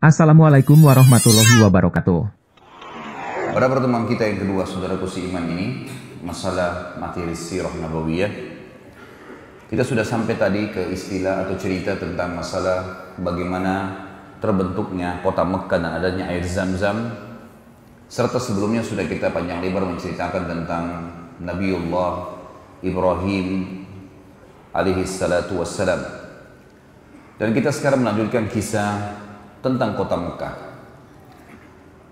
Assalamualaikum warahmatullahi wabarakatuh. Pada pertemuan kita yang kedua, saudaraku seiman ini, masalah materi sirah nabawiyah. Kita sudah sampai tadi ke istilah atau cerita tentang masalah bagaimana terbentuknya kota Mekkah dan adanya air Zam-Zam. Serta sebelumnya sudah kita panjang lebar menceritakan tentang Nabiullah Ibrahim alaihi salatu wassalam. Dan kita sekarang melanjutkan kisah tentang kota Mekkah.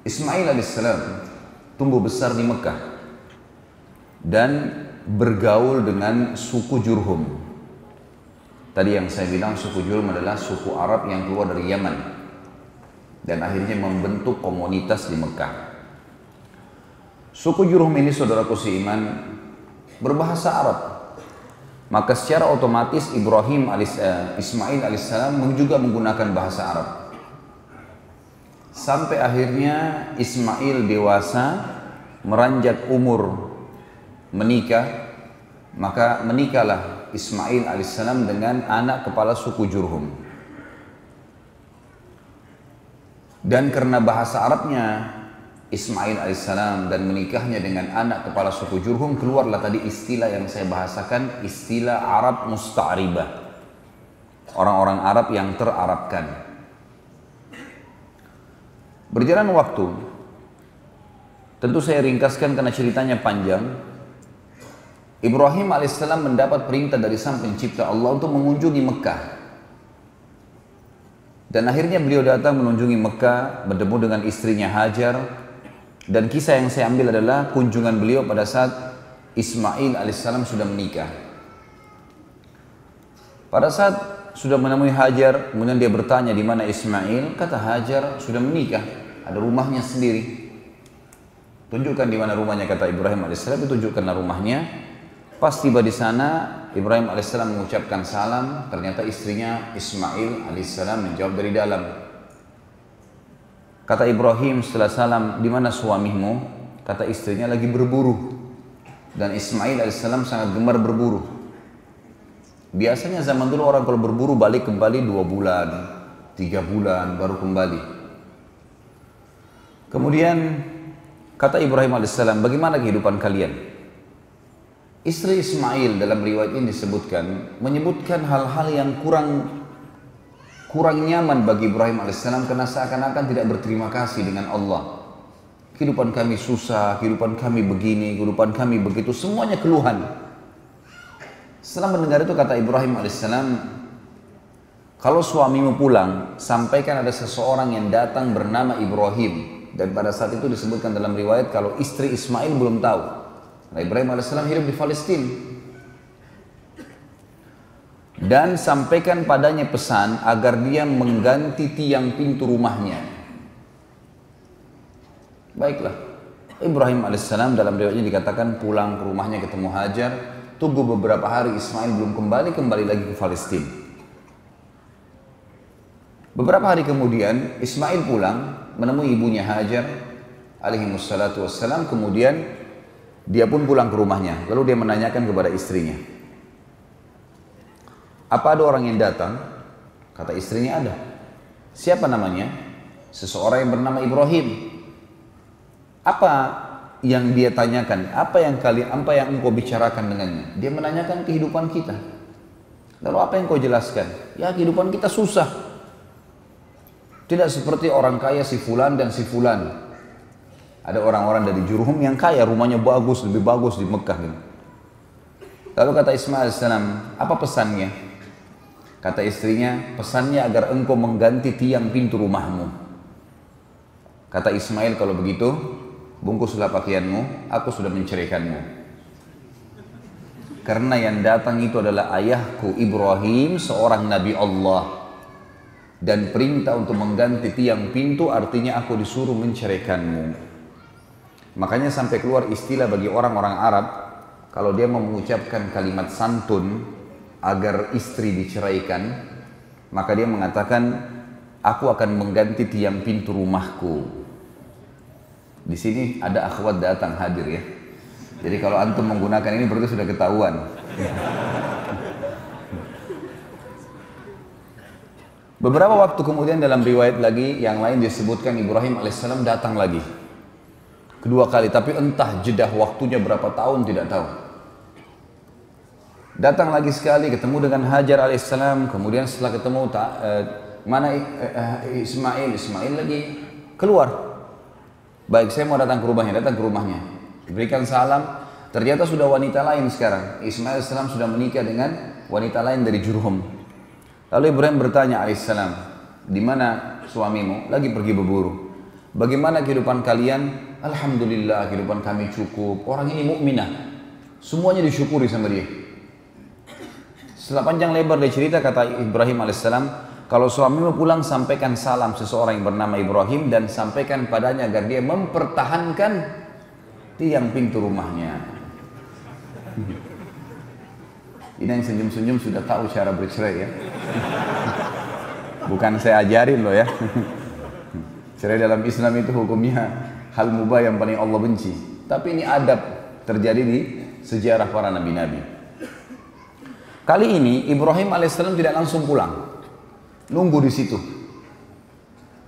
Ismail alaihissalam tumbuh besar di Mekkah dan bergaul dengan suku Jurhum. Tadi yang saya bilang suku Jurhum adalah suku Arab yang keluar dari Yaman dan akhirnya membentuk komunitas di Mekkah. Suku Jurhum ini, saudaraku seiman, berbahasa Arab. Maka secara otomatis Ismail alaihissalam juga menggunakan bahasa Arab. Sampai akhirnya Ismail dewasa, meranjak umur menikah, maka menikahlah Ismail alaihissalam dengan anak kepala suku Jurhum. Dan karena bahasa Arabnya Ismail alaihissalam dan menikahnya dengan anak kepala suku Jurhum, keluarlah tadi istilah yang saya bahasakan, istilah Arab musta'ribah. Orang-orang Arab yang terarabkan. Berjalan waktu, tentu saya ringkaskan karena ceritanya panjang. Ibrahim alaihissalam mendapat perintah dari Sang Pencipta Allah untuk mengunjungi Mekkah. Dan akhirnya beliau datang mengunjungi Mekkah, bertemu dengan istrinya Hajar. Dan kisah yang saya ambil adalah kunjungan beliau pada saat Ismail alaihissalam sudah menikah. Pada saat sudah menemui Hajar, kemudian dia bertanya di mana Ismail. Kata Hajar, sudah menikah, ada rumahnya sendiri. Tunjukkan di mana rumahnya, kata Ibrahim alaihissalam. Tunjukkanlah rumahnya. Pas tiba di sana, Ibrahim alaihissalam mengucapkan salam. Ternyata istrinya Ismail alaihissalam menjawab dari dalam. Kata Ibrahim setelah salam, di mana suamimu? Kata istrinya, lagi berburu. Dan Ismail alaihissalam sangat gemar berburu. Biasanya zaman dulu orang kalau berburu balik kembali 2 bulan, 3 bulan baru kembali. Kemudian kata Ibrahim alaihissalam, bagaimana kehidupan kalian? Istri Ismail dalam riwayat ini menyebutkan hal-hal yang kurang nyaman bagi Ibrahim alaihissalam karena seakan-akan tidak berterima kasih dengan Allah. Kehidupan kami susah, kehidupan kami begini, kehidupan kami begitu, semuanya keluhan. Setelah mendengar itu kata Ibrahim alaihissalam, kalau suamimu pulang, sampaikan ada seseorang yang datang bernama Ibrahim. Dan pada saat itu disebutkan dalam riwayat kalau istri Ismail belum tahu. Nah, Ibrahim alaihissalam hidup di Palestina. Dan sampaikan padanya pesan agar dia mengganti tiang pintu rumahnya. Baiklah, Ibrahim alaihissalam dalam riwayatnya dikatakan pulang ke rumahnya ketemu Hajar. Tunggu beberapa hari Ismail belum kembali lagi ke Palestina. Beberapa hari kemudian Ismail pulang menemui ibunya Hajar alaihi wassalatu wassalam. Kemudian dia pun pulang ke rumahnya. Lalu dia menanyakan kepada istrinya, apa ada orang yang datang? Kata istrinya, ada. Siapa namanya? Seseorang yang bernama Ibrahim. Apa yang dia tanyakan? Apa yang engkau bicarakan dengannya? Dia menanyakan kehidupan kita. Lalu apa yang kau jelaskan? Ya, kehidupan kita susah. Tidak seperti orang kaya si fulan dan si fulan. Ada orang-orang dari Jurhum yang kaya, rumahnya bagus, lebih bagus di Mekkah. Lalu kata Ismail alaihissalam, apa pesannya? Kata istrinya, pesannya agar engkau mengganti tiang pintu rumahmu. Kata Ismail, kalau begitu, bungkuslah pakaianmu, aku sudah menceraikanmu. Karena yang datang itu adalah ayahku Ibrahim, seorang Nabi Allah. Dan perintah untuk mengganti tiang pintu artinya aku disuruh menceraikanmu. Makanya sampai keluar istilah bagi orang-orang Arab, kalau dia mau mengucapkan kalimat santun, agar istri diceraikan, maka dia mengatakan, aku akan mengganti tiang pintu rumahku. Di sini ada akhwat datang hadir ya. Jadi kalau antum menggunakan ini berarti sudah ketahuan. Beberapa waktu kemudian dalam riwayat lagi yang lain disebutkan Ibrahim alaihissalam datang lagi. Kedua kali, tapi entah jeda waktunya berapa tahun tidak tahu. Datang lagi sekali, ketemu dengan Hajar alaihissalam, kemudian setelah ketemu Ismail lagi keluar. Baik, saya mau datang ke rumahnya, berikan salam. Ternyata sudah wanita lain sekarang. Ismail alaihissalam sudah menikah dengan wanita lain dari Jurhum. Lalu Ibrahim bertanya alaihissalam, di mana suamimu? Lagi pergi berburu. Bagaimana kehidupan kalian? Alhamdulillah, kehidupan kami cukup. Orang ini mukminah. Semuanya disyukuri sama dia. Setelah panjang lebar dia cerita, kata Ibrahim alaihissalam, kalau suamimu pulang sampaikan salam seseorang yang bernama Ibrahim dan sampaikan padanya agar dia mempertahankan tiang pintu rumahnya. Ini yang senyum-senyum sudah tahu cara bercerai ya. Bukan saya ajarin loh ya. Cerai dalam Islam itu hukumnya hal mubah yang paling Allah benci. Tapi ini adab terjadi di sejarah para nabi-nabi. Kali ini Ibrahim alaihissalam tidak langsung pulang. Nunggu di situ.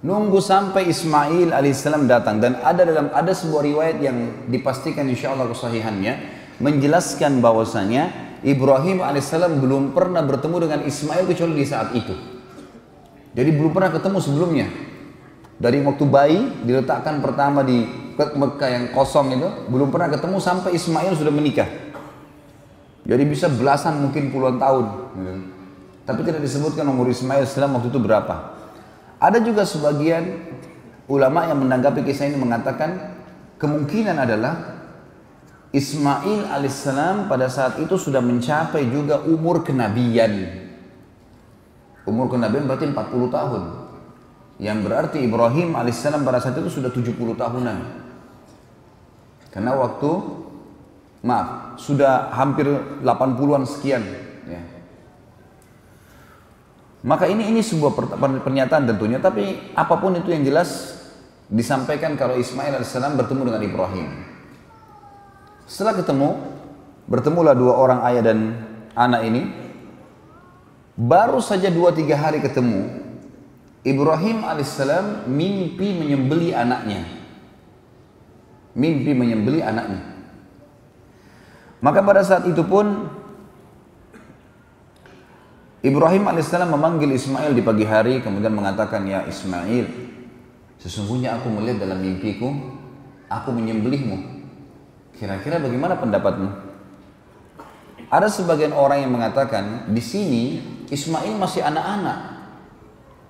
Nunggu sampai Ismail alaihissalam datang. Dan ada sebuah riwayat yang dipastikan insyaallah kesahihannya menjelaskan bahwasanya Ibrahim alaihissalam belum pernah bertemu dengan Ismail kecuali di saat itu. Jadi belum pernah ketemu sebelumnya. Dari waktu bayi diletakkan pertama di Mekah yang kosong itu, belum pernah ketemu sampai Ismail sudah menikah. Jadi bisa belasan mungkin puluhan tahun. Tapi tidak disebutkan umur Ismail alaihissalam waktu itu berapa. Ada juga sebagian ulama yang menanggapi kisah ini mengatakan kemungkinan adalah Ismail alaihissalam pada saat itu sudah mencapai juga umur kenabian. Umur kenabian berarti 40 tahun. Yang berarti Ibrahim alaihissalam pada saat itu sudah 70 tahunan. Karena sudah hampir 80-an sekian. Ya. Maka ini sebuah pernyataan tentunya, tapi apapun itu yang jelas disampaikan kalau Ismail alaihissalam bertemu dengan Ibrahim. Setelah bertemulah dua orang ayah dan anak ini. Baru saja 2-3 hari ketemu, Ibrahim alaihissalam mimpi menyembelih anaknya. Maka pada saat itu pun Ibrahim alaihissalam memanggil Ismail di pagi hari, kemudian mengatakan, ya Ismail, sesungguhnya aku melihat dalam mimpiku, aku menyembelihmu. Kira-kira bagaimana pendapatmu? Ada sebagian orang yang mengatakan di sini Ismail masih anak-anak,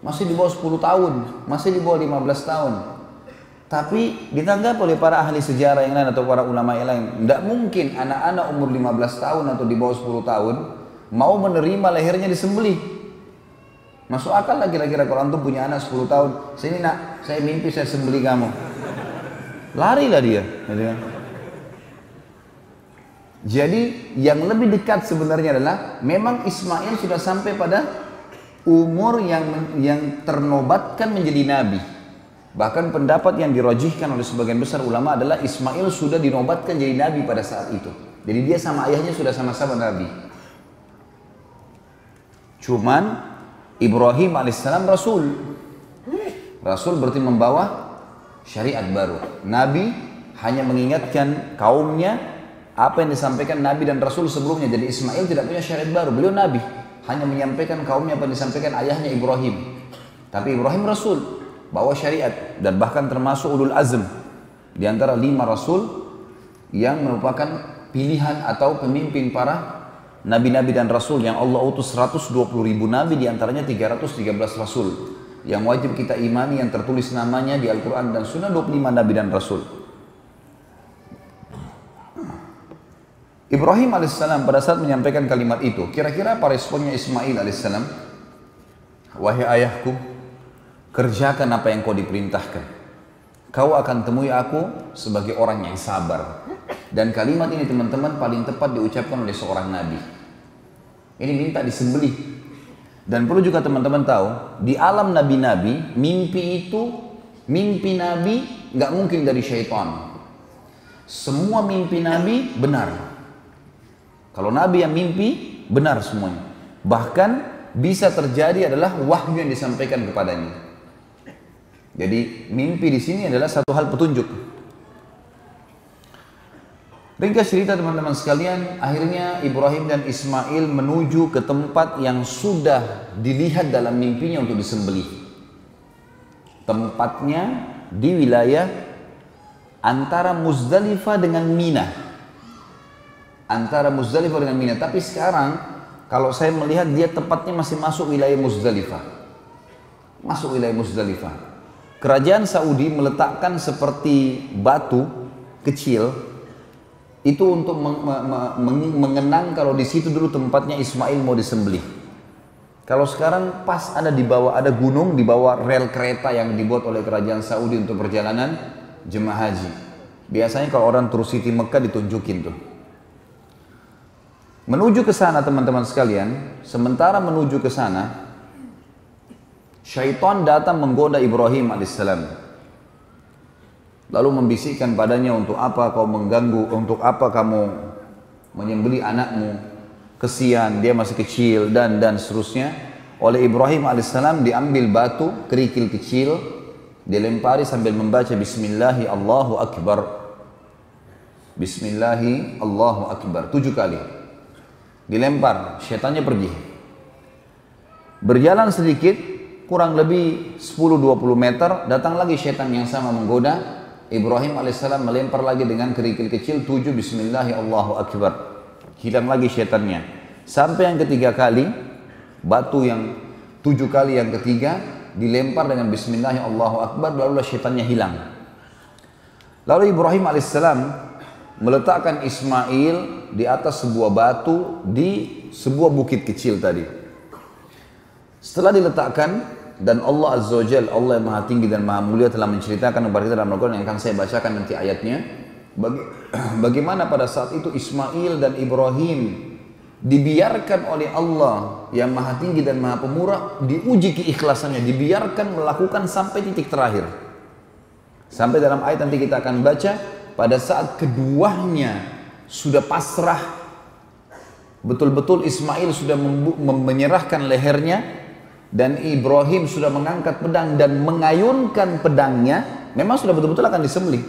masih di bawah 10 tahun, masih di bawah 15 tahun. Tapi ditanggapi oleh para ahli sejarah yang lain atau para ulama yang lain, tidak mungkin anak-anak umur 15 tahun atau di bawah 10 tahun mau menerima lehernya disembelih. Masuk akal lah kira-kira kalau antum punya anak 10 tahun, sini nak, saya mimpi saya sembelih kamu. Larilah dia. Jadi yang lebih dekat sebenarnya adalah memang Ismail sudah sampai pada umur yang ternobatkan menjadi nabi. Bahkan pendapat yang dirajihkan oleh sebagian besar ulama adalah Ismail sudah dinobatkan jadi nabi pada saat itu. Jadi dia sama ayahnya sudah sama-sama nabi. Cuman Ibrahim alaihissalam rasul. Rasul berarti membawa syariat baru. Nabi hanya mengingatkan kaumnya apa yang disampaikan Nabi dan Rasul sebelumnya. Jadi Ismail tidak punya syariat baru, beliau Nabi, hanya menyampaikan kaumnya apa yang disampaikan ayahnya Ibrahim. Tapi Ibrahim Rasul, bawa syariat, dan bahkan termasuk ulul azm di antara 5 Rasul yang merupakan pilihan atau pemimpin para Nabi-Nabi dan Rasul yang Allah utus 120.000 Nabi, di antaranya 313 Rasul yang wajib kita imani, yang tertulis namanya di Al-Quran dan Sunnah, 25 Nabi dan Rasul. Ibrahim alaihissalam pada saat menyampaikan kalimat itu, kira-kira apa responnya Ismail alaihissalam? Wahai ayahku, kerjakan apa yang kau diperintahkan. Kau akan temui aku sebagai orang yang sabar. Dan kalimat ini teman-teman paling tepat diucapkan oleh seorang nabi. Ini minta disembelih. Dan perlu juga teman-teman tahu, di alam nabi-nabi, mimpi nabi nggak mungkin dari syaitan. Semua mimpi nabi benar. Kalau nabi yang mimpi, benar semuanya. Bahkan bisa terjadi adalah wahyu yang disampaikan kepadanya. Jadi mimpi di sini adalah satu hal petunjuk. Ringkas cerita teman-teman sekalian, akhirnya Ibrahim dan Ismail menuju ke tempat yang sudah dilihat dalam mimpinya untuk disembelih. Tempatnya di wilayah antara Muzdalifah dengan Mina. Antara Muzdalifah dengan Mina. Tapi sekarang kalau saya melihat dia tepatnya masih masuk wilayah Muzdalifah. Masuk wilayah Muzdalifah. Kerajaan Saudi meletakkan seperti batu kecil itu untuk mengenang kalau di situ dulu tempatnya Ismail mau disembelih. Kalau sekarang pas ada di bawah, ada gunung di bawah rel kereta yang dibuat oleh kerajaan Saudi untuk perjalanan jemaah haji. Biasanya kalau orang tur Siti Mekah ditunjukin tuh. Menuju ke sana teman-teman sekalian, sementara menuju ke sana, syaitan datang menggoda Ibrahim alaihissalam. Lalu membisikkan padanya, untuk apa kau mengganggu, untuk apa kamu menyembelih anakmu, kesian, dia masih kecil, dan seterusnya. Oleh Ibrahim alaihissalam diambil batu, kerikil kecil, dilempari sambil membaca Bismillahi Allahu Akbar. Bismillahi Allahu Akbar, 7 kali. Dilempar, syaitannya pergi. Berjalan sedikit, kurang lebih 10-20 meter, datang lagi syaitan yang sama menggoda. Ibrahim alaihissalam melempar lagi dengan kerikil kecil 7 Bismillahi Allahu Akbar. Hilang lagi syaitannya. Sampai yang ketiga kali, batu yang 7 kali yang ketiga dilempar dengan Bismillahi Allahu Akbar, lalu syaitannya hilang. Lalu Ibrahim alaihissalam meletakkan Ismail di atas sebuah batu di sebuah bukit kecil tadi. Setelah diletakkan, dan Allah Azza wa Jalla, Allah yang maha tinggi dan maha mulia, telah menceritakan kepada kita dalam Al-Quran yang akan saya bacakan nanti ayatnya, bagaimana pada saat itu Ismail dan Ibrahim dibiarkan oleh Allah yang maha tinggi dan maha pemurah, diuji keikhlasannya, dibiarkan melakukan sampai titik terakhir. Sampai dalam ayat nanti kita akan baca, pada saat keduanya sudah pasrah, betul-betul Ismail sudah menyerahkan lehernya, dan Ibrahim sudah mengangkat pedang dan mengayunkan pedangnya, memang sudah betul-betul akan disembelih.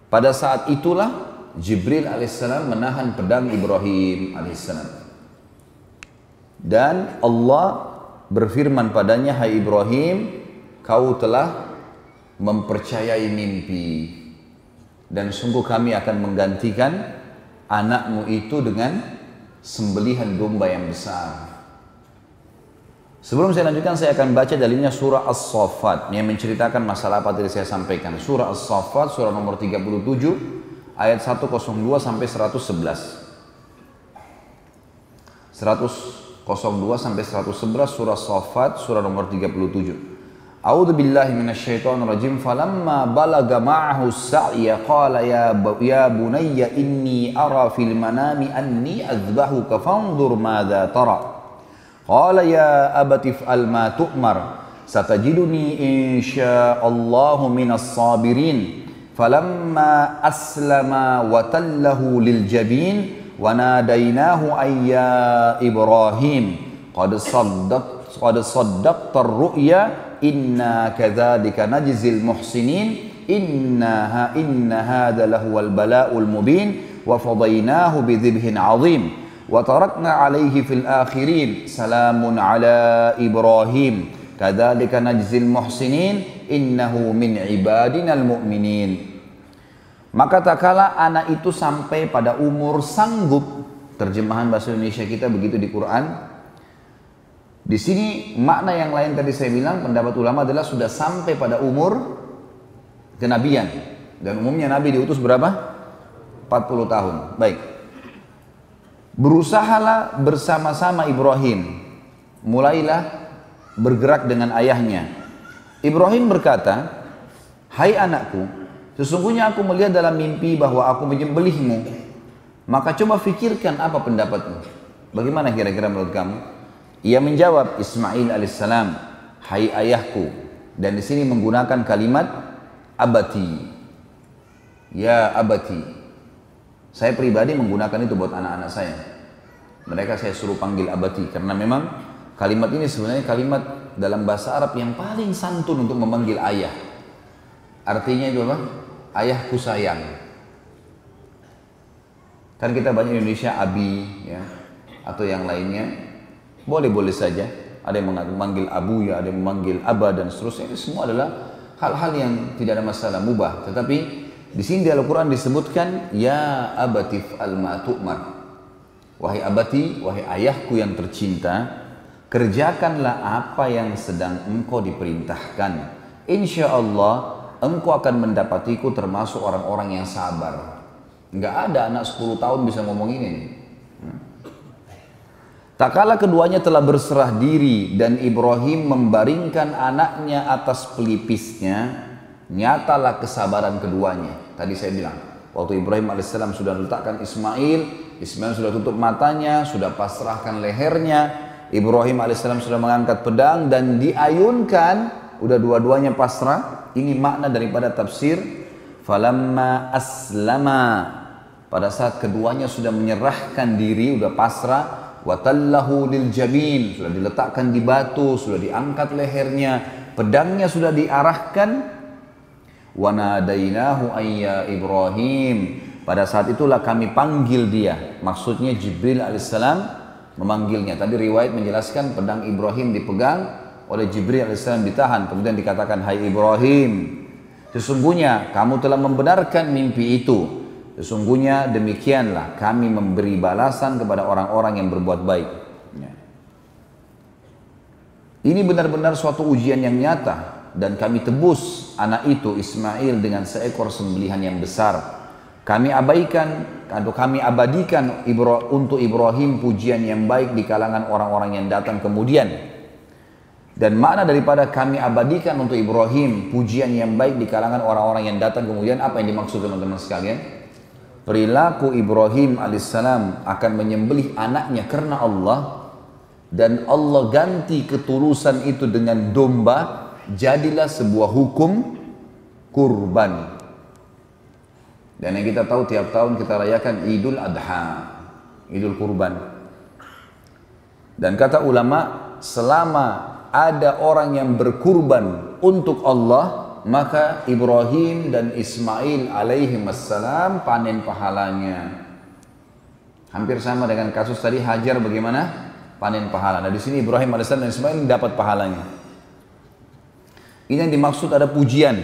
Pada saat itulah Jibril alaihissalam menahan pedang Ibrahim alaihissalam. Dan Allah berfirman padanya, hai Ibrahim, kau telah mempercayai mimpi, dan sungguh kami akan menggantikan anakmu itu dengan sembelihan domba yang besar. Sebelum saya lanjutkan, saya akan baca dalilnya surah As-Saffat yang menceritakan masalah apa tadi saya sampaikan. Surah As-Saffat, surah nomor 37, ayat 102 sampai 111. 102 sampai 111 surah As-Saffat, surah nomor 37. A'udzu billahi minasyaitonir rajim. Falamma balaga ma'ahu as-sa'ya qala ya bunayya inni ara fil manami anni azbahuka fanzur madza tara. Qala ya abati if'al ma tu'mar satajiduni insyaallahu minas sabirin. Falamma aslama wa tallahu lil jabin wa nadainahu ayya Ibrahim qad saddaqta ar-ru'ya inna kadzalika najzil muhsinin inna hadha lahuwal bala'ul mubin wa fadaynahu bidhibhin 'azim. Wa tarakna alaihi fil akhirin salamun ala Ibrahim kadzalika najzil muhsinin innahu min ibadinal mu'minin. Maka tak kala anak itu sampai pada umur sanggup, terjemahan bahasa Indonesia kita begitu di Quran. Di sini makna yang lain tadi saya bilang, pendapat ulama adalah sudah sampai pada umur kenabian, dan umumnya Nabi diutus berapa? 40 tahun. Baik. Berusahalah bersama-sama Ibrahim, mulailah bergerak dengan ayahnya. Ibrahim berkata, hai anakku, sesungguhnya aku melihat dalam mimpi bahwa aku menyembelihmu. Maka coba fikirkan apa pendapatmu. Bagaimana kira-kira menurut kamu? Ia menjawab, Ismail alaihissalam, hai ayahku. Dan di sini menggunakan kalimat abati. Ya abati. Saya pribadi menggunakan itu buat anak-anak saya. Mereka saya suruh panggil abati karena memang kalimat ini sebenarnya kalimat dalam bahasa Arab yang paling santun untuk memanggil ayah. Artinya itu apa? Ayahku sayang. Kan kita banyak di Indonesia abi ya, atau yang lainnya. Boleh-boleh saja. Ada yang memanggil abu ya, ada yang memanggil aba dan seterusnya. Itu semua adalah hal-hal yang tidak ada masalah, mubah. Tetapi di sini di Al-Quran disebutkan ya abatif al-ma tu'mar. Wahai abati, wahai ayahku yang tercinta, kerjakanlah apa yang sedang engkau diperintahkan. Insya Allah engkau akan mendapatiku termasuk orang-orang yang sabar. Enggak ada anak 10 tahun bisa ngomong ini. Tak kala keduanya telah berserah diri dan Ibrahim membaringkan anaknya atas pelipisnya, nyatalah kesabaran keduanya. Tadi saya bilang, waktu Ibrahim alaihissalam sudah letakkan Ismail, Ismail sudah tutup matanya, sudah pasrahkan lehernya, Ibrahim alaihissalam sudah mengangkat pedang dan diayunkan, udah dua-duanya pasrah. Ini makna daripada tafsir falamma aslama, pada saat keduanya sudah menyerahkan diri, udah pasrah, watallahu lil jabin, sudah diletakkan di batu, sudah diangkat lehernya, pedangnya sudah diarahkan, wa nadainahu ayya Ibrahim, pada saat itulah kami panggil dia, maksudnya Jibril alaihissalam memanggilnya. Tadi riwayat menjelaskan pedang Ibrahim dipegang oleh Jibril alaihissalam, ditahan, kemudian dikatakan, hai Ibrahim, sesungguhnya kamu telah membenarkan mimpi itu. Sesungguhnya demikianlah kami memberi balasan kepada orang-orang yang berbuat baik. Ini benar-benar suatu ujian yang nyata. Dan kami tebus anak itu Ismail dengan seekor sembelihan yang besar. Kami abaikan atau kami abadikan untuk Ibrahim pujian yang baik di kalangan orang-orang yang datang kemudian. Dan makna daripada kami abadikan untuk Ibrahim pujian yang baik di kalangan orang-orang yang datang kemudian, apa yang dimaksud teman-teman sekalian? Perilaku Ibrahim alaihissalam akan menyembelih anaknya karena Allah, dan Allah ganti ketulusan itu dengan domba, jadilah sebuah hukum kurban. Dan yang kita tahu tiap tahun kita rayakan Idul Adha, Idul Kurban. Dan kata ulama, selama ada orang yang berkurban untuk Allah, maka Ibrahim dan Ismail alaihi wassalam panen pahalanya. Hampir sama dengan kasus tadi Hajar, bagaimana panen pahala. Nah di sini Ibrahim alaihissalam dan Ismail dapat pahalanya. Ini yang dimaksud ada pujian.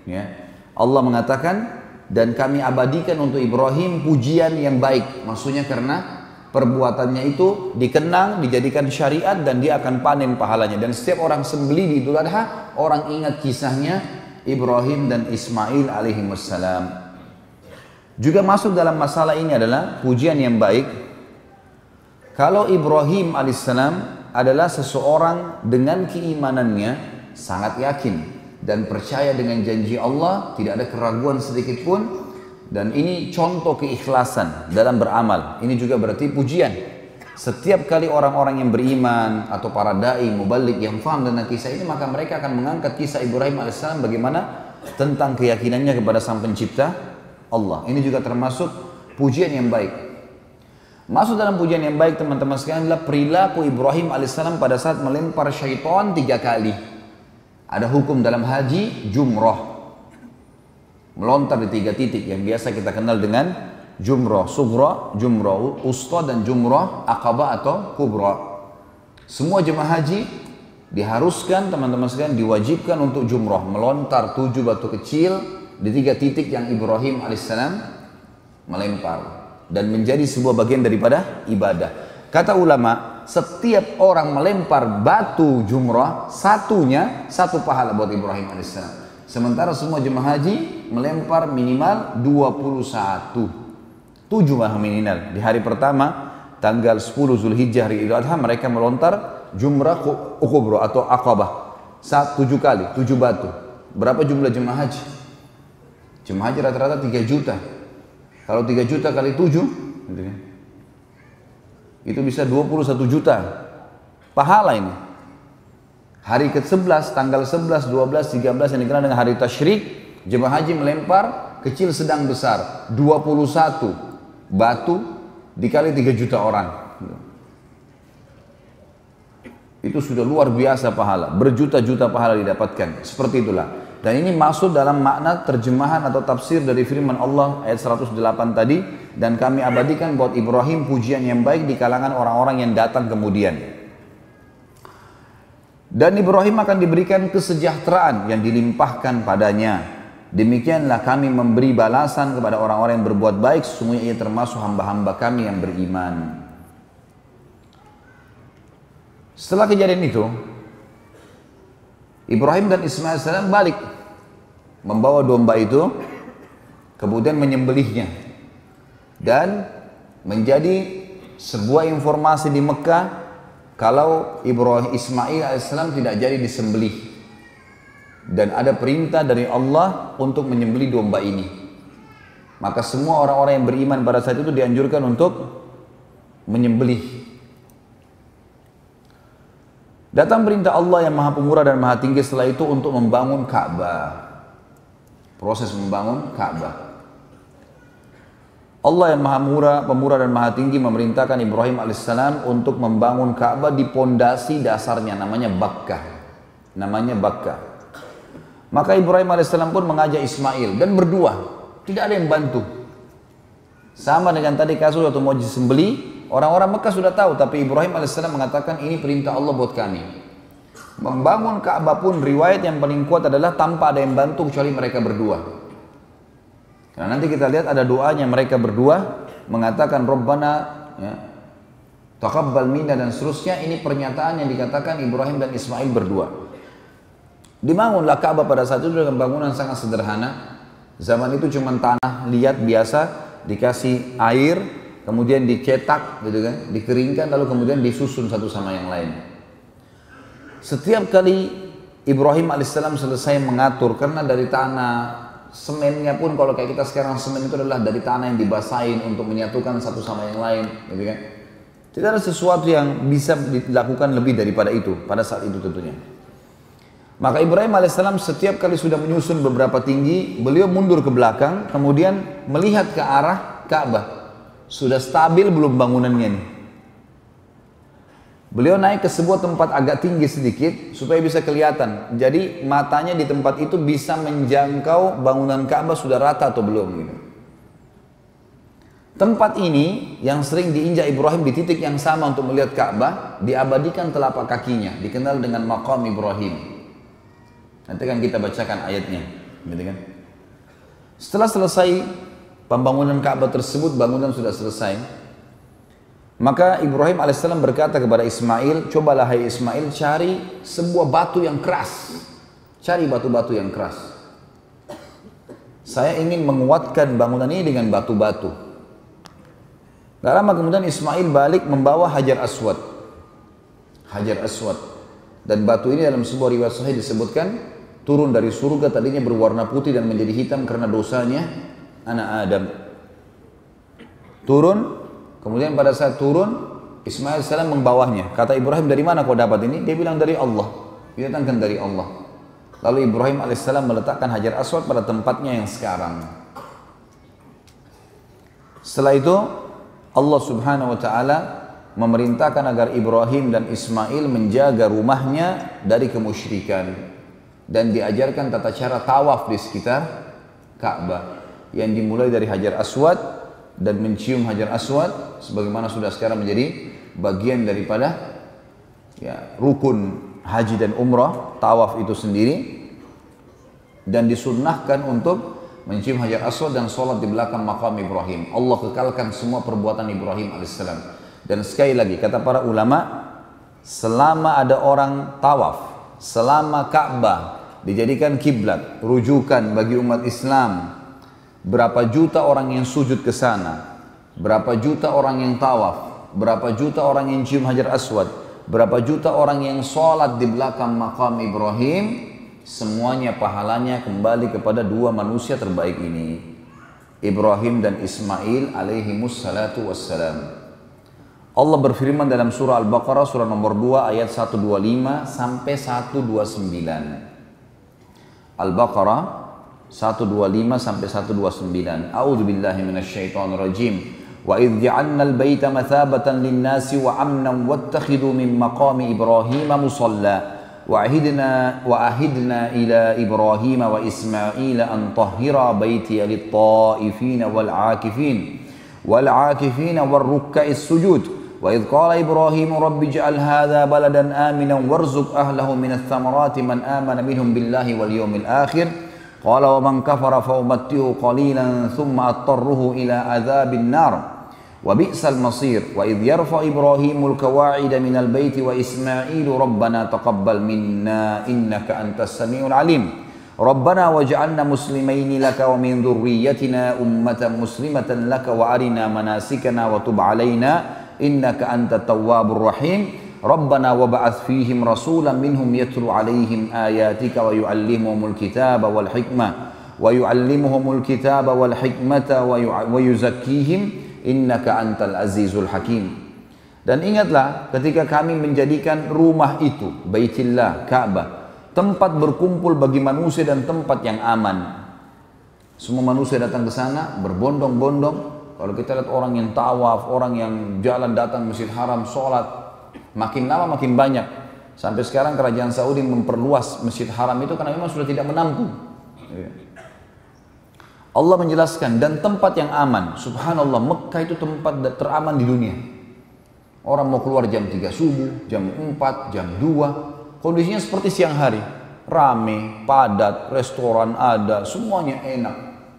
Ya. Allah mengatakan, dan kami abadikan untuk Ibrahim pujian yang baik. Maksudnya karena perbuatannya itu dikenang, dijadikan syariat, dan dia akan panen pahalanya. Dan setiap orang sembelih di Idul Adha, orang ingat kisahnya Ibrahim dan Ismail alaihi wassalam. Juga masuk dalam masalah ini adalah pujian yang baik. Kalau Ibrahim alaihissalam adalah seseorang dengan keimanannya sangat yakin dan percaya dengan janji Allah, tidak ada keraguan sedikit pun, dan ini contoh keikhlasan dalam beramal. Ini juga berarti pujian. Setiap kali orang-orang yang beriman atau para dai, mubalik yang faham tentang kisah ini, maka mereka akan mengangkat kisah Ibrahim alaihissalam bagaimana tentang keyakinannya kepada Sang Pencipta Allah. Ini juga termasuk pujian yang baik. Masuk dalam pujian yang baik teman-teman sekalian adalah perilaku Ibrahim alaihissalam pada saat melempar syaitan 3 kali. Ada hukum dalam haji jumrah, melontar di 3 titik yang biasa kita kenal dengan jumrah sughra, jumrah usta, dan jumrah aqabah atau kubra. Semua jemaah haji diharuskan teman-teman sekalian, diwajibkan untuk jumrah, melontar 7 batu kecil di 3 titik yang Ibrahim alaihissalam melempar, dan menjadi sebuah bagian daripada ibadah. Kata ulama, setiap orang melempar batu jumrah, satunya 1 pahala buat Ibrahim alaihissalam. Sementara semua jemaah haji melempar minimal 21. 7 minimal. Di hari pertama tanggal 10 Zulhijjah hari Idul Adha, mereka melontar jumrah kubra atau aqabah 7 kali, 7 batu. Berapa jumlah jemaah haji? Jemaah haji rata-rata 3 juta. Kalau 3 juta kali 7 itu bisa 21 juta pahala ini. Hari ke-11, tanggal 11, 12, 13 yang dikenal dengan hari tasyrik, jemaah haji melempar kecil sedang besar 21 batu dikali 3 juta orang. Itu sudah luar biasa pahala, berjuta-juta pahala didapatkan. Seperti itulah. Dan ini masuk dalam makna terjemahan atau tafsir dari firman Allah ayat 108 tadi. Dan kami abadikan buat Ibrahim pujian yang baik di kalangan orang-orang yang datang kemudian. Dan Ibrahim akan diberikan kesejahteraan yang dilimpahkan padanya. Demikianlah kami memberi balasan kepada orang-orang yang berbuat baik. Sesungguhnya ia termasuk hamba-hamba kami yang beriman. Setelah kejadian itu, Ibrahim dan Ismail AS balik membawa domba itu, kemudian menyembelihnya, dan menjadi sebuah informasi di Mekah kalau Ismail AS tidak jadi disembelih, dan ada perintah dari Allah untuk menyembelih domba ini. Maka semua orang-orang yang beriman pada saat itu dianjurkan untuk menyembelih. Datang perintah Allah yang maha pemurah dan maha tinggi setelah itu untuk membangun Ka'bah. Proses membangun Ka'bah. Allah yang maha pemurah dan maha tinggi memerintahkan Ibrahim alaihissalam untuk membangun Ka'bah di pondasi dasarnya, namanya Bakkah. Maka Ibrahim alaihissalam pun mengajak Ismail dan berdua, tidak ada yang bantu. Sama dengan tadi kasus waktu mau disembelih, orang-orang Mekah sudah tahu, tapi Ibrahim alaihissalam mengatakan ini perintah Allah buat kami. Membangun Ka'bah pun riwayat yang paling kuat adalah tanpa ada yang bantu kecuali mereka berdua. Karena nanti kita lihat ada doanya mereka berdua mengatakan Rabbana, ya, taqabbal minna dan seterusnya. Ini pernyataan yang dikatakan Ibrahim dan Ismail berdua. Dibangunlah Ka'bah pada saat itu dengan bangunan sangat sederhana. Zaman itu cuma tanah liat biasa, dikasih air, kemudian dicetak, gitu kan, dikeringkan, lalu kemudian disusun satu sama yang lain. Setiap kali Ibrahim alaihissalam selesai mengatur, karena dari tanah semennya pun kalau kayak kita sekarang semen itu adalah dari tanah yang dibasahin untuk menyatukan satu sama yang lain, gitu kan. Tidak ada sesuatu yang bisa dilakukan lebih daripada itu pada saat itu tentunya. Maka Ibrahim alaihissalam setiap kali sudah menyusun beberapa tinggi, beliau mundur ke belakang, kemudian melihat ke arah Ka'bah. Sudah stabil belum bangunannya nih? Beliau naik ke sebuah tempat agak tinggi sedikit supaya bisa kelihatan. Jadi matanya di tempat itu bisa menjangkau bangunan Ka'bah sudah rata atau belum gitu. Tempat ini yang sering diinjak Ibrahim di titik yang sama untuk melihat Ka'bah, diabadikan telapak kakinya, dikenal dengan Maqam Ibrahim. Nanti kan kita bacakan ayatnya, gitu kan? Setelah selesai pembangunan Ka'bah tersebut, bangunan sudah selesai. Maka Ibrahim alaihissalam berkata kepada Ismail, cobalah hai Ismail cari sebuah batu yang keras. Cari batu-batu yang keras. Saya ingin menguatkan bangunan ini dengan batu-batu. Gak lama kemudian Ismail balik membawa Hajar Aswad. Hajar Aswad. Dan batu ini dalam sebuah riwayat sahih disebutkan turun dari surga, tadinya berwarna putih dan menjadi hitam karena dosanya anak Adam. Turun, kemudian pada saat turun Ismail salam membawanya. Kata Ibrahim, dari mana kau dapat ini? Dia bilang dari Allah. Dia datangkan dari Allah. Lalu Ibrahim alaihissalam meletakkan Hajar Aswad pada tempatnya yang sekarang. Setelah itu Allah subhanahu wa ta'ala memerintahkan agar Ibrahim dan Ismail menjaga rumahnya dari kemusyrikan. Dan diajarkan tata cara tawaf di sekitar Ka'bah yang dimulai dari Hajar Aswad dan mencium Hajar Aswad sebagaimana sudah sekarang menjadi bagian daripada ya, rukun haji dan umrah, tawaf itu sendiri, dan disunnahkan untuk mencium Hajar Aswad dan sholat di belakang makam Ibrahim. Allah kekalkan semua perbuatan Ibrahim alaihissalam. Dan sekali lagi kata para ulama, selama ada orang tawaf, selama Ka'bah dijadikan kiblat, rujukan bagi umat Islam, berapa juta orang yang sujud ke sana, berapa juta orang yang tawaf, berapa juta orang yang cium Hajar Aswad, berapa juta orang yang sholat di belakang makam Ibrahim, semuanya pahalanya kembali kepada dua manusia terbaik ini, Ibrahim dan Ismail alaihimus salatu wassalam. Allah berfirman dalam surah Al-Baqarah surah nomor 2 ayat 125 sampai 129. Al-Baqarah 125 sampai 129. A'udzu billahi minasyaitonir rajim. وإذ جعلنا البيت مثابة للناس وأمنا واتخذوا من مقام إبراهيم مصلى وعهدنا إلى إبراهيم وإسماعيل أن طهرا بيتي للطائفين والعاكفين والركع السجود وإذ قال إبراهيم رب اجعل هذا بلدا آمنا وارزق أهله من الثمرات من آمن منهم بالله واليوم الآخر قال ومن كفر فأمتعه قليلا ثم أضطره إلى عذاب النار وبئس المصير وإذ يرفع إبراهيم القواعد من البيت وإسماعيل ربنا تقبل منا إنك أنت السميع العليم ربنا واجعلنا مسلمين لك ومن ذريتنا أمة مسلمة لك وأرنا مناسكنا وتب علينا إنك أنت التواب الرحيم ربنا وبعث فيهم رسولا منهم يتلو عليهم آياتك ويعلمهم الكتاب والحكمة ويزكيهم إنك أنت العزيز الحكيم. Dan ingatlah ketika kami menjadikan rumah itu, Baitillah, Ka'bah, tempat berkumpul bagi manusia dan tempat yang aman. Semua manusia datang ke sana berbondong-bondong. Kalau kita lihat orang yang tawaf, orang yang jalan datang Masjid Haram, sholat, makin lama makin banyak. Sampai sekarang kerajaan Saudi memperluas Masjid Haram itu karena memang sudah tidak menampung. Allah menjelaskan dan tempat yang aman. Subhanallah, Mekah itu tempat teraman di dunia. Orang mau keluar jam 3 subuh, jam 4, jam 2. Kondisinya seperti siang hari. Rame, padat, restoran ada, semuanya enak,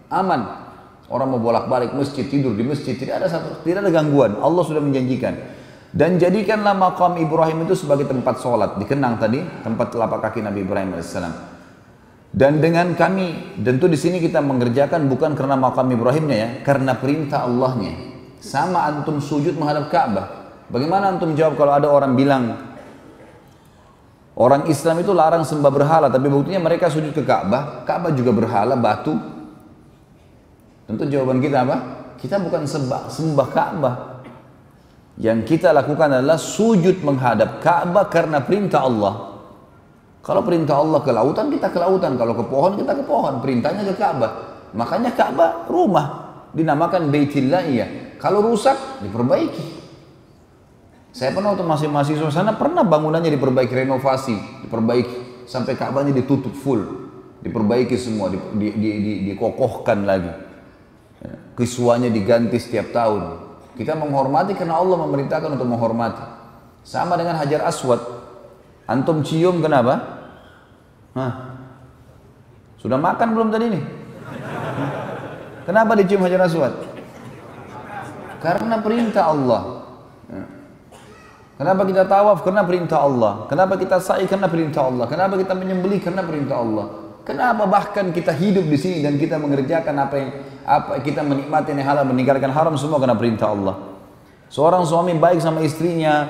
aman. Orang mau bolak-balik masjid, tidur di masjid, tidak ada gangguan. Allah sudah menjanjikan. Dan jadikanlah makam Ibrahim itu sebagai tempat sholat. Dikenang tadi, tempat telapak kaki Nabi Ibrahim AS. Dan dengan kami, tentu di sini kita mengerjakan bukan karena makam Ibrahimnya ya, karena perintah Allahnya. Sama antum sujud menghadap Ka'bah. Bagaimana antum jawab kalau ada orang bilang orang Islam itu larang sembah berhala, tapi buktinya mereka sujud ke Ka'bah. Ka'bah juga berhala, batu. Tentu jawaban kita apa? Kita bukan sembah Ka'bah. Yang kita lakukan adalah sujud menghadap Ka'bah karena perintah Allah. Kalau perintah Allah ke lautan, kita ke lautan. Kalau ke pohon, kita ke pohon. Perintahnya ke Ka'bah. Makanya Ka'bah rumah. Dinamakan Baitillah iya. Kalau rusak, diperbaiki. Saya pernah waktu masih mahasiswa sana, pernah bangunannya diperbaiki, renovasi. Diperbaiki. Sampai Ka'bahnya ditutup full. Diperbaiki semua, dikokohkan lagi. Kiswanya diganti setiap tahun. Kita menghormati karena Allah memerintahkan untuk menghormati. Sama dengan Hajar Aswad. Antum cium kenapa? Sudah makan belum tadi nih? Kenapa dicium Hajar Aswad? Karena perintah Allah. Kenapa kita tawaf? Karena perintah Allah. Kenapa kita sa'i? Karena perintah Allah. Kenapa kita menyembelih? Karena perintah Allah. Kenapa bahkan kita hidup di sini dan kita mengerjakan apa kita menikmati yang halal, meninggalkan haram, semua karena perintah Allah. Seorang suami baik sama istrinya,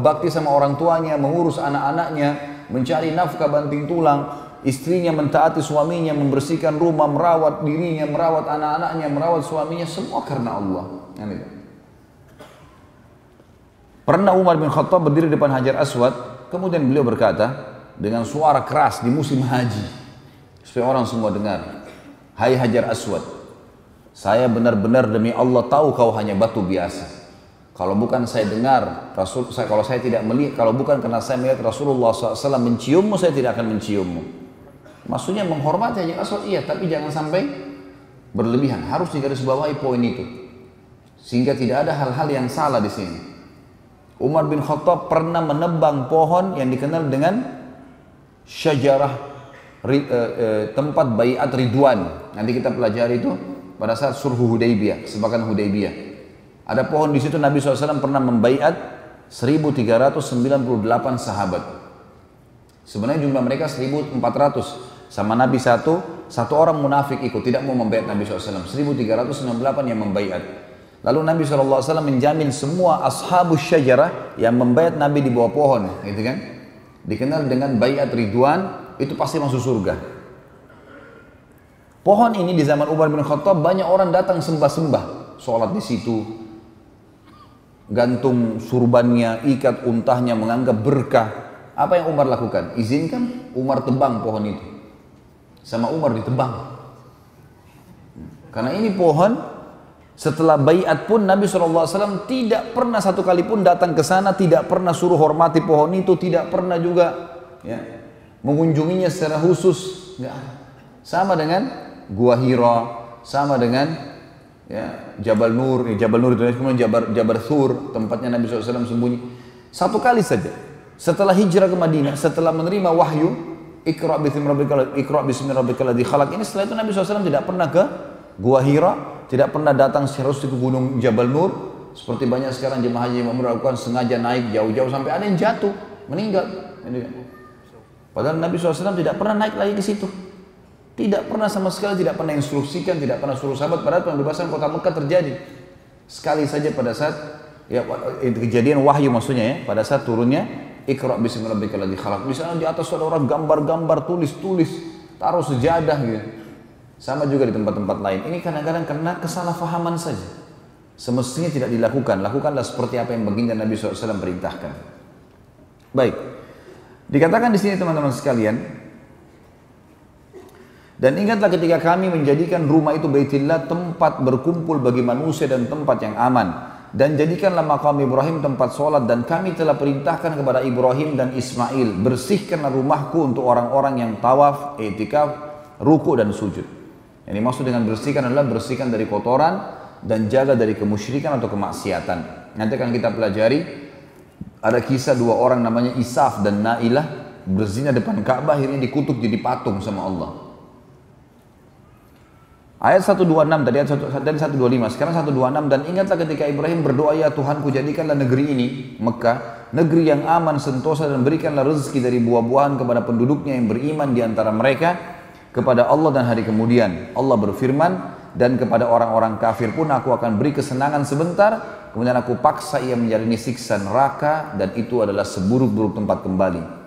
bakti sama orang tuanya, mengurus anak-anaknya, mencari nafkah banting tulang, istrinya mentaati suaminya, membersihkan rumah, merawat dirinya, merawat anak-anaknya, merawat suaminya, semua karena Allah. Pernah Umar bin Khattab berdiri depan Hajar Aswad, kemudian beliau berkata dengan suara keras di musim haji, supaya orang semua dengar, "Hai Hajar Aswad, saya benar-benar demi Allah tahu kau hanya batu biasa. Kalau bukan saya dengar, kalau saya tidak melihat, kalau bukan karena saya melihat Rasulullah SAW menciummu, saya tidak akan menciummu." Maksudnya menghormati Hajar Aswad, iya, tapi jangan sampai berlebihan. Harus digarisbawahi poin itu, sehingga tidak ada hal-hal yang salah di sini. Umar bin Khattab pernah menebang pohon yang dikenal dengan syajarah tempat baiat Ridwan. Nanti kita pelajari itu pada saat sulhu Hudaybiyah, kesepakatan Hudaybiyah. Ada pohon di situ Nabi SAW pernah membaiat 1398 sahabat. Sebenarnya jumlah mereka 1400. Sama Nabi satu orang munafik ikut, tidak mau membaiat Nabi SAW. 1398 yang membaiat. Lalu Nabi SAW menjamin semua ashabus syajarah yang membaiat Nabi di bawah pohon, gitu kan? Dikenal dengan baiat Ridwan, itu pasti masuk surga. Pohon ini di zaman Umar bin Khattab banyak orang datang sembah-sembah, sholat di situ, gantung surbannya, ikat untahnya, menganggap berkah. Apa yang Umar lakukan? Izinkan Umar tebang pohon itu. Sama Umar ditebang. Karena ini pohon Setelah baiat pun Nabi SAW tidak pernah satu kali pun datang ke sana, tidak pernah suruh hormati pohon itu, tidak pernah juga ya, mengunjunginya secara khusus. Nggak ada. Sama dengan Gua Hira, sama dengan ya, Jabal Nur itu kemudian Jabal Thur, tempatnya Nabi SAW sembunyi. Satu kali saja. Setelah hijrah ke Madinah, setelah menerima wahyu, Iqra bismi rabbikal ladzi khalaq. Ini setelah itu Nabi SAW tidak pernah ke Gua Hira, tidak pernah datang secara khusus ke gunung Jabal Nur. Seperti banyak sekarang jemaah haji yang melakukan sengaja naik jauh-jauh sampai ada yang jatuh, meninggal. Padahal Nabi SAW tidak pernah naik lagi ke situ. Tidak pernah sama sekali, tidak pernah instruksikan, tidak pernah suruh sahabat. Padahal pembebasan kota Mekah terjadi sekali saja pada saat ya, kejadian wahyu maksudnya ya, pada saat turunnya Iqra bismi rabbikal ladzi khalaq. Di sana di atas ada orang gambar-gambar, tulis-tulis, taruh sejadah gitu. Sama juga di tempat-tempat lain. Ini kadang-kadang karena kesalahpahaman saja. Semestinya tidak dilakukan. Lakukanlah seperti apa yang baginda Nabi SAW perintahkan. Baik. Dikatakan di sini teman-teman sekalian. Dan ingatlah ketika kami menjadikan rumah itu Baitillah tempat berkumpul bagi manusia dan tempat yang aman. Dan jadikanlah makam Ibrahim tempat sholat. Dan kami telah perintahkan kepada Ibrahim dan Ismail, bersihkanlah rumahku untuk orang-orang yang tawaf, i'tikaf, ruku dan sujud. Yang dimaksud dengan bersihkan adalah bersihkan dari kotoran dan jaga dari kemusyrikan atau kemaksiatan. Nanti akan kita pelajari ada kisah dua orang namanya Isaf dan Nailah berzina depan Ka'bah, akhirnya dikutuk jadi patung sama Allah. Ayat 126 tadi 125, sekarang 126. Dan ingatlah ketika Ibrahim berdoa, ya Tuhanku jadikanlah negeri ini, Mekah, negeri yang aman, sentosa, dan berikanlah rezeki dari buah-buahan kepada penduduknya yang beriman di antara mereka kepada Allah dan hari kemudian. Allah berfirman, dan kepada orang-orang kafir pun aku akan beri kesenangan sebentar, kemudian aku paksa ia menjalani siksa neraka, dan itu adalah seburuk-buruk tempat kembali.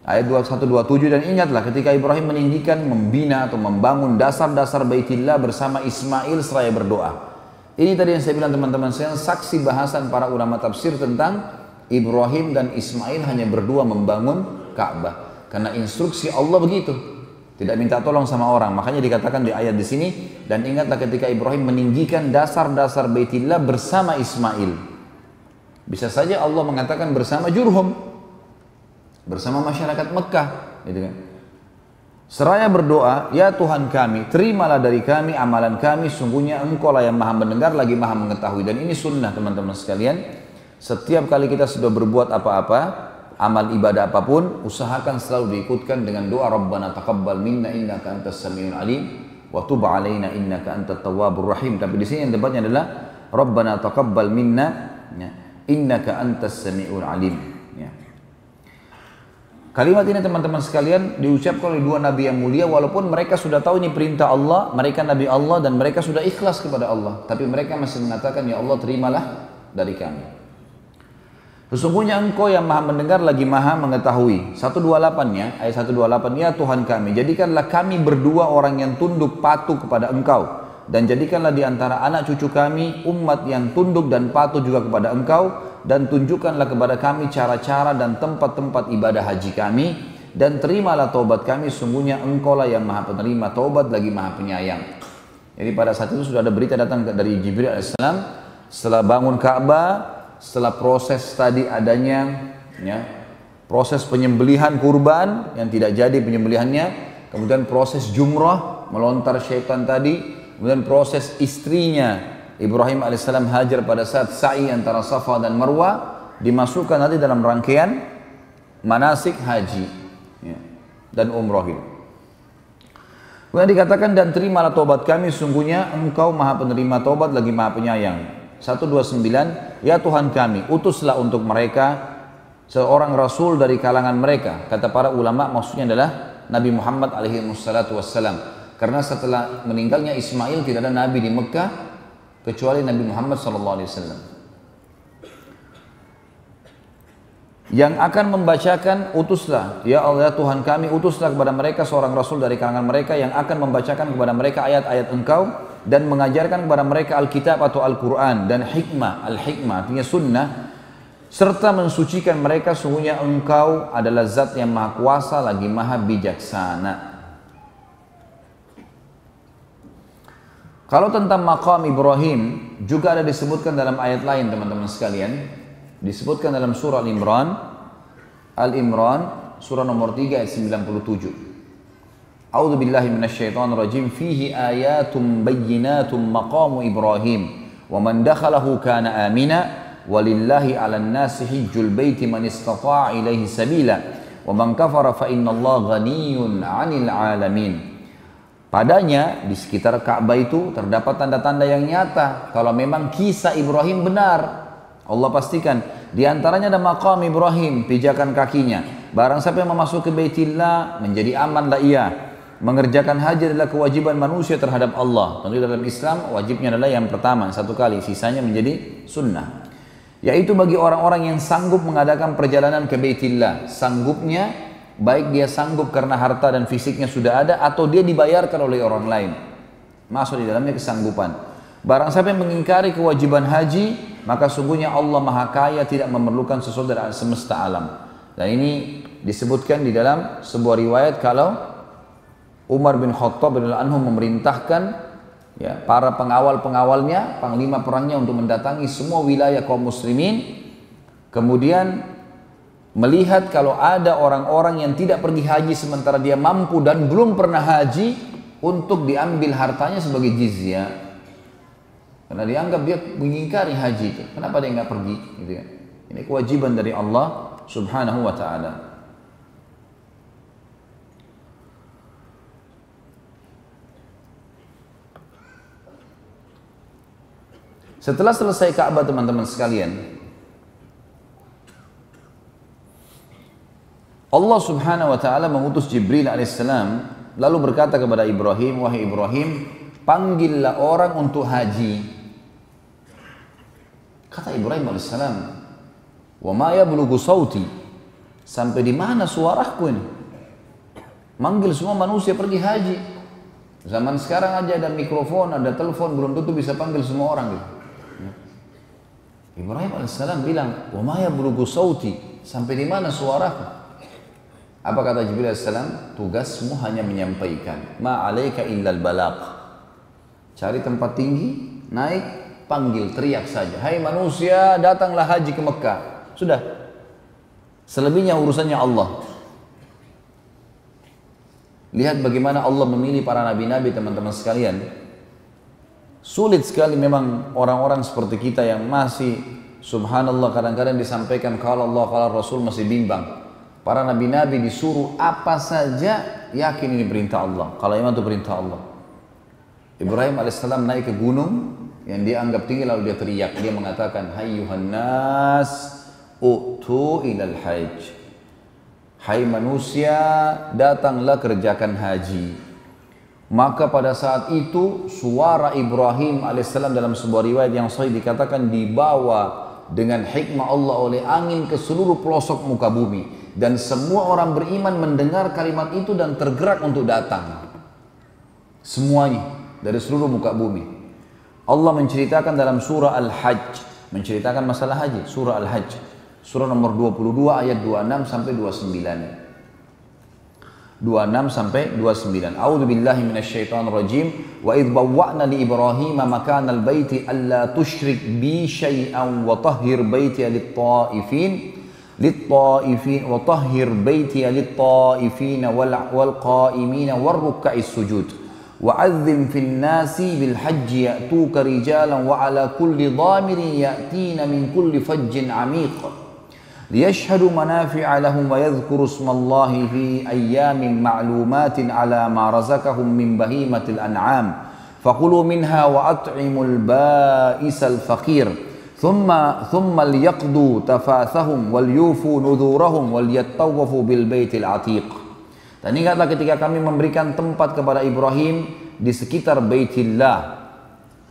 Ayat 127, dan ingatlah ketika Ibrahim meninggikan, membina atau membangun dasar-dasar Baitillah bersama Ismail seraya berdoa. Ini tadi yang saya bilang teman-teman, saya saksi bahasan para ulama tafsir tentang Ibrahim dan Ismail hanya berdua membangun Ka'bah. Karena instruksi Allah begitu. Tidak minta tolong sama orang. Makanya dikatakan di ayat di sini, dan ingatlah ketika Ibrahim meninggikan dasar-dasar Baitillah bersama Ismail. Bisa saja Allah mengatakan bersama Jurhum, bersama masyarakat Mekah, gitu kan. Seraya berdoa, ya Tuhan kami, terimalah dari kami amalan kami, sungguhnya Engkau lah yang Maha mendengar lagi Maha mengetahui. Dan ini sunnah teman-teman sekalian. Setiap kali kita sudah berbuat apa-apa, amal ibadah apapun, usahakan selalu diikutkan dengan doa Rabbana taqabbal minna innaka antas samiul alim wa tub alaina innaka antat tawwabur rahim. Tapi di sini yang debatnya adalah Rabbana taqabbal minna ya, innaka antas samiul alim ya. Kalimat ini teman-teman sekalian diucapkan oleh dua nabi yang mulia, walaupun mereka sudah tahu ini perintah Allah, mereka nabi Allah dan mereka sudah ikhlas kepada Allah, tapi mereka masih mengatakan, ya Allah terimalah dari kami. Sesungguhnya Engkau yang Maha mendengar lagi Maha mengetahui. 128-nya, ayat 128, ya Tuhan kami, jadikanlah kami berdua orang yang tunduk patuh kepada Engkau, dan jadikanlah di antara anak cucu kami umat yang tunduk dan patuh juga kepada Engkau, dan tunjukkanlah kepada kami cara-cara dan tempat-tempat ibadah haji kami, dan terimalah taubat kami, sungguhnya Engkau lah yang Maha penerima taubat lagi Maha penyayang. Jadi pada saat itu sudah ada berita datang dari Jibril AS setelah bangun Ka'bah. Setelah proses tadi adanya ya, proses penyembelihan kurban yang tidak jadi penyembelihannya, kemudian proses jumrah melontar syaitan tadi, kemudian proses istrinya Ibrahim alaihissalam Hajar pada saat sa'i antara Safa dan Marwah, dimasukkan nanti dalam rangkaian manasik haji ya, dan umroh itu. Kemudian dikatakan, dan terimalah taubat kami, sungguhnya Engkau Maha penerima taubat lagi Maha penyayang. 129, ya Tuhan kami, utuslah untuk mereka seorang rasul dari kalangan mereka. Kata para ulama maksudnya adalah Nabi Muhammad alaihi wassalatu wassalam. Karena setelah meninggalnya Ismail tidak ada nabi di Mekah kecuali Nabi Muhammad sallallahu alaihi wasallam. Yang akan membacakan, utuslah, ya Allah ya Tuhan kami, utuslah kepada mereka seorang rasul dari kalangan mereka yang akan membacakan kepada mereka ayat-ayat Engkau dan mengajarkan kepada mereka Alkitab atau Al-Quran dan hikmah, al-hikmah artinya sunnah, serta mensucikan mereka, sungguhnya Engkau adalah zat yang maha kuasa lagi maha bijaksana. Kalau tentang maqam Ibrahim juga ada disebutkan dalam ayat lain teman-teman sekalian. Disebutkan dalam surah Al-Imran. Al-Imran surah nomor 3 ayat 97. A'udzu billahi minasyaitonir rajim. Fihi ayatum bayyinatum maqamu Ibrahim wa man dakhalahu kana amina walillahi 'alan nasi hajjul baiti man istata'a ilaihi sabila wa man kafara fa innallaha ghaniyyun 'anil 'alamin. Padanya di sekitar Ka'bah itu terdapat tanda-tanda yang nyata kalau memang kisah Ibrahim benar. Allah pastikan di antaranya ada maqam Ibrahim, pijakan kakinya. Barang siapa yang memasuki Baitillah menjadi amanlah ia. Mengerjakan haji adalah kewajiban manusia terhadap Allah. Tentu dalam Islam wajibnya adalah yang pertama satu kali, sisanya menjadi sunnah. Yaitu bagi orang-orang yang sanggup mengadakan perjalanan ke Baitillah. Sanggupnya baik dia sanggup karena harta dan fisiknya sudah ada atau dia dibayarkan oleh orang lain. Masuk di dalamnya kesanggupan. Barang siapa yang mengingkari kewajiban haji, maka sungguhnya Allah Maha Kaya tidak memerlukan sesuatu dari semesta alam. Dan ini disebutkan di dalam sebuah riwayat kalau Umar bin Khattab radhiyallahu anhu memerintahkan ya, para pengawal-pengawalnya, panglima perangnya untuk mendatangi semua wilayah kaum muslimin. Kemudian melihat kalau ada orang-orang yang tidak pergi haji sementara dia mampu dan belum pernah haji, untuk diambil hartanya sebagai jizyah. Karena dianggap dia mengingkari haji itu. Kenapa dia nggak pergi? Gitu ya. Ini kewajiban dari Allah Subhanahu wa Ta'ala. Setelah selesai Ka'bah teman-teman sekalian, Allah Subhanahu wa Ta'ala mengutus Jibril alaihissalam lalu berkata kepada Ibrahim, wahai Ibrahim, panggillah orang untuk haji. Kata Ibrahim alaihissalam, wa ma yablughu sauti, sampai di mana suaraku ini? Manggil semua manusia pergi haji. Zaman sekarang aja ada mikrofon, ada telepon, belum tentu bisa panggil semua orang gitu. Ibrahim alaihissalam bilang, wa ma yablughu sauti, sampai di mana suaraku? Apa kata Jibril alaihissalam? Tugasmu hanya menyampaikan. Ma alaika illal balagh. Cari tempat tinggi, naik, panggil, teriak saja. Hai manusia, datanglah haji ke Mekah. Sudah. Selebihnya urusannya Allah. Lihat bagaimana Allah memilih para nabi-nabi teman-teman sekalian. Sulit sekali memang orang-orang seperti kita yang masih subhanallah kadang-kadang disampaikan kalau Allah, kalau Rasul masih bimbang. Para nabi-nabi disuruh apa saja, yakin ini perintah Allah. Kalau iman itu perintah Allah. Ibrahim alaihissalam naik ke gunung yang dia anggap tinggi lalu dia teriak. Dia mengatakan, hayyuhan nas, u'tu ilal hajj. Hai manusia, datanglah kerjakan haji. Maka pada saat itu suara Ibrahim alaihissalam dalam sebuah riwayat yang sahih dikatakan dibawa dengan hikmah Allah oleh angin ke seluruh pelosok muka bumi. Dan semua orang beriman mendengar kalimat itu dan tergerak untuk datang. Semuanya dari seluruh muka bumi. Allah menceritakan dalam surah Al-Hajj, menceritakan masalah haji, surah Al-Hajj, surah nomor 22 ayat 26 sampai 29. 26 sampai 29. A'udzu billahi minasyaitonir rajim. Wa idh bawwa'na li Ibrahim makanal baiti alla tusyrik bi syai'an wa tahhir baiti lit-ta'ifin wa tahhir baiti lit-ta'ifin wal qa'imin war ruk'is sujud. Wa'adzim fil nasi bil hajji ya'tuka rijalan wa ala kulli dhamirin ya'tina min kulli fajjin 'amiq. ليشهدوا منافع لهم ويذكروا اسم الله في أيام معلومات على ما رزقهم من بهيمة الأنعام فكلوا منها وأطعموا البائس الفقير ثم ليقضوا تفاثهم وليوفوا نذورهم وليطوفوا بالبيت العتيق. Dan ingatlah ketika kami memberikan tempat kepada Ibrahim di sekitar Baitillah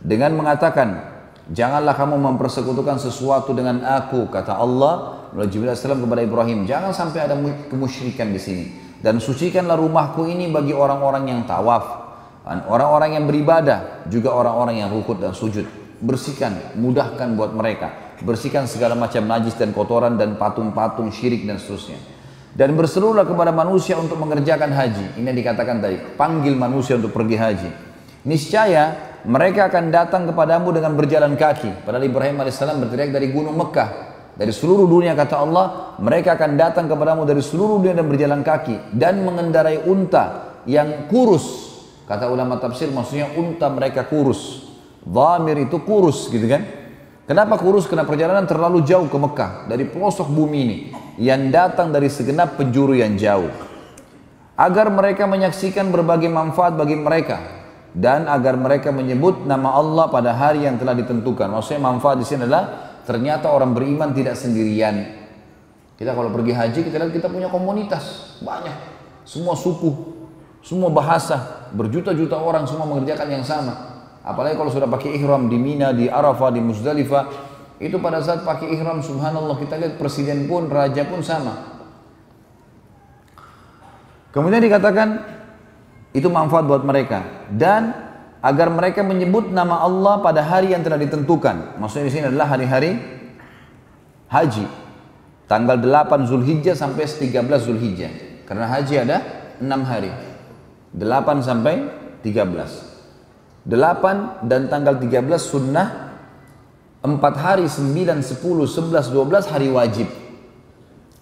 dengan mengatakan, janganlah kamu mempersekutukan sesuatu dengan aku, kata Allah melalui Jibril AS kepada Ibrahim, jangan sampai ada kemusyrikan di sini. Dan sucikanlah rumahku ini bagi orang-orang yang tawaf, orang-orang yang beribadah, juga orang-orang yang rukuk dan sujud. Bersihkan, mudahkan buat mereka. Bersihkan segala macam najis dan kotoran dan patung-patung syirik dan seterusnya. Dan berserulah kepada manusia untuk mengerjakan haji. Ini yang dikatakan tadi, panggil manusia untuk pergi haji. Niscaya mereka akan datang kepadamu dengan berjalan kaki. Padahal Ibrahim alaihissalam berteriak dari gunung Mekah. Dari seluruh dunia kata Allah, mereka akan datang kepadamu dari seluruh dunia dan berjalan kaki. Dan mengendarai unta yang kurus. Kata ulama tafsir maksudnya unta mereka kurus. Dhamir itu kurus gitu kan. Kenapa kurus? Karena perjalanan terlalu jauh ke Mekah. Dari pelosok bumi ini. Yang datang dari segenap penjuru yang jauh. Agar mereka menyaksikan berbagai manfaat bagi mereka. Dan agar mereka menyebut nama Allah pada hari yang telah ditentukan. Maksudnya manfaat di sini adalah ternyata orang beriman tidak sendirian. Kita kalau pergi haji kita lihat kita punya komunitas banyak, semua suku, semua bahasa, berjuta-juta orang semua mengerjakan yang sama. Apalagi kalau sudah pakai ihram di Mina, di Arafah, di Muzdalifah, itu pada saat pakai ihram subhanallah kita lihat presiden pun, raja pun sama. Kemudian dikatakan itu manfaat buat mereka dan agar mereka menyebut nama Allah pada hari yang telah ditentukan. Maksudnya di sini adalah hari-hari haji. Tanggal 8 Zulhijjah sampai 13 Zulhijjah. Karena haji ada 6 hari. 8 sampai 13. 8 dan tanggal 13 sunnah. 4 hari 9, 10, 11, 12 hari wajib.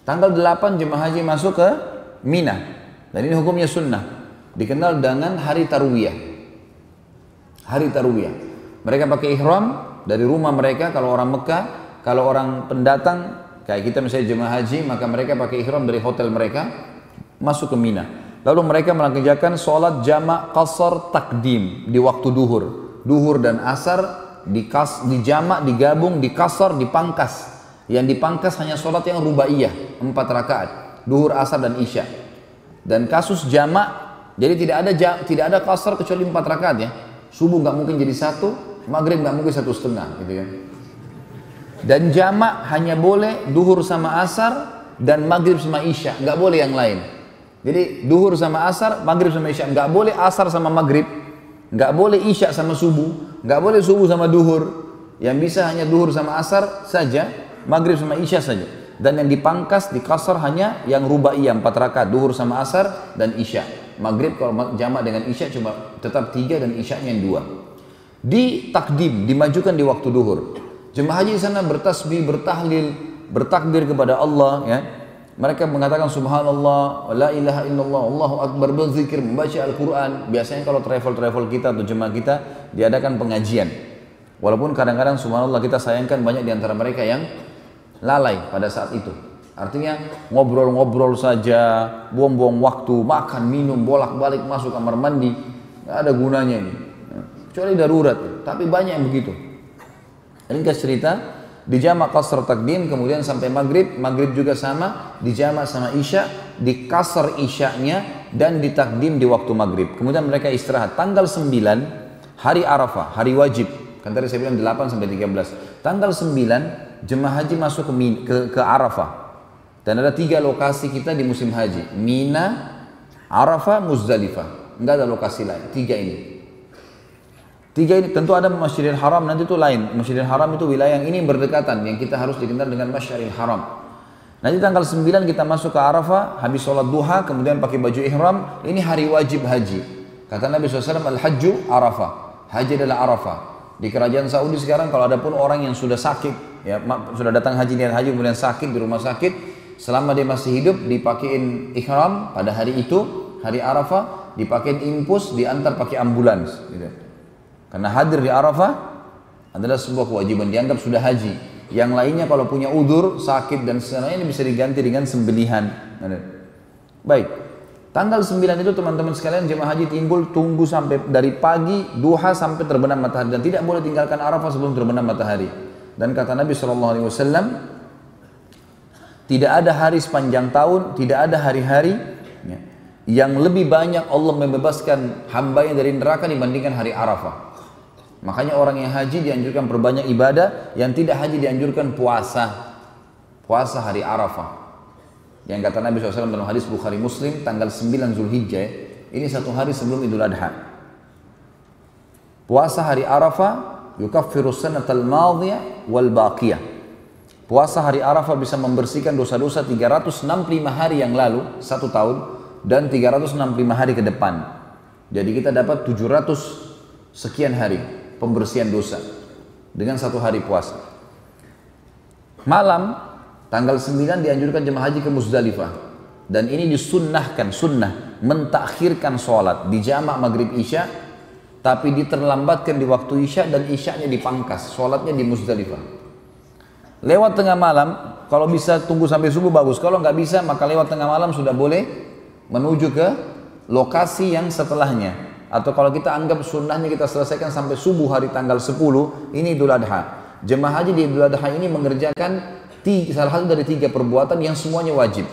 Tanggal 8 jemaah haji masuk ke Mina. Dan ini hukumnya sunnah. Dikenal dengan hari Tarwiyah. Hari Tarwiyah. Mereka pakai ihram dari rumah mereka kalau orang Mekah, kalau orang pendatang kayak kita misalnya jemaah haji, maka mereka pakai ihram dari hotel mereka masuk ke Mina. Lalu mereka mengerjakan sholat jamak qasar takdim di waktu duhur. Duhur dan asar dijamak, digabung, dikasar, dipangkas. Yang dipangkas hanya sholat yang rubaiyah 4 rakaat, duhur, asar dan isya. Dan kasus jamak, jadi tidak ada qasar kecuali 4 rakaat ya. Subuh nggak mungkin jadi 1, maghrib nggak mungkin 1,5 gitu kan. Dan jamak hanya boleh duhur sama asar dan maghrib sama isya, nggak boleh yang lain. Jadi duhur sama asar, maghrib sama isya, nggak boleh asar sama maghrib, nggak boleh isya sama subuh, nggak boleh subuh sama duhur. Yang bisa hanya duhur sama asar saja, maghrib sama isya saja. Dan yang dipangkas, dikasar hanya yang rubaiyah 4 rakaat, duhur sama asar dan isya. Maghrib kalau jamak dengan isya cuma tetap 3 dan isyanya yang 2. Ditakdim, dimajukan di waktu duhur. Jemaah haji di sana bertasbih, bertahlil, bertakbir kepada Allah ya. Mereka mengatakan subhanallah, la ilaha illallah, Allahu akbar, berzikir, membaca Al-Qur'an. Biasanya kalau travel kita atau jemaah kita diadakan pengajian. Walaupun kadang-kadang subhanallah kita sayangkan banyak di antara mereka yang lalai pada saat itu. Artinya ngobrol-ngobrol saja, buang-buang waktu, makan, minum, bolak-balik masuk kamar mandi, nggak ada gunanya ini. Kecuali darurat, tapi banyak yang begitu. Ringkas cerita, dijamak qasar takdim, kemudian sampai maghrib, maghrib juga sama, dijamak sama isya, dikasar isyanya dan ditakdim di waktu maghrib. Kemudian mereka istirahat. Tanggal 9 hari Arafah, hari wajib. Kan tadi saya bilang 8 sampai 13. Tanggal 9 jemaah haji masuk ke Arafah. Dan ada 3 lokasi kita di musim haji. Mina, Arafah, Muzdalifah. Enggak ada lokasi lain. 3 ini. 3 ini tentu ada Masjidil Haram, nanti itu lain. Masjidil Haram itu wilayah yang ini berdekatan, yang kita harus dikenal dengan Masjidil Haram. Nanti tanggal 9 kita masuk ke Arafah, habis sholat duha, kemudian pakai baju ihram. Ini hari wajib haji. Kata Nabi SAW, Al-Hajju Arafah. Haji adalah Arafah. Di kerajaan Saudi sekarang kalau ada pun orang yang sudah sakit, ya sudah datang haji niat haji kemudian sakit di rumah sakit, selama dia masih hidup dipakein ihram pada hari itu, hari Arafah, dipakein infus, diantar pakai ambulans gitu. Karena hadir di Arafah adalah sebuah kewajiban, dianggap sudah haji. Yang lainnya kalau punya udzur, sakit dan sebagainya bisa diganti dengan sembelihan. Baik, tanggal 9 itu teman-teman sekalian jemaah haji timbul, tunggu sampai dari pagi duha sampai terbenam matahari, dan tidak boleh tinggalkan Arafah sebelum terbenam matahari. Dan kata Nabi SAW, tidak ada hari sepanjang tahun, tidak ada hari-hari ya, yang lebih banyak Allah membebaskan hambanya dari neraka dibandingkan hari Arafah. Makanya orang yang haji dianjurkan perbanyak ibadah, yang tidak haji dianjurkan puasa. Puasa hari Arafah. Yang kata Nabi SAW dalam hadis Bukhari Muslim, tanggal 9 Zulhijjah, ini 1 hari sebelum Idul Adha. Puasa hari Arafah, yukaffiru sanatal madhiyah wal baqiyah. Puasa hari Arafah bisa membersihkan dosa-dosa 365 hari yang lalu, 1 tahun, dan 365 hari ke depan. Jadi kita dapat 765 sekian hari pembersihan dosa dengan 1 hari puasa. Malam tanggal 9 dianjurkan jemaah haji ke Muzdalifah, dan ini disunnahkan, sunnah mentakhirkan sholat di jamak maghrib isya, tapi diterlambatkan di waktu isya dan isyanya dipangkas, sholatnya di Muzdalifah. Lewat tengah malam, kalau bisa tunggu sampai subuh bagus, kalau nggak bisa maka lewat tengah malam sudah boleh menuju ke lokasi yang setelahnya. Atau kalau kita anggap sunnahnya kita selesaikan sampai subuh hari tanggal 10, ini Idul Adha. Jemaah haji di Idul Adha ini mengerjakan salah satu dari 3 perbuatan yang semuanya wajib.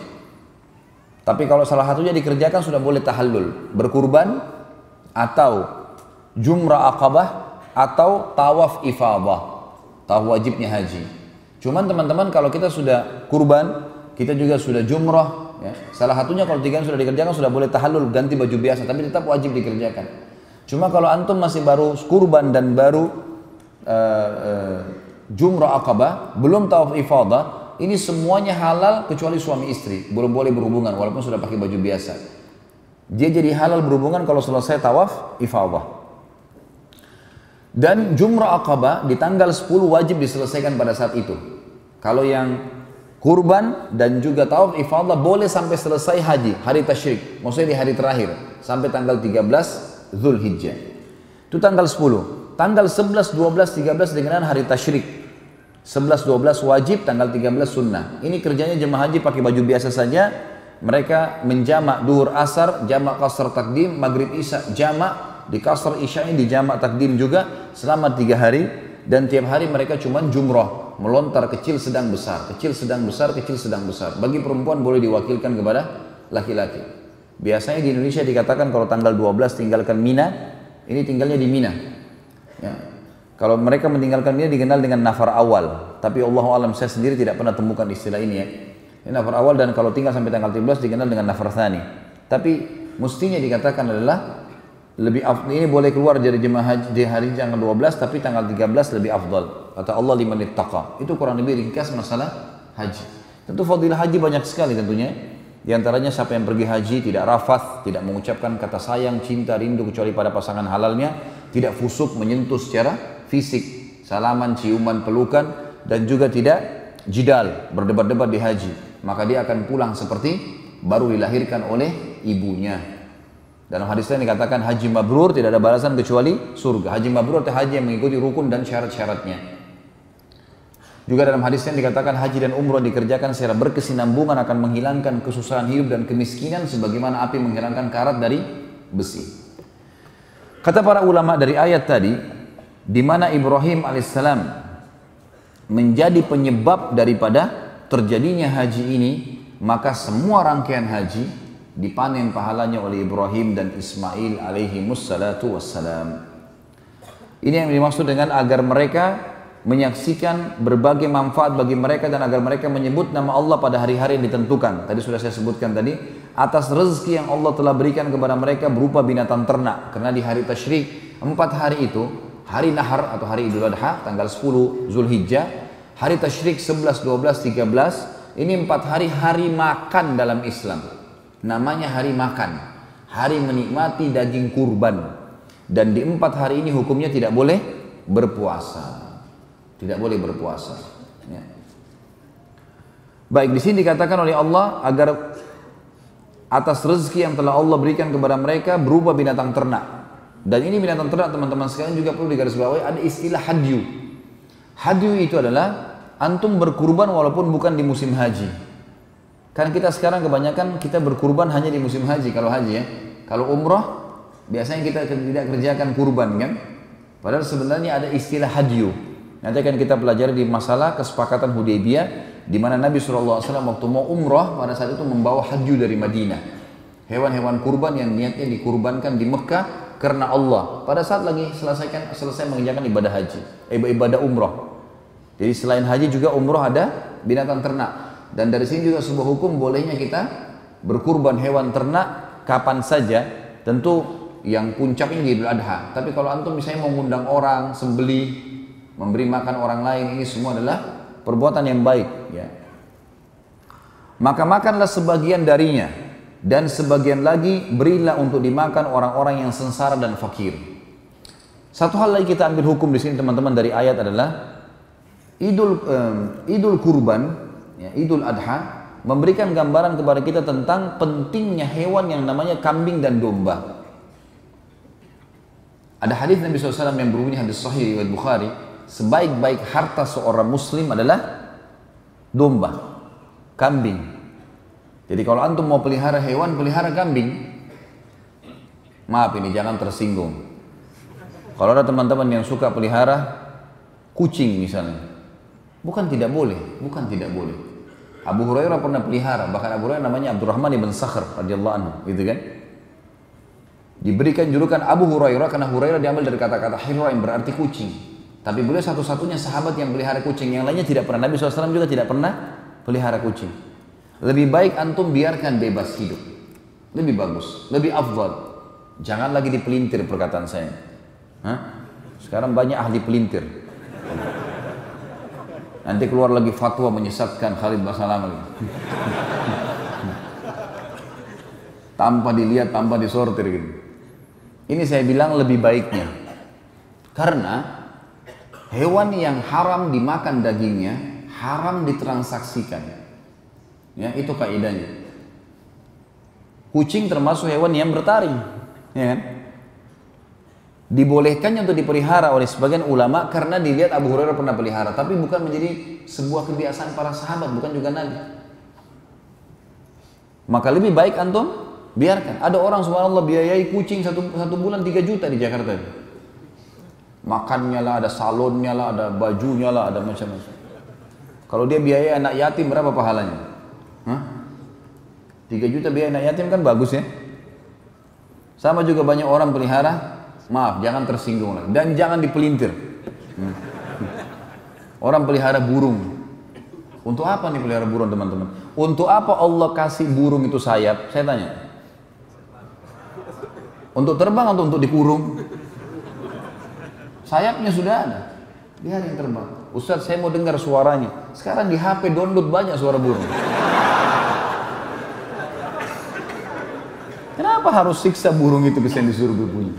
Tapi kalau salah satunya dikerjakan sudah boleh tahallul, berkurban, atau jumrah aqabah, atau tawaf ifadah, tawaf wajibnya haji. Cuman teman-teman, kalau kita sudah kurban, kita juga sudah jumrah, ya, salah satunya kalau 3 sudah dikerjakan sudah boleh tahallul, ganti baju biasa, tapi tetap wajib dikerjakan. Cuma kalau antum masih baru kurban dan baru jumrah aqabah, belum tawaf ifadah, ini semuanya halal kecuali suami istri, belum boleh berhubungan walaupun sudah pakai baju biasa. Dia jadi halal berhubungan kalau selesai tawaf ifadah. Dan jumrah aqabah di tanggal 10 wajib diselesaikan pada saat itu. Kalau yang kurban dan juga tawaf ifadah boleh sampai selesai haji, hari tasyrik, maksudnya di hari terakhir, sampai tanggal 13 Zulhijjah. Itu tanggal 10. Tanggal 11, 12, 13 dengan hari tasyrik. 11, 12 wajib, tanggal 13 sunnah. Ini kerjanya jemaah haji pakai baju biasa saja. Mereka menjamak duhur asar, jamak qasar takdim, maghrib isya jamak, di qasar isya'nya di jamak takdim juga selama 3 hari. Dan tiap hari mereka cuma jumrah, melontar kecil sedang besar, kecil sedang besar, kecil sedang besar. Bagi perempuan boleh diwakilkan kepada laki-laki. Biasanya di Indonesia dikatakan kalau tanggal 12 tinggalkan Mina, ini tinggalnya di Mina. Ya. Kalau mereka meninggalkan Mina dikenal dengan nafar awal, tapi Allahu alam saya sendiri tidak pernah temukan istilah ini ya. Ini nafar awal, dan kalau tinggal sampai tanggal 13 dikenal dengan nafar tsani. Tapi mestinya dikatakan adalah lebih ini boleh keluar dari jemaah haji di hari tanggal 12, tapi tanggal 13 lebih afdal. Kata Allah liman ittaqa. Itu kurang lebih ringkas masalah haji. Tentu fadilah haji banyak sekali tentunya. Di antaranya siapa yang pergi haji tidak rafath, tidak mengucapkan kata sayang, cinta, rindu kecuali pada pasangan halalnya, tidak fusuk menyentuh secara fisik, salaman, ciuman, pelukan, dan juga tidak jidal, berdebat-debat di haji. Maka dia akan pulang seperti baru dilahirkan oleh ibunya. Dalam hadis lain dikatakan haji mabrur tidak ada balasan kecuali surga. Haji mabrur atau haji yang mengikuti rukun dan syarat-syaratnya. Juga dalam hadis lain dikatakan haji dan umrah dikerjakan secara berkesinambungan akan menghilangkan kesusahan hidup dan kemiskinan sebagaimana api menghilangkan karat dari besi. Kata para ulama dari ayat tadi, di mana Ibrahim alaihissalam menjadi penyebab daripada terjadinya haji ini, maka semua rangkaian haji dipanen pahalanya oleh Ibrahim dan Ismail alaihi mussalatu wassalam. Ini yang dimaksud dengan agar mereka menyaksikan berbagai manfaat bagi mereka dan agar mereka menyebut nama Allah pada hari-hari yang ditentukan. Tadi sudah saya sebutkan tadi, atas rezeki yang Allah telah berikan kepada mereka berupa binatang ternak. Karena di hari tasyrik, 4 hari itu, hari nahar atau hari Idul Adha, tanggal 10 Zulhijjah, hari tasyrik 11, 12, 13, ini 4 hari hari makan dalam Islam. Namanya hari makan, hari menikmati daging kurban. Dan di 4 hari ini hukumnya tidak boleh berpuasa. Tidak boleh berpuasa. Ya. Baik, di sini dikatakan oleh Allah agar atas rezeki yang telah Allah berikan kepada mereka berupa binatang ternak. Dan ini binatang ternak teman-teman sekalian juga perlu digarisbawahi, ada istilah hadyu. Hadyu itu adalah antum berkurban walaupun bukan di musim haji. Kan kita sekarang kebanyakan kita berkurban hanya di musim haji kalau haji ya. Kalau umrah biasanya kita tidak kerjakan kurban kan. Padahal sebenarnya ada istilah hadyu. Nanti akan kita pelajari di masalah kesepakatan Hudaybiyah, di mana Nabi SAW waktu mau umrah pada saat itu membawa hadyu dari Madinah. Hewan-hewan kurban yang niatnya dikurbankan di Mekah karena Allah. Pada saat lagi selesai mengerjakan ibadah haji, ibadah umrah. Jadi selain haji juga umrah ada binatang ternak. Dan dari sini juga sebuah hukum bolehnya kita berkurban hewan ternak kapan saja. Tentu yang puncaknya di Idul Adha. Tapi kalau antum misalnya mau mengundang orang, sembelih, memberi makan orang lain, ini semua adalah perbuatan yang baik ya. Maka makanlah sebagian darinya dan sebagian lagi berilah untuk dimakan orang-orang yang sengsara dan fakir. Satu hal lagi kita ambil hukum di sini teman-teman dari ayat adalah Idul Kurban, ya, Idul Adha memberikan gambaran kepada kita tentang pentingnya hewan yang namanya kambing dan domba. Ada hadis Nabi SAW yang berbunyi, hadis sahih riwayat Bukhari, sebaik-baik harta seorang muslim adalah domba, kambing. Jadi kalau antum mau pelihara hewan, pelihara kambing. Maaf ini jangan tersinggung. Kalau ada teman-teman yang suka pelihara kucing misalnya, bukan tidak boleh, bukan tidak boleh. Abu Hurairah pernah pelihara, bahkan Abu Hurairah namanya Abdurrahman ibn Sakhr radhiyallahu anhu, gitu kan? Diberikan julukan Abu Hurairah karena Hurairah diambil dari kata-kata Hira yang berarti kucing. Tapi beliau satu-satunya sahabat yang pelihara kucing, yang lainnya tidak pernah. Nabi SAW juga tidak pernah pelihara kucing. Lebih baik antum biarkan bebas hidup, lebih bagus, lebih afdal. Jangan lagi dipelintir perkataan saya. Hah? Sekarang banyak ahli pelintir. Nanti keluar lagi fatwa menyesatkan Khalid Basalam lagi. Tanpa dilihat, tanpa disortir gitu. Ini saya bilang lebih baiknya. Karena hewan yang haram dimakan dagingnya, haram ditransaksikan. Ya, itu kaidahnya. Kucing termasuk hewan yang bertaring, ya kan? Dibolehkannya untuk dipelihara oleh sebagian ulama karena dilihat Abu Hurairah pernah pelihara, tapi bukan menjadi sebuah kebiasaan para sahabat, bukan juga Nabi. Maka lebih baik antum biarkan. Ada orang subhanallah biayai kucing satu bulan 3 juta di Jakarta. Makannya lah, ada salonnya lah, ada bajunya lah, ada macam-macam. Kalau dia biayai anak yatim berapa pahalanya? Hah? 3 juta biaya anak yatim kan bagus ya. Sama juga banyak orang pelihara, maaf jangan tersinggung lagi, dan jangan dipelintir. Orang pelihara burung. Untuk apa nih pelihara burung teman-teman? Untuk apa Allah kasih burung itu sayap? Saya tanya. Untuk terbang atau untuk dikurung? Sayapnya sudah ada, biarin terbang. Ustaz saya mau dengar suaranya. Sekarang di HP download banyak suara burung. Kenapa harus siksa burung itu bisa disuruh berbunyi?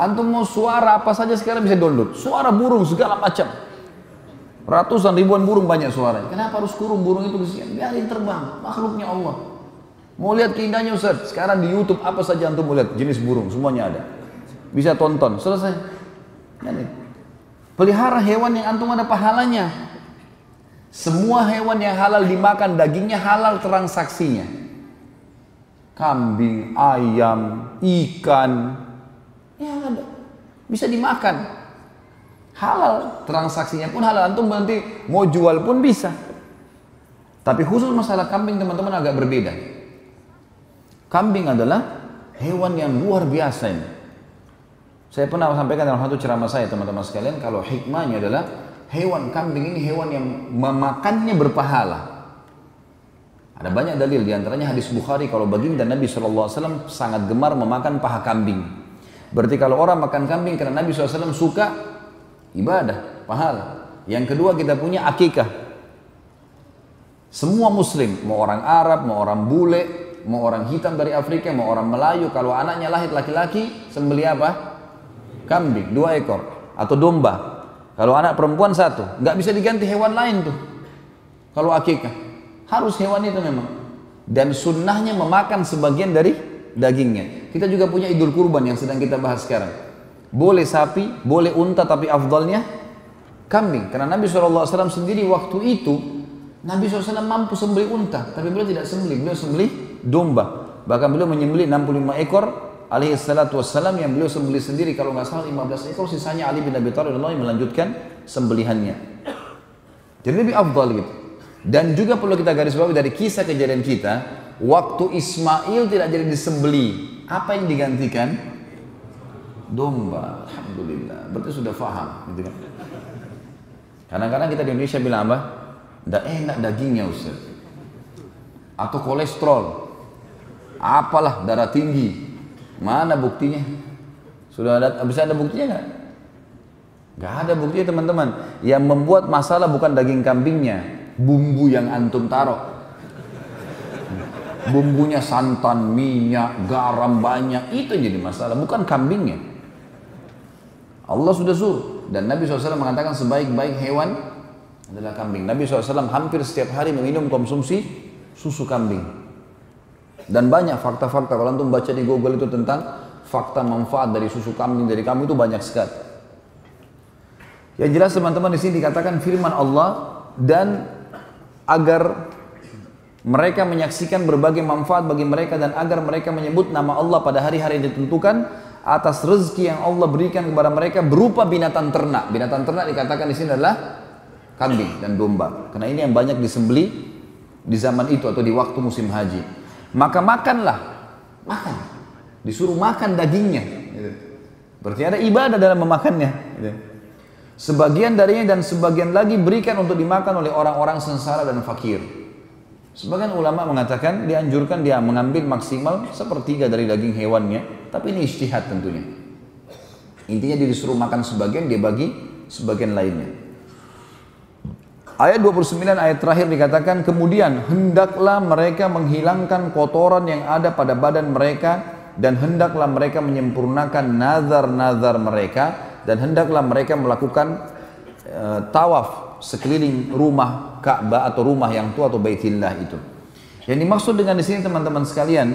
Antum mau suara apa saja sekarang bisa download. Suara burung segala macam. Ratusan ribuan burung banyak suaranya. Kenapa harus kurung burung itu kesian? Biarin terbang, makhluknya Allah. Mau lihat keindahannya Ustaz? Sekarang di YouTube apa saja antum mau lihat jenis burung, semuanya ada. Bisa tonton, selesai. Jadi, pelihara hewan yang antum ada pahalanya. Semua hewan yang halal dimakan, dagingnya halal transaksinya. Kambing, ayam, ikan, ya ada. Bisa dimakan. Halal, transaksinya pun halal. Antum nanti mau jual pun bisa. Tapi khusus masalah kambing teman-teman agak berbeda. Kambing adalah hewan yang luar biasa ini. Saya pernah sampaikan dalam satu ceramah saya teman-teman sekalian, kalau hikmahnya adalah hewan kambing ini hewan yang memakannya berpahala. Ada banyak dalil, diantaranya hadis Bukhari kalau baginda Nabi SAW sangat gemar memakan paha kambing. Berarti kalau orang makan kambing karena Nabi SAW suka ibadah, pahala. Yang kedua kita punya akikah. Semua muslim, mau orang Arab, mau orang bule, mau orang hitam dari Afrika, mau orang Melayu, kalau anaknya lahir laki-laki, sembelih apa? Kambing, 2 ekor. Atau domba. Kalau anak perempuan 1. Nggak bisa diganti hewan lain tuh. Kalau akikah. Harus hewan itu memang. Dan sunnahnya memakan sebagian dari dagingnya. Kita juga punya Idul Kurban yang sedang kita bahas sekarang. Boleh sapi, boleh unta, tapi afdalnya kambing. Karena Nabi SAW sendiri waktu itu, Nabi SAW mampu sembelih unta, tapi beliau tidak sembelih, beliau sembelih domba. Bahkan beliau menyembelih 65 ekor alaihi salatu wassalam yang beliau sembelih sendiri. Kalau nggak salah 15 ekor, sisanya Ali bin Abi Thalib yang melanjutkan sembelihannya. Jadi lebih afdal gitu. Dan juga perlu kita garis bawahi dari kisah kejadian kita, waktu Ismail tidak jadi disembelih, apa yang digantikan? Domba. Alhamdulillah. Berarti sudah faham gitu kan. Kadang-kadang kita di Indonesia bilang apa? Nggak enak dagingnya Ustaz. Atau kolesterol. Apalah, darah tinggi. Mana buktinya? Sudah ada, bisa ada buktinya nggak? Nggak ada buktinya teman-teman. Yang membuat masalah bukan daging kambingnya, bumbu yang antum taruh. Bumbunya santan, minyak, garam banyak, itu yang jadi masalah, bukan kambingnya. Allah sudah suruh. Dan Nabi SAW mengatakan sebaik-baik hewan adalah kambing. Nabi SAW hampir setiap hari meminum konsumsi susu kambing. Dan banyak fakta-fakta, kalau antum baca di Google itu tentang fakta manfaat dari susu kambing, dari kambing itu banyak sekali. Yang jelas teman-teman di sini dikatakan firman Allah, dan agar mereka menyaksikan berbagai manfaat bagi mereka, dan agar mereka menyebut nama Allah pada hari-hari yang ditentukan atas rezeki yang Allah berikan kepada mereka berupa binatang ternak. Binatang ternak dikatakan di sini adalah kambing dan domba, karena ini yang banyak disembeli di zaman itu atau di waktu musim haji. Maka makanlah, makan, disuruh makan dagingnya. Berarti ada ibadah dalam memakannya. Sebagian darinya dan sebagian lagi berikan untuk dimakan oleh orang-orang sengsara dan fakir. Sebagian ulama mengatakan dianjurkan dia mengambil maksimal sepertiga dari daging hewannya, tapi ini ijtihad tentunya. Intinya dia disuruh makan sebagian, dia bagi sebagian lainnya. Ayat 29 ayat terakhir dikatakan, kemudian hendaklah mereka menghilangkan kotoran yang ada pada badan mereka, dan hendaklah mereka menyempurnakan nazar-nazar mereka, dan hendaklah mereka melakukan tawaf sekeliling rumah Ka'bah atau rumah yang tua atau Baitillah itu. Yang dimaksud dengan di sini teman-teman sekalian,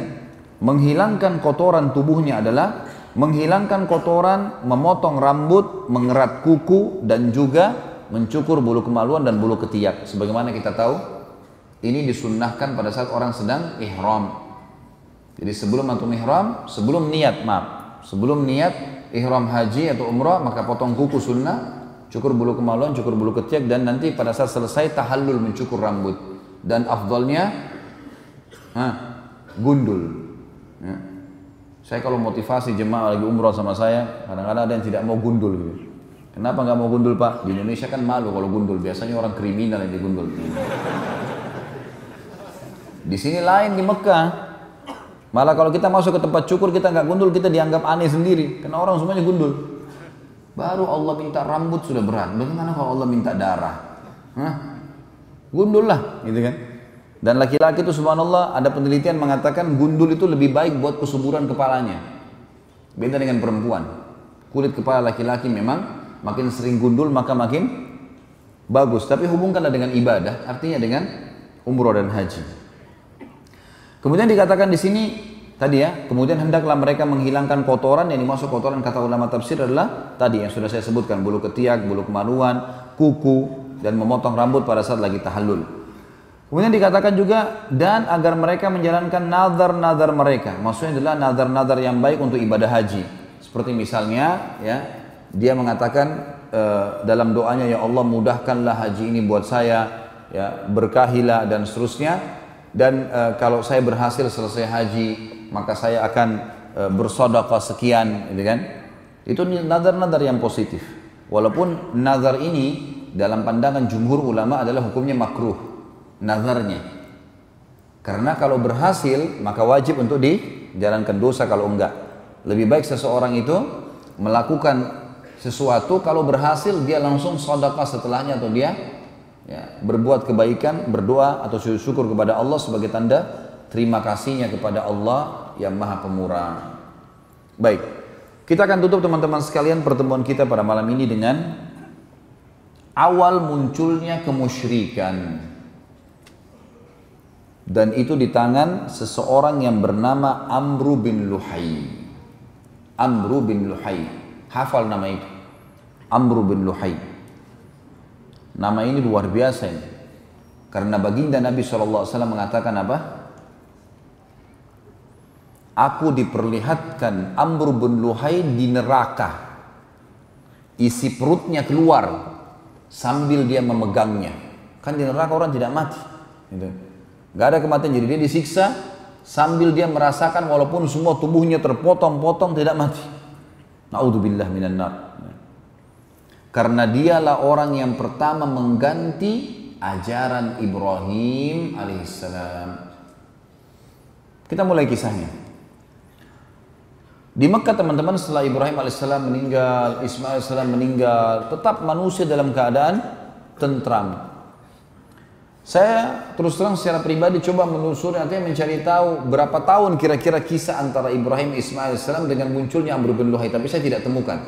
menghilangkan kotoran tubuhnya adalah menghilangkan kotoran, memotong rambut, mengerat kuku, dan juga mencukur bulu kemaluan dan bulu ketiak. Sebagaimana kita tahu, ini disunnahkan pada saat orang sedang ihram. Jadi sebelum antum ihram, sebelum niat ihram haji atau umrah, maka potong kuku sunnah, cukur bulu kemaluan, cukur bulu ketiak, dan nanti pada saat selesai tahallul mencukur rambut. Dan afdalnya gundul. Ya. Saya kalau motivasi jemaah lagi umrah sama saya, kadang-kadang ada yang tidak mau gundul gitu. Kenapa nggak mau gundul Pak? Di Indonesia kan malu kalau gundul, biasanya orang kriminal yang digundul. Di sini lain, di Mekah. Malah kalau kita masuk ke tempat cukur kita nggak gundul, kita dianggap aneh sendiri, karena orang semuanya gundul. Baru Allah minta rambut sudah berat, bagaimana kalau Allah minta darah? Gundul lah, gitu kan? Dan laki-laki itu subhanallah, ada penelitian mengatakan gundul itu lebih baik buat kesuburan kepalanya. Beda dengan perempuan. Kulit kepala laki-laki memang makin sering gundul maka makin bagus. Tapi hubungkanlah dengan ibadah, artinya dengan umroh dan haji. Kemudian dikatakan di sini tadi ya, kemudian hendaklah mereka menghilangkan kotoran. Yang dimaksud kotoran kata ulama tafsir adalah tadi yang sudah saya sebutkan, bulu ketiak, bulu kemaluan, kuku, dan memotong rambut pada saat lagi tahallul. Kemudian dikatakan juga, dan agar mereka menjalankan nazar-nazar mereka. Maksudnya adalah nazar-nazar yang baik untuk ibadah haji. Seperti misalnya ya, dia mengatakan dalam doanya, ya Allah mudahkanlah haji ini buat saya, ya berkahilah dan seterusnya. Dan kalau saya berhasil selesai haji, maka saya akan bersedekah sekian, gitu kan? Itu nazar-nazar yang positif. Walaupun nazar ini dalam pandangan jumhur ulama adalah hukumnya makruh, nazarnya. Karena kalau berhasil maka wajib untuk dijalankan, dosa kalau enggak. Lebih baik seseorang itu melakukan sesuatu, kalau berhasil dia langsung sedekah setelahnya, atau dia ya, berbuat kebaikan, berdoa atau syukur kepada Allah sebagai tanda terima kasihnya kepada Allah yang Maha Pemurah. Baik, kita akan tutup teman-teman sekalian pertemuan kita pada malam ini dengan awal munculnya kemusyrikan. Dan itu di tangan seseorang yang bernama Amru bin Luhai. Amru bin Luhai, hafal nama itu, Amru bin Luhai. Nama ini luar biasa ini. Karena baginda Nabi SAW mengatakan apa? Aku diperlihatkan Amr bin Luhai di neraka, isi perutnya keluar sambil dia memegangnya. Kan di neraka orang tidak mati, gitu. Gak ada kematian, jadi dia disiksa sambil dia merasakan walaupun semua tubuhnya terpotong-potong tidak mati. Na'udzubillah minan nar. Karena dialah orang yang pertama mengganti ajaran Ibrahim alaihissalam. Kita mulai kisahnya. Di Mekah teman-teman, setelah Ibrahim alaihissalam meninggal, Ismail alaihissalam meninggal, tetap manusia dalam keadaan tentram. Saya terus terang secara pribadi coba menelusuri, artinya mencari tahu berapa tahun kira-kira kisah antara Ibrahim Ismail alaihissalam dengan munculnya Amr bin Luhai, tapi saya tidak temukan.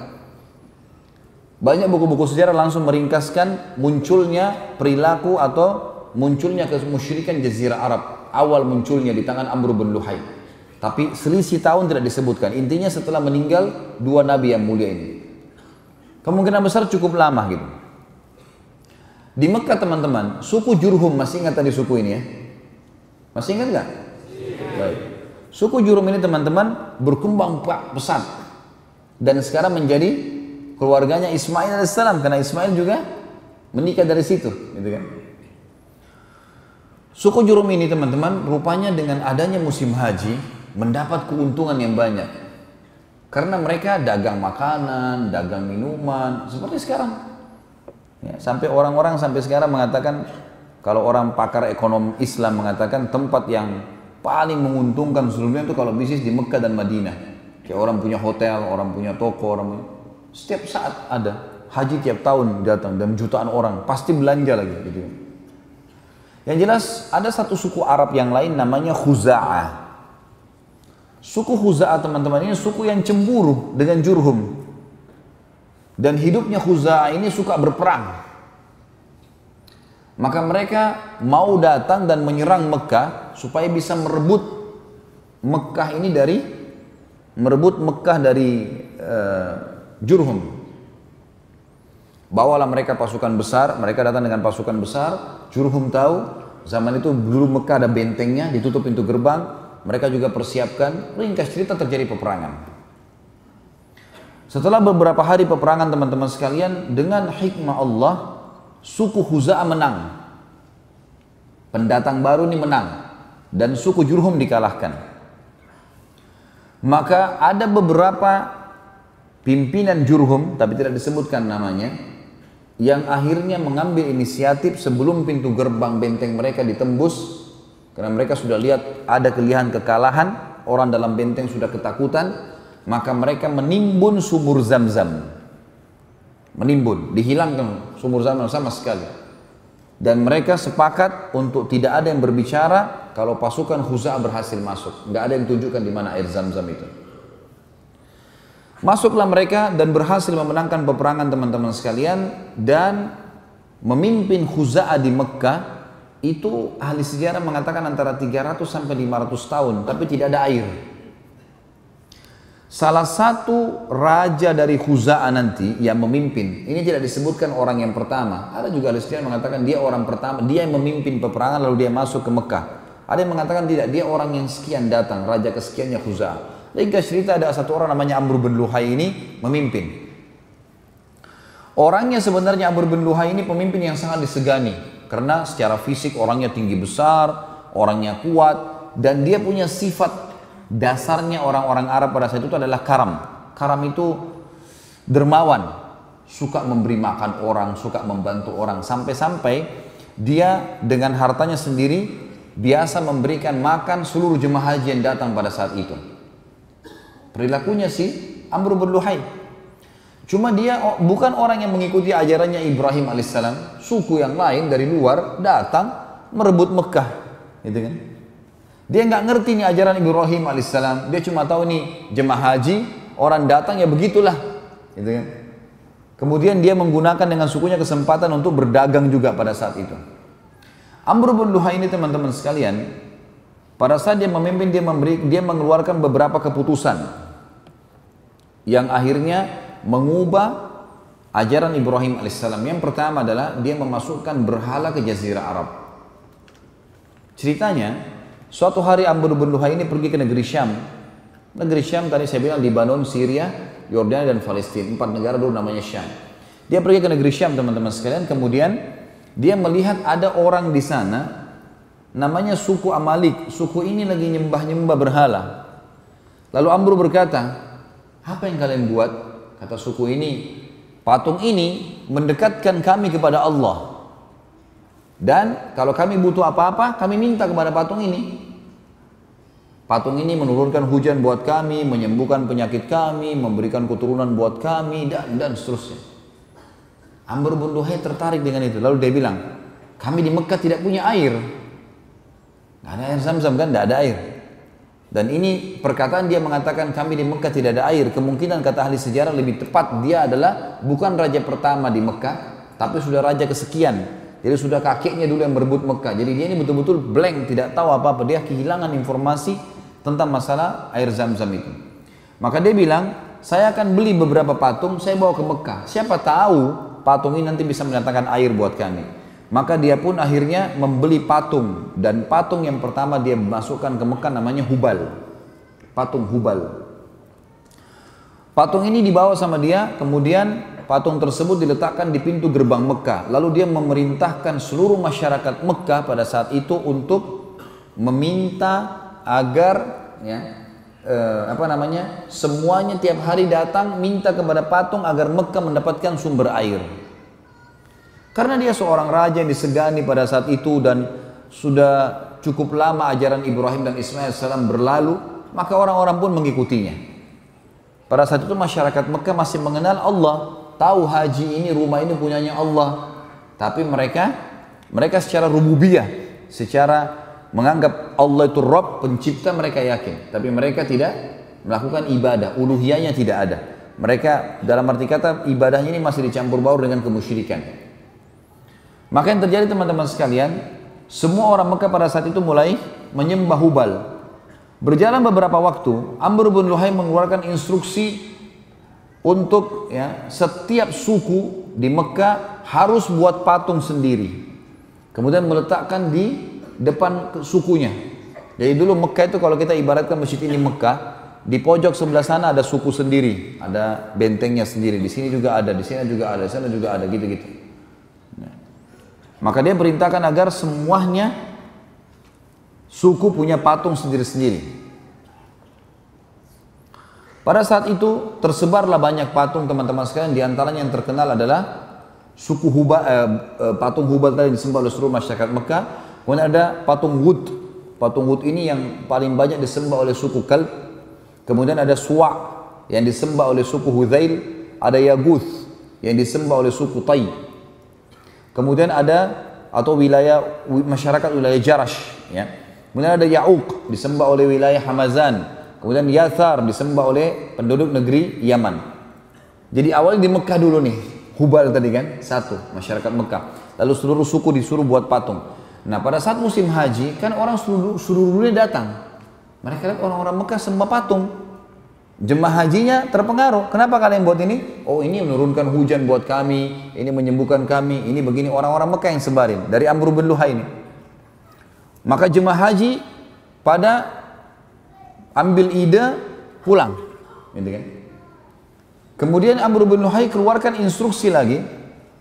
Banyak buku-buku sejarah langsung meringkaskan munculnya perilaku atau munculnya kemusyrikan Jazirah Arab. Awal munculnya di tangan Amr bin Luhai. Tapi selisih tahun tidak disebutkan. Intinya setelah meninggal dua nabi yang mulia ini. Kemungkinan besar cukup lama gitu. Di Mekah teman-teman, suku Jurhum, masih ingat tadi suku ini ya? Masih ingat nggak? Baik. Suku Jurhum ini teman-teman berkembang pesat. Dan sekarang menjadi keluarganya Ismail alaihissalam. Karena Ismail juga menikah dari situ. Gitu kan? Suku Jurhum ini teman-teman, rupanya dengan adanya musim haji, mendapat keuntungan yang banyak. Karena mereka dagang makanan, dagang minuman, seperti sekarang. Ya, sampai orang-orang sampai sekarang mengatakan, kalau orang pakar ekonomi Islam mengatakan tempat yang paling menguntungkan seluruhnya itu kalau bisnis di Mekah dan Madinah. Kayak orang punya hotel, orang punya toko, setiap saat ada haji tiap tahun datang dan jutaan orang pasti belanja lagi gitu. Yang jelas ada satu suku Arab yang lain namanya Khuza'ah. Suku Khuza'ah teman-teman ini suku yang cemburu dengan Jurhum. Dan hidupnya Khuza'ah ini suka berperang. Maka mereka mau datang dan menyerang Mekah supaya bisa merebut Mekah dari Jurhum. Bawalah mereka pasukan besar, mereka datang dengan pasukan besar. Jurhum tahu zaman itu dulu Mekah ada bentengnya, ditutup pintu gerbang. Mereka juga persiapkan, ringkas cerita terjadi peperangan. Setelah beberapa hari peperangan teman-teman sekalian, dengan hikmah Allah, suku Khuza'ah menang. Pendatang baru ini menang. Dan suku Jurhum dikalahkan. Maka ada beberapa pimpinan Jurhum, tapi tidak disebutkan namanya, yang akhirnya mengambil inisiatif sebelum pintu gerbang benteng mereka ditembus, karena mereka sudah lihat ada kekalahan, orang dalam benteng sudah ketakutan, maka mereka menimbun sumur Zam-Zam. Menimbun, dihilangkan sumur Zam-Zam sama sekali. Dan mereka sepakat untuk tidak ada yang berbicara kalau pasukan Khuza'ah berhasil masuk. Nggak ada yang tunjukkan di mana air Zam-Zam itu. Masuklah mereka dan berhasil memenangkan peperangan teman-teman sekalian. Dan memimpin Khuza'ah di Mekah itu ahli sejarah mengatakan antara 300 sampai 500 tahun. Tapi tidak ada air. Salah satu raja dari Khuza'ah nanti yang memimpin, ini tidak disebutkan orang yang pertama. Ada juga ahli sejarah mengatakan dia orang pertama, dia yang memimpin peperangan lalu dia masuk ke Mekah. Ada yang mengatakan tidak, dia orang yang sekian datang, raja kesekiannya Khuza'ah. Ringkas cerita ada satu orang namanya Amr bin Luhai ini memimpin. Orangnya sebenarnya Amr bin Luhai ini pemimpin yang sangat disegani. Karena secara fisik orangnya tinggi besar, orangnya kuat, dan dia punya sifat. Dasarnya orang-orang Arab pada saat itu adalah karam. Karam itu dermawan, suka memberi makan orang, suka membantu orang. Sampai-sampai dia dengan hartanya sendiri biasa memberikan makan seluruh jemaah haji yang datang pada saat itu. Perilakunya si Amr bin Luhai. Cuma dia bukan orang yang mengikuti ajarannya Ibrahim alaihissalam. Suku yang lain dari luar datang merebut Mekah, gitu kan? Dia nggak ngerti nih ajaran Ibrahim alaihissalam. Dia cuma tahu nih jemaah haji, orang datang ya begitulah, gitu kan. Kemudian dia menggunakan dengan sukunya kesempatan untuk berdagang juga pada saat itu. Amr bin Luhai ini teman-teman sekalian, pada saat dia memimpin dia mengeluarkan beberapa keputusan yang akhirnya mengubah ajaran Ibrahim alaihissalam. Yang pertama adalah dia memasukkan berhala ke Jazirah Arab. Ceritanya, suatu hari Amr bin Luhai ini pergi ke negeri Syam. Negeri Syam tadi saya bilang Lebanon, Syria, Yordania dan Palestina. 4 negara dulu namanya Syam. Dia pergi ke negeri Syam teman-teman sekalian. Kemudian dia melihat ada orang di sana namanya suku Amalik. Suku ini lagi nyembah-nyembah berhala. Lalu Amr berkata, apa yang kalian buat? Kata suku ini, patung ini mendekatkan kami kepada Allah. Dan kalau kami butuh apa-apa, kami minta kepada patung ini. Patung ini menurunkan hujan buat kami, menyembuhkan penyakit kami, memberikan keturunan buat kami, dan seterusnya. Amr bin Luhai tertarik dengan itu. Lalu dia bilang, kami di Mekah tidak punya air. Nggak ada air Zam-Zam kan, nggak ada air. Dan ini perkataan dia mengatakan kami di Mekah tidak ada air. Kemungkinan kata ahli sejarah lebih tepat dia adalah bukan raja pertama di Mekah, tapi sudah raja kesekian. Jadi sudah kakeknya dulu yang berebut Mekah. Jadi dia ini betul-betul blank, tidak tahu apa-apa. Dia kehilangan informasi tentang masalah air Zam-Zam itu. Maka dia bilang, saya akan beli beberapa patung, saya bawa ke Mekah. Siapa tahu patung ini nanti bisa mendatangkan air buat kami. Maka dia pun akhirnya membeli patung, dan patung yang pertama dia masukkan ke Mekah namanya Hubal, patung Hubal. Patung ini dibawa sama dia, kemudian patung tersebut diletakkan di pintu gerbang Mekah. Lalu dia memerintahkan seluruh masyarakat Mekah pada saat itu untuk meminta agar semuanya tiap hari datang minta kepada patung agar Mekah mendapatkan sumber air. Karena dia seorang raja yang disegani pada saat itu dan sudah cukup lama ajaran Ibrahim dan Ismail AS berlalu, maka orang-orang pun mengikutinya. Pada saat itu masyarakat Mekah masih mengenal Allah, tahu haji ini, rumah ini punyanya Allah. Tapi mereka secara rububiyah, secara menganggap Allah itu Rabb, pencipta, mereka yakin. Tapi mereka tidak melakukan ibadah, uluhiyahnya tidak ada. Mereka dalam arti kata ibadahnya ini masih dicampur baur dengan kemusyrikan. Maka yang terjadi teman-teman sekalian, semua orang Mekah pada saat itu mulai menyembah Hubal. Berjalan beberapa waktu, Amr bin Luhai mengeluarkan instruksi untuk setiap suku di Mekah harus buat patung sendiri. Kemudian meletakkan di depan sukunya. Jadi dulu Mekah itu kalau kita ibaratkan masjid ini Mekah, di pojok sebelah sana ada suku sendiri, ada bentengnya sendiri. Di sini juga ada, di sini juga ada, di sana juga ada, gitu-gitu. Maka dia perintahkan agar semuanya suku punya patung sendiri-sendiri. Pada saat itu tersebarlah banyak patung teman-teman sekalian. Di antaranya yang terkenal adalah suku Hubal, patung Hubal tadi disembah oleh seluruh masyarakat Mekah. Kemudian ada patung Wud. Patung Wud ini yang paling banyak disembah oleh suku Kalb. Kemudian ada Suwa' yang disembah oleh suku Hudzail. Ada Yaguth yang disembah oleh suku Tai. Kemudian ada masyarakat wilayah Jarash, Kemudian ada Ya'uq disembah oleh wilayah Hamazan. Kemudian Yathar disembah oleh penduduk negeri Yaman. Jadi awalnya di Mekah dulu nih, Hubal tadi kan, satu masyarakat Mekah. Lalu seluruh suku disuruh buat patung. Nah pada saat musim haji kan orang seluruh dunia datang. Mereka lihat orang-orang Mekah sembah patung. Jemaah hajinya terpengaruh. Kenapa kalian buat ini? Oh ini menurunkan hujan buat kami, ini menyembuhkan kami, ini begini. Orang-orang Mekah yang sebarin dari Amr bin Luhai ini. Maka jemaah haji pada ambil ide pulang, gitu kan? Kemudian Amr bin Luhai keluarkan instruksi lagi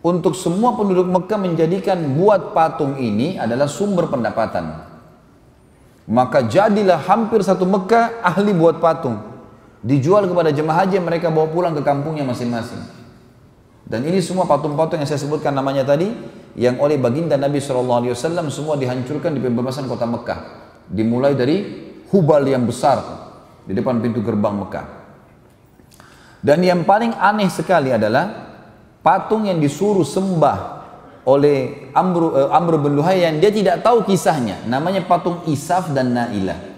untuk semua penduduk Mekah menjadikan buat patung ini adalah sumber pendapatan. Maka jadilah hampir satu Mekah ahli buat patung. Dijual kepada jemaah haji yang mereka bawa pulang ke kampungnya masing-masing. Dan ini semua patung-patung yang saya sebutkan namanya tadi, yang oleh baginda Nabi SAW semua dihancurkan di pembebasan kota Mekah. Dimulai dari Hubal yang besar di depan pintu gerbang Mekah. Dan yang paling aneh sekali adalah patung yang disuruh sembah oleh Amr bin Luhai yang dia tidak tahu kisahnya. Namanya patung Isaf dan Nailah.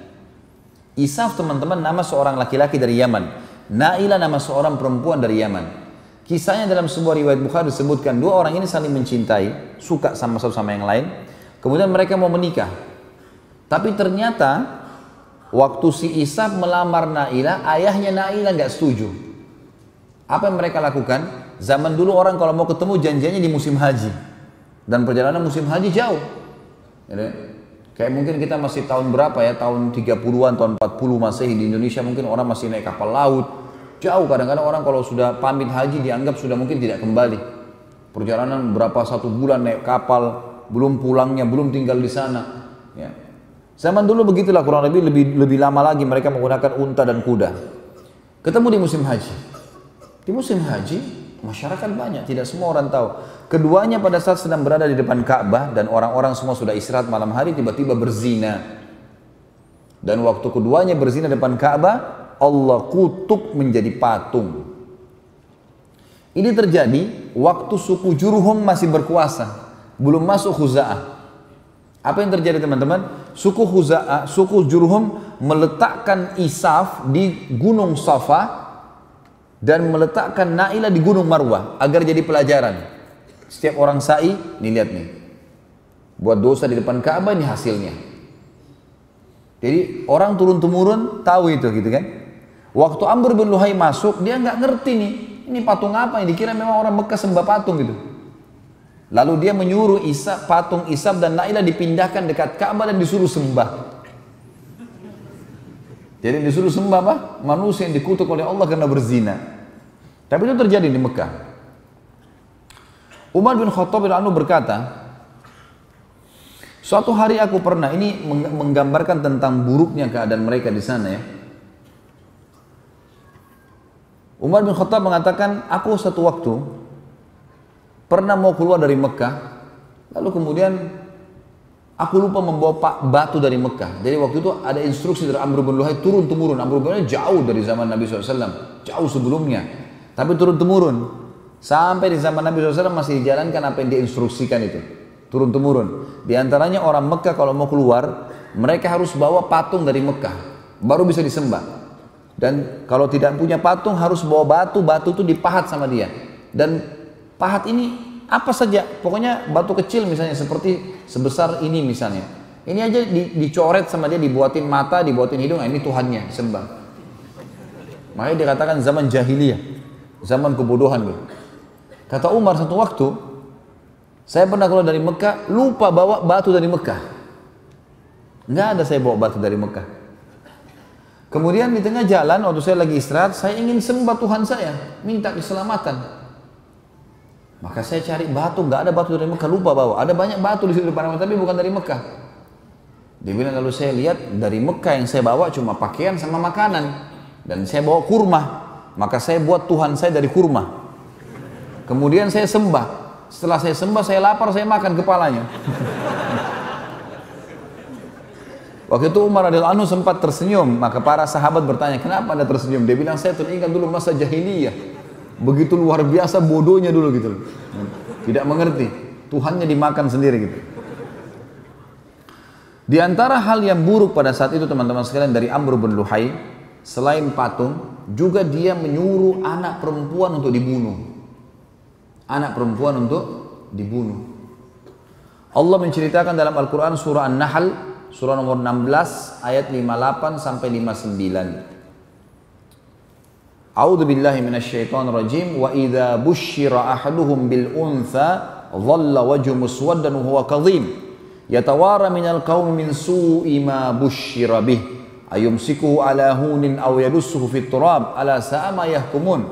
Isaf teman-teman nama seorang laki-laki dari Yaman. Nailah nama seorang perempuan dari Yaman. Kisahnya dalam sebuah riwayat Bukhari disebutkan dua orang ini saling mencintai, suka sama satu sama yang lain. Kemudian mereka mau menikah. Tapi ternyata waktu si Isaf melamar Nailah, ayahnya Nailah nggak setuju. Apa yang mereka lakukan? Zaman dulu orang kalau mau ketemu janjiannya di musim haji. Dan perjalanan musim haji jauh. Kayak mungkin kita masih tahun berapa ya, tahun 30-an, tahun 40 Masehi di Indonesia mungkin orang masih naik kapal laut. Jauh, kadang-kadang orang kalau sudah pamit haji dianggap sudah mungkin tidak kembali. Perjalanan berapa, 1 bulan naik kapal, belum pulangnya, belum tinggal di sana. Ya. Zaman dulu begitulah, kurang lebih lama lagi mereka menggunakan unta dan kuda. Ketemu di musim haji. Di musim haji, masyarakat banyak, tidak semua orang tahu. Keduanya pada saat sedang berada di depan Ka'bah dan orang-orang semua sudah istirahat malam hari, tiba-tiba berzina. Dan waktu keduanya berzina di depan Ka'bah, Allah kutuk menjadi patung. Ini terjadi waktu suku Jurhum masih berkuasa, belum masuk Khuza'ah. Apa yang terjadi teman-teman? suku Khuza'ah, suku Jurhum meletakkan Isaf di gunung Safa dan meletakkan Na'ilah di gunung Marwah agar jadi pelajaran. Setiap orang sa'i, nih lihat nih, buat dosa di depan Ka'bah, ini hasilnya. Jadi orang turun-temurun tahu itu gitu kan. Waktu Amr bin Luhai masuk, dia nggak ngerti nih, ini patung apa ini, dikira memang orang Mekah sembah patung gitu. Lalu dia menyuruh patung Isaf dan Na'ilah dipindahkan dekat Ka'bah dan disuruh sembah. Jadi disuruh sembah apa? Manusia yang dikutuk oleh Allah karena berzina. Tapi itu terjadi di Mekah. Umar bin Khattab radhiyallahu anhu berkata, suatu hari aku pernah, ini menggambarkan tentang buruknya keadaan mereka di sana ya. Umar bin Khattab mengatakan, aku satu waktu pernah mau keluar dari Mekah, lalu kemudian aku lupa membawa batu dari Mekah. Jadi waktu itu ada instruksi dari Amr bin Luhai turun-temurun. Amr bin Luhai jauh dari zaman Nabi SAW, jauh sebelumnya. Tapi turun-temurun. Sampai di zaman Nabi SAW masih dijalankan apa yang diinstruksikan itu. Turun-temurun. Di antaranya orang Mekah kalau mau keluar, mereka harus bawa patung dari Mekah. Baru bisa disembah. Dan kalau tidak punya patung harus bawa batu. Batu itu dipahat sama dia. Dan pahat ini apa saja, pokoknya batu kecil misalnya seperti sebesar ini misalnya. Ini aja dicoret sama dia, dibuatin mata, dibuatin hidung, ini Tuhannya, sembah. Makanya dikatakan zaman jahiliyah, zaman kebodohan gitu. Kata Umar satu waktu, saya pernah keluar dari Mekah, lupa bawa batu dari Mekah. Nggak ada saya bawa batu dari Mekah. Kemudian di tengah jalan, waktu saya lagi istirahat, saya ingin sembah Tuhan saya, minta keselamatan. Maka saya cari batu, nggak ada batu dari Mekah, lupa bawa. Ada banyak batu di situ depan, tapi bukan dari Mekah. Dia bilang, lalu saya lihat dari Mekah yang saya bawa cuma pakaian sama makanan, dan saya bawa kurma. Maka saya buat Tuhan saya dari kurma. Kemudian saya sembah. Setelah saya sembah, saya lapar, saya makan kepalanya. Waktu itu Umar radhiyallahu anhu sempat tersenyum. Maka para sahabat bertanya, kenapa Anda tersenyum? Dia bilang, saya teringat dulu masa jahiliyah. Begitu luar biasa bodohnya dulu gitu loh. Tidak mengerti, Tuhannya dimakan sendiri gitu. Di antara hal yang buruk pada saat itu teman-teman sekalian dari Amr bin Luhai, selain patung, juga dia menyuruh anak perempuan untuk dibunuh. Anak perempuan untuk dibunuh. Allah menceritakan dalam Al-Quran surah An-Nahl, surah nomor 16 ayat 58 sampai 59. A'udzu billahi minasyaitonir rajim wa idza busyira ahaduhum bil untha dhalla wajhu muswaddan wa huwa kadhim yatawara minal qaumi min su'i ma busyira bih ayumsikuhu ala hunin aw yadussuhu fit turab ala sa'a ma yahkumun.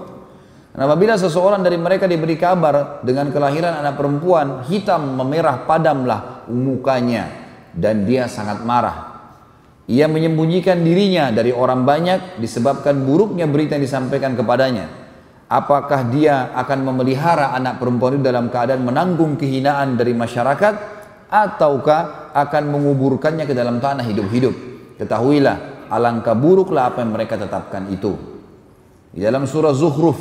Dan apabila seseorang dari mereka diberi kabar dengan kelahiran anak perempuan, hitam memerah padamlah mukanya dan dia sangat marah. Ia menyembunyikan dirinya dari orang banyak disebabkan buruknya berita yang disampaikan kepadanya. Apakah dia akan memelihara anak perempuan itu dalam keadaan menanggung kehinaan dari masyarakat, ataukah akan menguburkannya ke dalam tanah hidup-hidup? Ketahuilah, alangkah buruklah apa yang mereka tetapkan itu. Di dalam surah Zukhruf,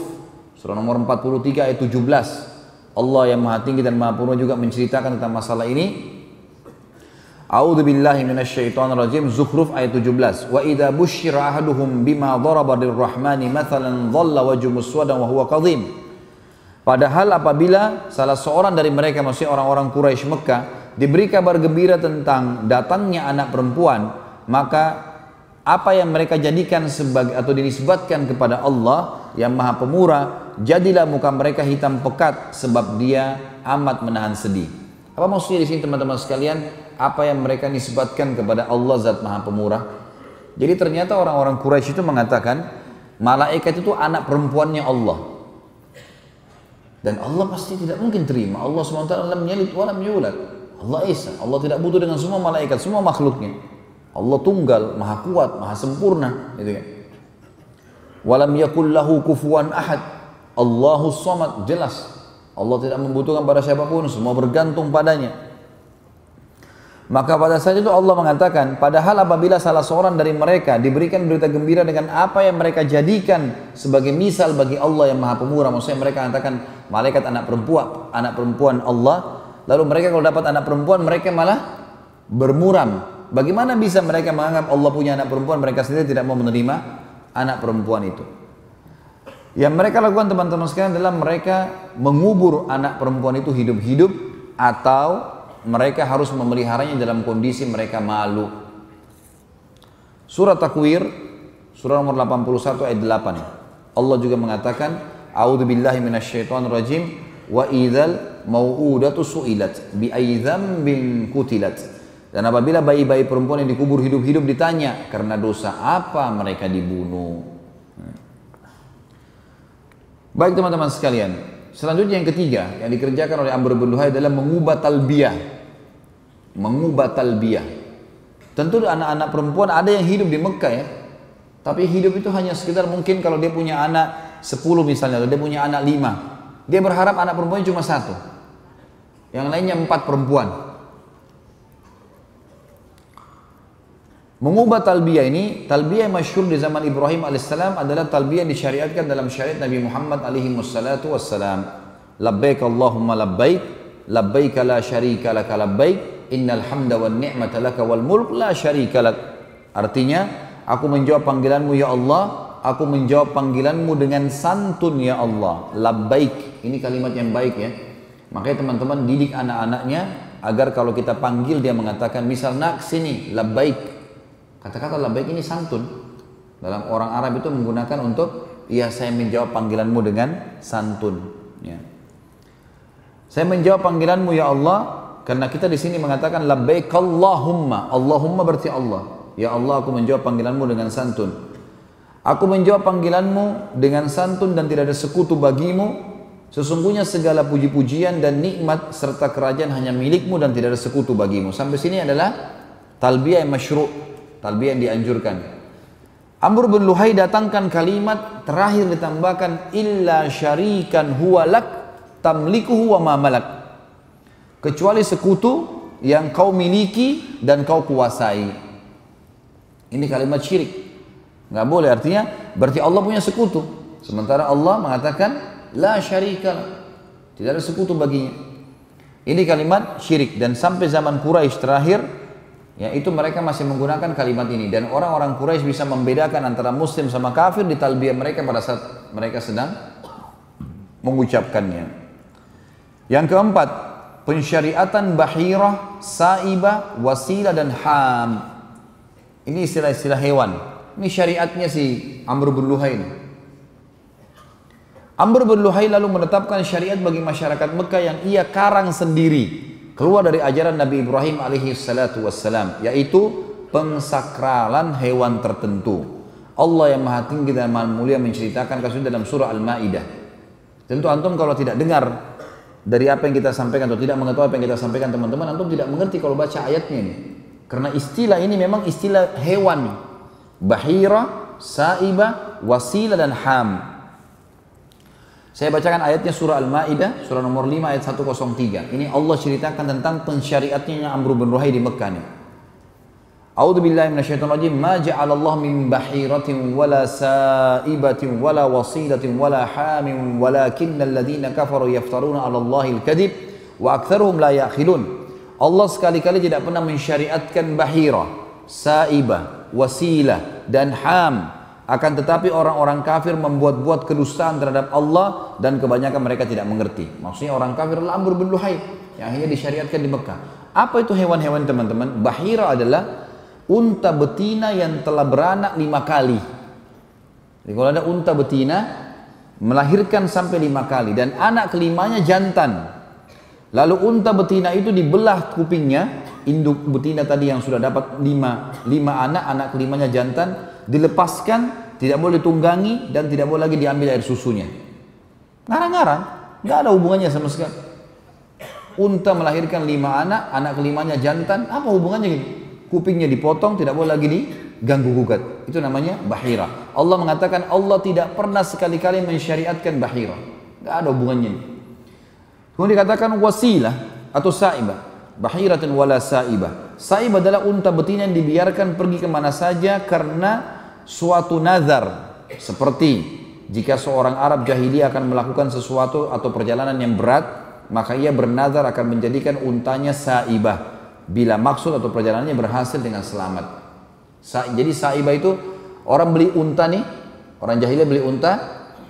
surah nomor 43 ayat 17, Allah yang maha tinggi dan maha purba juga menceritakan tentang masalah ini. A'udzu billahi minasyaitonir rajim. Zukhruf ayat 17. Wa idza busyira ahaduhum bima daraba lirrahmani mathalan dhalla wajhu muswaddan wa huwa kadhim. Padahal apabila salah seorang dari mereka, maksudnya orang-orang Quraisy Mekah, diberi kabar gembira tentang datangnya anak perempuan, maka apa yang mereka jadikan sebagai atau dinisbatkan kepada Allah yang Maha Pemurah, jadilah muka mereka hitam pekat sebab Dia amat menahan sedih. Apa maksudnya di sini teman-teman sekalian? Apa yang mereka nisbatkan kepada Allah Zat Maha Pemurah? Jadi ternyata orang-orang Quraisy itu mengatakan malaikat itu anak perempuannya Allah. Dan Allah pasti tidak mungkin terima. Allah SWT lam yalid wa lam yulad. Allah Esa. Allah tidak butuh dengan semua malaikat, semua makhluknya. Allah tunggal, maha kuat, maha sempurna. Gitu kan. Walam yakul lahu kufuwan ahad. Allahus samad. Jelas. Allah tidak membutuhkan pada siapapun, semua bergantung padanya. Maka pada saat itu Allah mengatakan, padahal apabila salah seorang dari mereka diberikan berita gembira dengan apa yang mereka jadikan sebagai misal bagi Allah yang Maha Pemurah, maksudnya mereka katakan malaikat anak perempuan Allah, lalu mereka kalau dapat anak perempuan mereka malah bermuram, bagaimana bisa mereka menganggap Allah punya anak perempuan, mereka sendiri tidak mau menerima anak perempuan itu? Yang mereka lakukan teman-teman sekalian adalah mereka mengubur anak perempuan itu hidup-hidup, atau mereka harus memeliharanya dalam kondisi mereka malu. Surah Takwir, surah nomor 81 ayat 8. Allah juga mengatakan, A'udzubillahi minasyaitonirrajim, wa idzal mau'udatu su'ilat bi ayyi dzambin qutilat. Dan apabila bayi-bayi perempuan yang dikubur hidup-hidup ditanya karena dosa apa mereka dibunuh. Baik teman-teman sekalian, selanjutnya yang ketiga yang dikerjakan oleh Amr bin Luhai adalah mengubah talbiyah. Mengubah talbiyah. Tentu anak-anak perempuan ada yang hidup di Mekah ya, tapi hidup itu hanya sekitar mungkin kalau dia punya anak 10 misalnya, atau dia punya anak 5, dia berharap anak perempuannya cuma 1, yang lainnya 4 perempuan. Mengubah talbiyah ini, talbiyah yang masyhur di zaman Ibrahim alaihissalam adalah talbiyah yang disyariatkan dalam syariat Nabi Muhammad alaihi wassalatu wassalam. Labbaik Allahumma labbaik, labbaik la syarika laka labbaik, innal hamda wan ni'mata laka wal mulk la syarika lak. Artinya, aku menjawab panggilanmu ya Allah, aku menjawab panggilanmu dengan santun ya Allah. Labbaik, ini kalimat yang baik ya. Makanya teman-teman didik anak-anaknya agar kalau kita panggil dia mengatakan, misal nak sini, labbaik. Kata-kata labbaik ini santun. Dalam orang Arab itu menggunakan untuk, ya saya menjawab panggilanmu dengan santun. Ya. Saya menjawab panggilanmu ya Allah, karena kita di sini mengatakan labbaik Allahumma. Allahumma berarti Allah. Ya Allah, aku menjawab panggilanmu dengan santun. Aku menjawab panggilanmu dengan santun dan tidak ada sekutu bagimu. Sesungguhnya segala puji-pujian dan nikmat serta kerajaan hanya milikmu dan tidak ada sekutu bagimu. Sampai sini adalah talbiyah yang masyru'. Talbiyah yang dianjurkan. Amr bin Luhai datangkan kalimat terakhir ditambahkan illa syarikan huwa lak tamlikuhu wa ma malak. Kecuali sekutu yang kau miliki dan kau kuasai. Ini kalimat syirik. Nggak boleh, artinya berarti Allah punya sekutu. Sementara Allah mengatakan la syarika, tidak ada sekutu baginya. Ini kalimat syirik, dan sampai zaman Quraisy terakhir, ya itu mereka masih menggunakan kalimat ini, dan orang-orang Quraisy bisa membedakan antara muslim sama kafir di talbiyah mereka pada saat mereka sedang mengucapkannya. Yang keempat, pensyariatan bahirah, saibah, wasilah dan ham. Ini istilah-istilah hewan. Ini syariatnya si Amr bin Luhai ini. Amr bin Luhai lalu menetapkan syariat bagi masyarakat Mekah yang ia karang sendiri, keluar dari ajaran Nabi Ibrahim alaihi salatu wassalam, yaitu pensakralan hewan tertentu. Allah yang maha tinggi dan maha mulia menceritakan kasusnya dalam surah Al-Ma'idah. Tentu antum kalau tidak dengar dari apa yang kita sampaikan atau tidak mengetahui apa yang kita sampaikan teman-teman, antum tidak mengerti kalau baca ayatnya ini. Karena istilah ini memang istilah hewan. Bahira, saibah, wasilah dan ham. Saya bacakan ayatnya surah Al-Ma'idah, surah nomor 5 ayat 103. Ini Allah ceritakan tentang pensyariatnya Amr bin Luhai di Mekah nih. A'udzu billahi minasyaitonir rajim. Ma ja'alallahu min bahiratin wala saibatin wala wasilatin wala hamin walakinnal ladzina kafaru yaftaruna 'ala Allahil kadhib wa aktsaruhum la ya'qilun. Allah sekali-kali tidak pernah mensyariatkan bahira, saibah, wasilah dan ham. Akan tetapi orang-orang kafir membuat-buat kedustaan terhadap Allah dan kebanyakan mereka tidak mengerti. Maksudnya orang kafir adalah Amr bin Luhai yang akhirnya disyariatkan di Mekah. Apa itu hewan-hewan teman-teman? Bahira adalah unta betina yang telah beranak 5 kali. Jadi kalau ada unta betina melahirkan sampai 5 kali dan anak kelimanya jantan. Lalu unta betina itu dibelah kupingnya, induk betina tadi yang sudah dapat 5 anak, anak kelimanya jantan, dilepaskan, tidak boleh ditunggangi dan tidak boleh lagi diambil air susunya. Ngarang-ngarang, nggak ada hubungannya sama sekali. Unta melahirkan 5 anak, anak kelimanya jantan, apa hubungannya gini? Kupingnya dipotong, tidak boleh lagi diganggu gugat. Itu namanya bahira. Allah mengatakan Allah tidak pernah sekali-kali mensyariatkan bahira. Nggak ada hubungannya. Kemudian dikatakan wasilah atau saibah. Bahiratin wala saibah. Saibah adalah unta betina yang dibiarkan pergi kemana saja karena suatu nazar. Seperti jika seorang Arab jahiliyah akan melakukan sesuatu atau perjalanan yang berat, maka ia bernazar akan menjadikan untanya saibah. bila maksud atau perjalanannya berhasil dengan selamat. Jadi saibah itu orang beli unta nih, orang jahiliyah beli unta,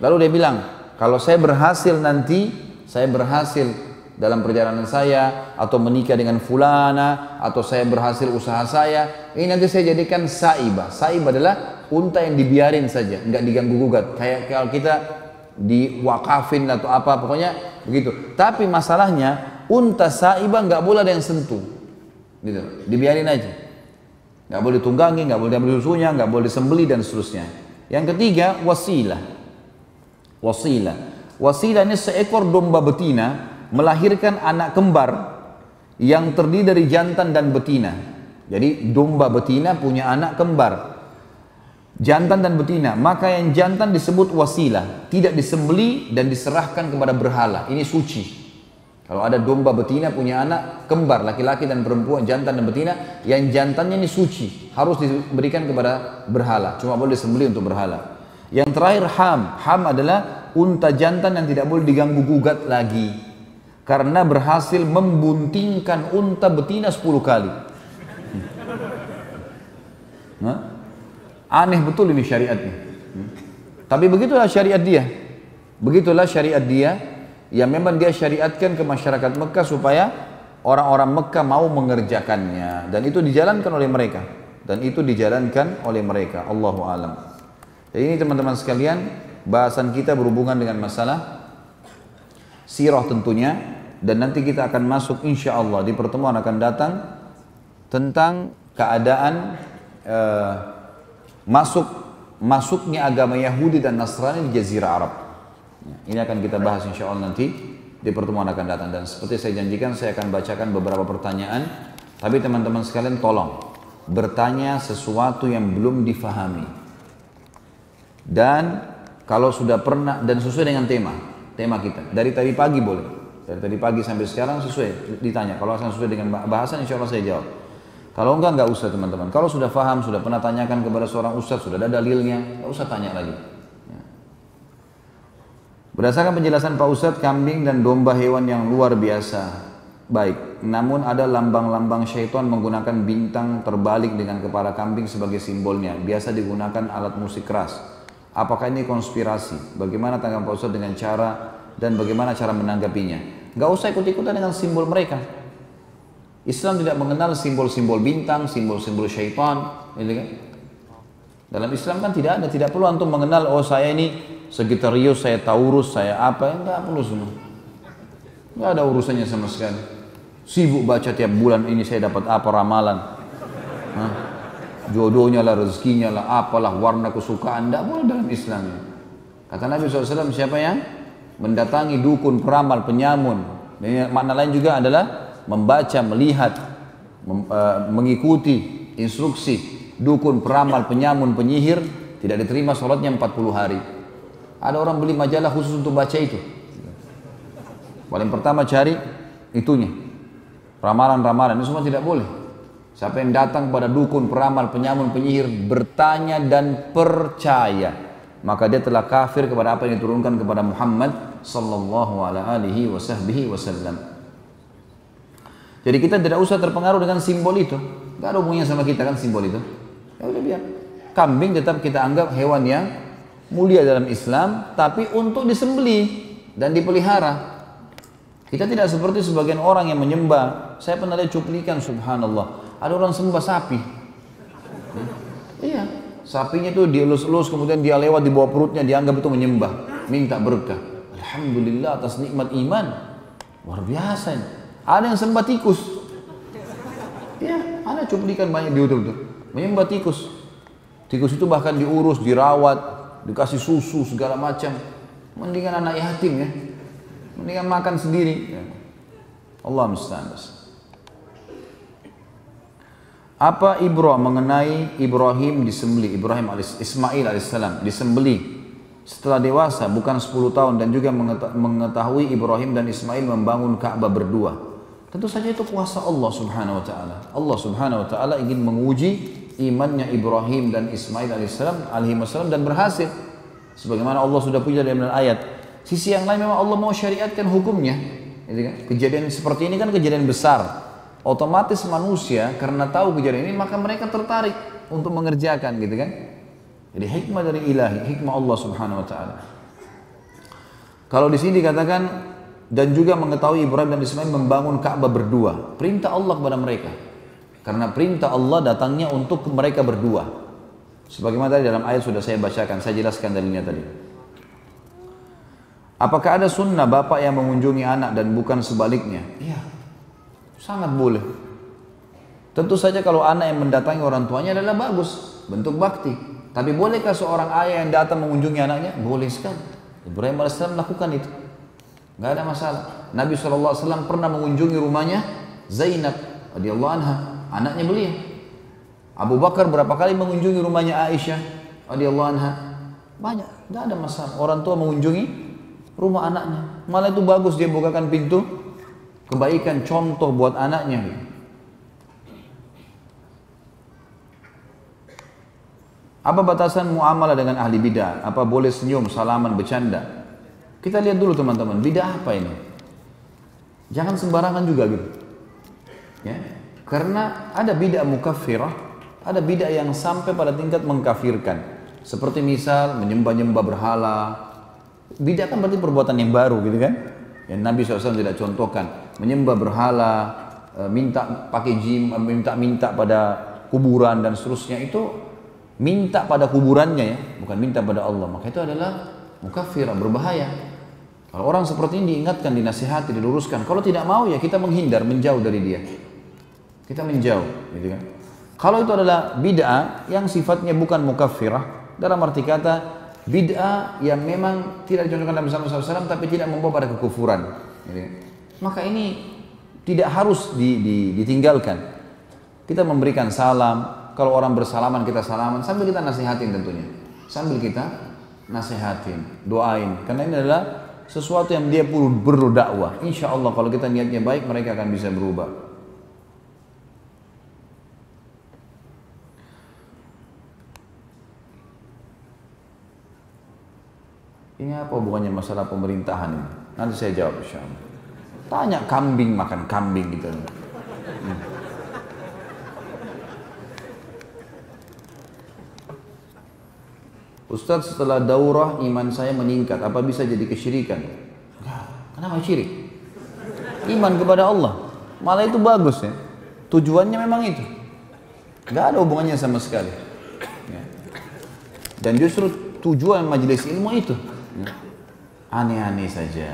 lalu dia bilang, kalau saya berhasil nanti, saya berhasil dalam perjalanan saya, atau menikah dengan fulana, atau saya berhasil usaha saya, ini nanti saya jadikan saibah. Saibah adalah unta yang dibiarin saja, nggak diganggu gugat. Kayak kalau kita diwakafin atau apa, pokoknya begitu. Tapi masalahnya, unta saibah nggak boleh ada yang sentuh, gitu. Dibiarin aja, nggak boleh ditunggangi, nggak boleh diambil susunya, nggak boleh disembeli dan seterusnya. Yang ketiga, wasilah. Wasilah ini seekor domba betina melahirkan anak kembar yang terdiri dari jantan dan betina. Jadi domba betina punya anak kembar, jantan dan betina, maka yang jantan disebut wasilah, tidak disembeli dan diserahkan kepada berhala. Ini suci. Kalau ada domba betina punya anak kembar, laki-laki dan perempuan, jantan dan betina, yang jantannya ini suci, harus diberikan kepada berhala, cuma boleh disembeli untuk berhala. Yang terakhir ham adalah unta jantan yang tidak boleh diganggu gugat lagi, karena berhasil membuntingkan unta betina 10 kali. Aneh betul ini syariatnya. Tapi begitulah syariat dia. Begitulah syariat dia yang memang dia syariatkan ke masyarakat Mekah supaya orang-orang Mekah mau mengerjakannya, dan itu dijalankan oleh mereka. Allahu a'lam. Jadi ini teman-teman sekalian, bahasan kita berhubungan dengan masalah sirah tentunya, dan nanti kita akan masuk insya Allah di pertemuan akan datang tentang keadaan masuknya agama Yahudi dan Nasrani di Jazirah Arab. Ini akan kita bahas insya Allah nanti di pertemuan akan datang, dan seperti saya janjikan saya akan bacakan beberapa pertanyaan. Tapi teman-teman sekalian tolong bertanya sesuatu yang belum difahami, dan kalau sudah pernah dan sesuai dengan tema kita dari tadi pagi boleh. Dari tadi pagi sampai sekarang sesuai ditanya. Kalau sesuai dengan bahasan, insya Allah saya jawab. Kalau enggak usah teman-teman. Kalau sudah faham, sudah pernah tanyakan kepada seorang ustadz, sudah ada dalilnya, enggak usah tanya lagi. Ya. Berdasarkan penjelasan Pak Ustadz, kambing dan domba hewan yang luar biasa baik. Namun ada lambang-lambang syaitan menggunakan bintang terbalik dengan kepala kambing sebagai simbolnya. Biasa digunakan alat musik keras. Apakah ini konspirasi? Bagaimana tanggapan Pak Ustadz dengan cara dan bagaimana cara menanggapinya? Gak usah ikut-ikutan dengan simbol mereka. Islam tidak mengenal simbol-simbol bintang, simbol-simbol syaitan, gitu kan? Dalam Islam kan tidak perlu antum mengenal, oh saya ini Sagittarius, saya Taurus, saya apa, enggak perlu semua. Enggak ada urusannya sama sekali. Sibuk baca tiap bulan ini saya dapat apa ramalan. Jodohnya lah, rezekinya lah, apalah, warna kesukaan, enggak boleh dalam Islam. Kata Nabi SAW, siapa yang mendatangi dukun, peramal, penyamun, dan makna lain juga adalah membaca, melihat, mengikuti instruksi dukun, peramal, penyamun, penyihir, tidak diterima sholatnya 40 hari. Ada orang beli majalah khusus untuk baca itu. Paling pertama cari itunya, ramalan-ramalan, ini semua tidak boleh. Siapa yang datang pada dukun, peramal, penyamun, penyihir, bertanya dan percaya, maka dia telah kafir kepada apa yang diturunkan kepada Muhammad sallallahu alaihi wasallam. Jadi kita tidak usah terpengaruh dengan simbol itu. Gak ada hubungannya sama kita kan simbol itu. Ya udah biar. Kambing tetap kita anggap hewan yang mulia dalam Islam, tapi untuk disembelih dan dipelihara. Kita tidak seperti sebagian orang yang menyembah. Saya pernah lihat cuplikan, subhanallah. Ada orang sembah sapi. Iya. Sapinya itu dielus-elus, kemudian dia lewat di bawah perutnya, dianggap itu menyembah, minta berkah. Alhamdulillah atas nikmat iman. Luar biasa ini. Ada yang sembah tikus. Ya, ada cuplikan banyak di YouTube tuh. Menyembah tikus. Tikus itu bahkan diurus, dirawat, dikasih susu segala macam. Mendingan anak yatim ya. Mendingan makan sendiri. Allah musta'an. Apa ibrah mengenai Ibrahim disembelih, Ismail alaihissalam disembelih setelah dewasa bukan 10 tahun, dan juga mengetahui Ibrahim dan Ismail membangun Ka'bah berdua? Tentu saja itu kuasa Allah subhanahu wa ta'ala. Allah subhanahu wa ta'ala ingin menguji imannya Ibrahim dan Ismail alaihissalam dan berhasil. Sebagaimana Allah sudah punya dalam ayat. Sisi yang lain memang Allah mau syariatkan hukumnya. Kejadian seperti ini kan kejadian besar. otomatis manusia karena tahu kejadian ini maka mereka tertarik untuk mengerjakan gitu kan. Jadi hikmah dari ilahi, hikmah Allah Subhanahu wa taala. Kalau di sini dikatakan dan juga mengetahui Ibrahim dan Ismail membangun Ka'bah berdua, perintah Allah kepada mereka. Karena perintah Allah datangnya untuk mereka berdua. Sebagaimana tadi dalam ayat sudah saya bacakan, saya jelaskan dalilnya tadi. Apakah ada sunnah bapak yang mengunjungi anak dan bukan sebaliknya? Iya, sangat boleh. Tentu saja kalau anak yang mendatangi orang tuanya adalah bagus, bentuk bakti. Tapi bolehkah seorang ayah yang datang mengunjungi anaknya? Boleh sekali. Ibrahim AS melakukan itu. Nggak ada masalah. Nabi SAW pernah mengunjungi rumahnya Zainab radhiyallahu anha, anaknya beliau. Abu Bakar berapa kali mengunjungi rumahnya Aisyah radhiyallahu anha. Banyak, nggak ada masalah. Orang tua mengunjungi rumah anaknya. Malah itu bagus, dia bukakan pintu kebaikan, contoh buat anaknya. Apa batasan muamalah dengan ahli bidah? Apa boleh senyum, salaman, bercanda? Kita lihat dulu teman-teman, bidah apa ini? Jangan sembarangan juga gitu. Ya, karena ada bidah mukaffirah, ada bidah yang sampai pada tingkat mengkafirkan. Seperti misal menyembah-nyembah berhala. Bidah kan berarti perbuatan yang baru gitu kan? Yang Nabi SAW tidak contohkan. Menyembah berhala, minta pakai jim, minta pada kuburan dan seterusnya, itu minta pada kuburannya ya, bukan minta pada Allah. Maka itu adalah mukaffirah, berbahaya. Kalau orang seperti ini diingatkan, dinasihati, diluruskan. Kalau tidak mau ya kita menghindar, menjauh dari dia. Kita menjauh, gitu kan. Kalau itu adalah bid'ah yang sifatnya bukan mukaffirah, dalam arti kata bid'ah yang memang tidak dicontohkan Nabi SAW tapi tidak membawa pada kekufuran, gitu kan. Maka ini tidak harus ditinggalkan. Kita memberikan salam. Kalau orang bersalaman kita salaman sambil kita nasihatin tentunya. Sambil kita nasihatin, doain. Karena ini adalah sesuatu yang dia perlu dakwah. Insya Allah kalau kita niatnya baik mereka akan bisa berubah. Ini apa hubungannya masalah pemerintahan ini? Nanti saya jawab insya Allah. Tanya kambing makan kambing gitu. Ustadz, setelah daurah iman saya meningkat, apa bisa jadi kesyirikan? Kenapa syirik? Iman kepada Allah, malah itu bagus ya. Tujuannya memang itu, nggak ada hubungannya sama sekali. Ya. Dan justru tujuan majelis ilmu itu aneh-aneh saja.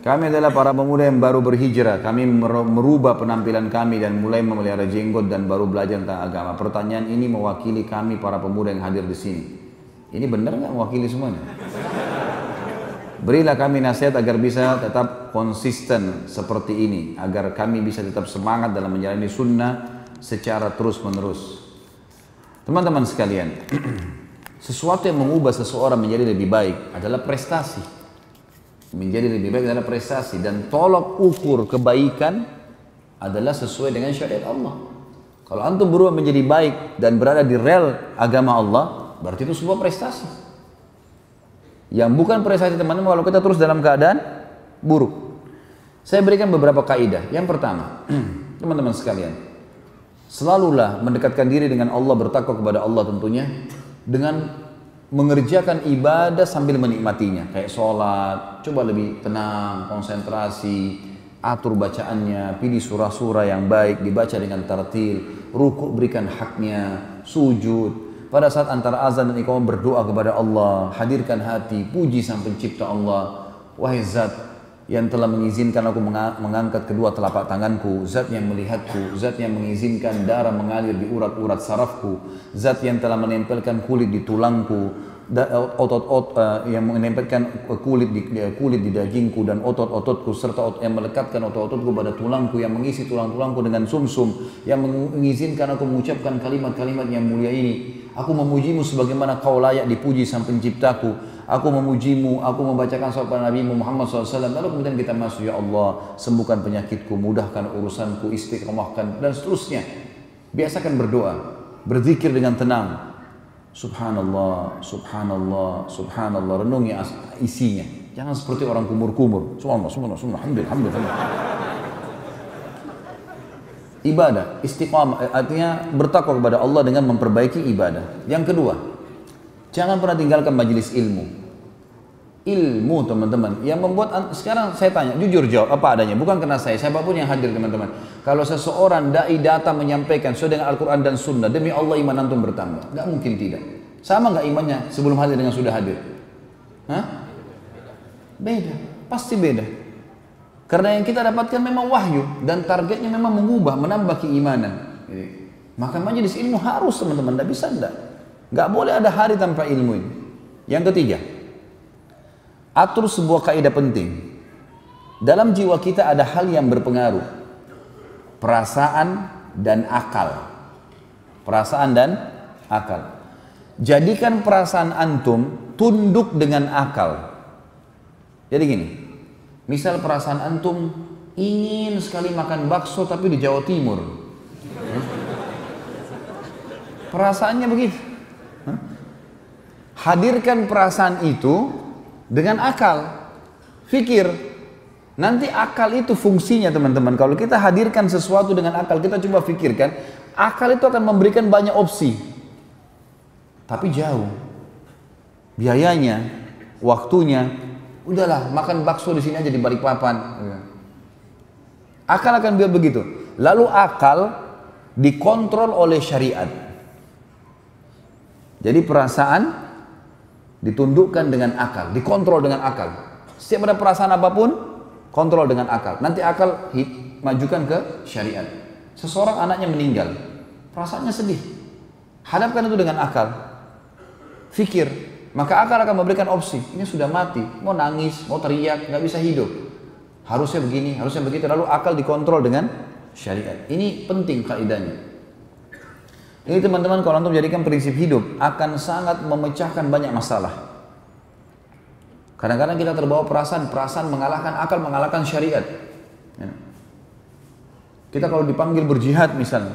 Kami adalah para pemuda yang baru berhijrah. Kami merubah penampilan kami dan mulai memelihara jenggot dan baru belajar tentang agama. Pertanyaan ini mewakili kami para pemuda yang hadir di sini. Ini benar nggak mewakili semuanya? Berilah kami nasihat agar bisa tetap konsisten seperti ini, agar kami bisa tetap semangat dalam menjalani sunnah secara terus menerus. Teman-teman sekalian, sesuatu yang mengubah seseorang menjadi lebih baik adalah prestasi. Menjadi lebih baik adalah prestasi, dan tolok ukur kebaikan adalah sesuai dengan syariat Allah. Kalau antum berubah menjadi baik dan berada di rel agama Allah, berarti itu sebuah prestasi. Yang bukan prestasi teman-teman kalau kita terus dalam keadaan buruk. Saya berikan beberapa kaidah. Yang pertama, teman-teman sekalian, selalulah mendekatkan diri dengan Allah, bertakwa kepada Allah tentunya dengan mengerjakan ibadah sambil menikmatinya, kayak sholat, coba lebih tenang, konsentrasi, atur bacaannya, pilih surah-surah yang baik, dibaca dengan tartil, rukuk berikan haknya, sujud, pada saat antara azan dan iqamah berdoa kepada Allah, hadirkan hati, puji sang pencipta Allah. Wahai zat yang telah mengizinkan aku mengangkat kedua telapak tanganku, zat yang melihatku, zat yang mengizinkan darah mengalir di urat-urat sarafku, zat yang telah menempelkan kulit di tulangku, yang menempelkan kulit di dagingku dan otot-ototku, serta yang melekatkan otot-ototku pada tulangku, yang mengisi tulang-tulangku dengan sumsum, yang mengizinkan aku mengucapkan kalimat-kalimat yang mulia ini. Aku memujimu sebagaimana kau layak dipuji sang penciptaku. Aku memujimu, aku membacakan salawat pada Nabi Muhammad SAW. Lalu kemudian kita masuk, ya Allah, sembuhkan penyakitku, mudahkan urusanku, istiqomahkan, dan seterusnya. Biasakan berdoa, berzikir dengan tenang. Subhanallah, subhanallah, subhanallah. Renungi isinya. Jangan seperti orang kumur-kumur. Subhanallah, subhanallah, subhanallah, alhamdulillah. Ibadah, istiqamah, artinya bertakwa kepada Allah dengan memperbaiki ibadah. Yang kedua, jangan pernah tinggalkan majelis ilmu. Ilmu teman-teman, yang membuat, sekarang saya tanya, jujur jawab apa adanya, bukan karena saya, siapapun yang hadir teman-teman. Kalau seseorang dai datang menyampaikan sesuai dengan Al-Quran dan Sunnah, demi Allah iman antum bertambah. Gak mungkin tidak. Sama gak imannya sebelum hadir dengan sudah hadir? Hah? Beda, pasti beda. Karena yang kita dapatkan memang wahyu, dan targetnya memang mengubah, menambah keimanan. Maka majelis ilmu harus teman-teman, gak bisa enggak. Gak boleh ada hari tanpa ilmu ini. Yang ketiga, atur sebuah kaidah penting. Dalam jiwa kita ada hal yang berpengaruh. Perasaan dan akal. Perasaan dan akal. Jadikan perasaan antum tunduk dengan akal. Jadi gini, misal perasaan antum ingin sekali makan bakso tapi di Jawa Timur. Perasaannya begitu. Hadirkan perasaan itu dengan akal, fikir. Nanti akal itu fungsinya teman-teman. Kalau kita hadirkan sesuatu dengan akal, kita coba fikirkan, akal itu akan memberikan banyak opsi. Tapi jauh. Biayanya, waktunya, udahlah makan bakso di sini aja di Balikpapan. Akal akan biar begitu. Lalu akal dikontrol oleh syariat. Jadi perasaan ditundukkan dengan akal, dikontrol dengan akal. Setiap ada perasaan apapun, kontrol dengan akal. Nanti akal majukan ke syariat. Seseorang anaknya meninggal, perasaannya sedih. Hadapkan itu dengan akal. Fikir, maka akal akan memberikan opsi. Ini sudah mati, mau nangis, mau teriak, nggak bisa hidup. Harusnya begini, harusnya begitu. Lalu akal dikontrol dengan syariat. Ini penting kaidahnya. Ini teman-teman kalau antum jadikan prinsip hidup akan sangat memecahkan banyak masalah. Kadang-kadang kita terbawa perasaan mengalahkan akal, mengalahkan syariat. Kita kalau dipanggil berjihad misalnya,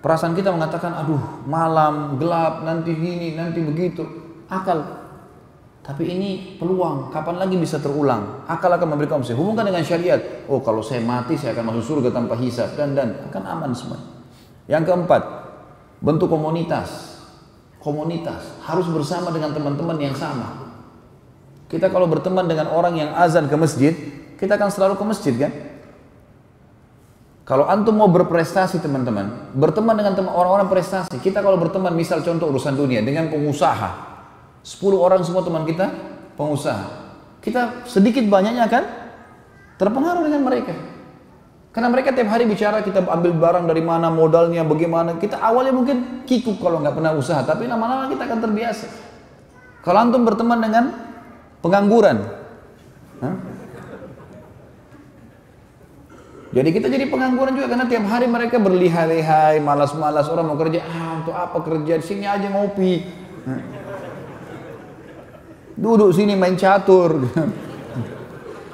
perasaan kita mengatakan, aduh malam, gelap, nanti gini, nanti begitu. Akal, tapi ini peluang, kapan lagi bisa terulang? Akal akan memberikan opsi. Hubungkan dengan syariat. Oh kalau saya mati saya akan masuk surga tanpa hisab dan akan aman semua. Yang keempat, bentuk komunitas. Komunitas harus bersama dengan teman-teman yang sama. Kita kalau berteman dengan orang yang azan ke masjid, kita akan selalu ke masjid kan? Kalau antum mau berprestasi teman-teman, berteman dengan orang-orang prestasi. Kita kalau berteman misal contoh urusan dunia dengan pengusaha, 10 orang semua teman kita pengusaha. Kita sedikit banyaknya kan terpengaruh dengan mereka. Karena mereka tiap hari bicara, kita ambil barang dari mana, modalnya bagaimana. Kita awalnya mungkin kikuk kalau nggak pernah usaha, tapi lama-lama kita akan terbiasa. Kalau antum berteman dengan pengangguran, jadi kita jadi pengangguran juga karena tiap hari mereka berlihai-lihai, malas-malas, orang mau kerja, untuk apa kerja, di sini aja ngopi, duduk sini main catur.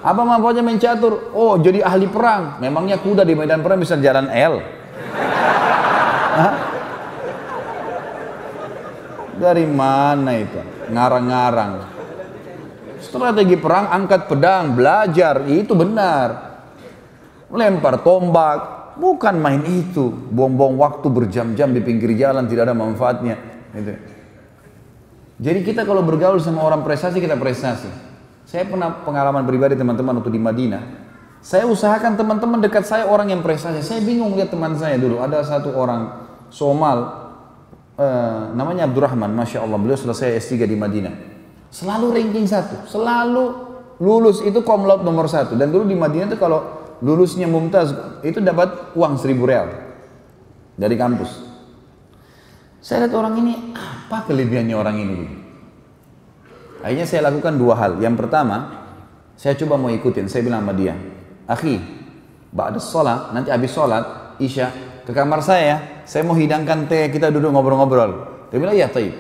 Apa manfaatnya main catur? Oh jadi ahli perang. Memangnya kuda di medan perang bisa jalan L? Dari mana itu? Ngarang-ngarang. Strategi perang, angkat pedang, belajar, itu benar. Lempar tombak, bukan main itu. Buang-buang waktu berjam-jam di pinggir jalan, tidak ada manfaatnya. Gitu. Jadi kita kalau bergaul sama orang prestasi, kita prestasi. Saya pernah pengalaman pribadi teman-teman waktu di Madinah. Saya usahakan teman-teman dekat saya orang yang prestasi. Saya bingung lihat teman saya dulu. Ada satu orang Somal, namanya Abdurrahman, Masya Allah. Beliau selesai S3 di Madinah. Selalu ranking 1, selalu lulus itu cum laude nomor 1. Dan dulu di Madinah itu kalau lulusnya mumtaz itu dapat uang 1.000 real dari kampus. Saya lihat orang ini, apa kelebihannya orang ini? Akhirnya saya lakukan 2 hal. Yang pertama, saya coba mau ikutin. Saya bilang sama dia, akhi, ba'da sholat, nanti habis sholat isya ke kamar saya mau hidangkan teh, kita duduk ngobrol-ngobrol. Dia bilang, iya taib,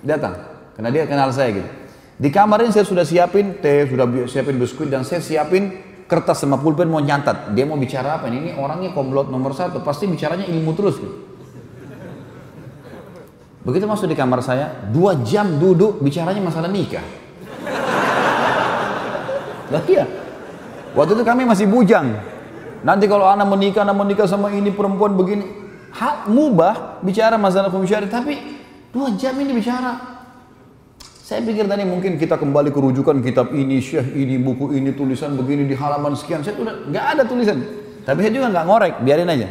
datang, karena dia kenal saya gitu. Di kamar ini saya sudah siapin teh, sudah siapin biskuit, dan saya siapin kertas sama pulpen mau nyatat. Dia mau bicara apa? Ini orangnya komplot nomor 1, pasti bicaranya ilmu terus gitu. Begitu masuk di kamar saya, 2 jam duduk bicaranya masalah nikah. Lah iya. Waktu itu kami masih bujang. Nanti kalau anak menikah sama ini perempuan begini, hak mubah bicara masalah hukum syari, tapi 2 jam ini bicara. Saya pikir tadi mungkin kita kembali ke rujukan kitab ini, syekh ini, buku ini, tulisan begini di halaman sekian. Saya udah nggak ada tulisan. Tapi saya juga nggak ngorek, biarin aja.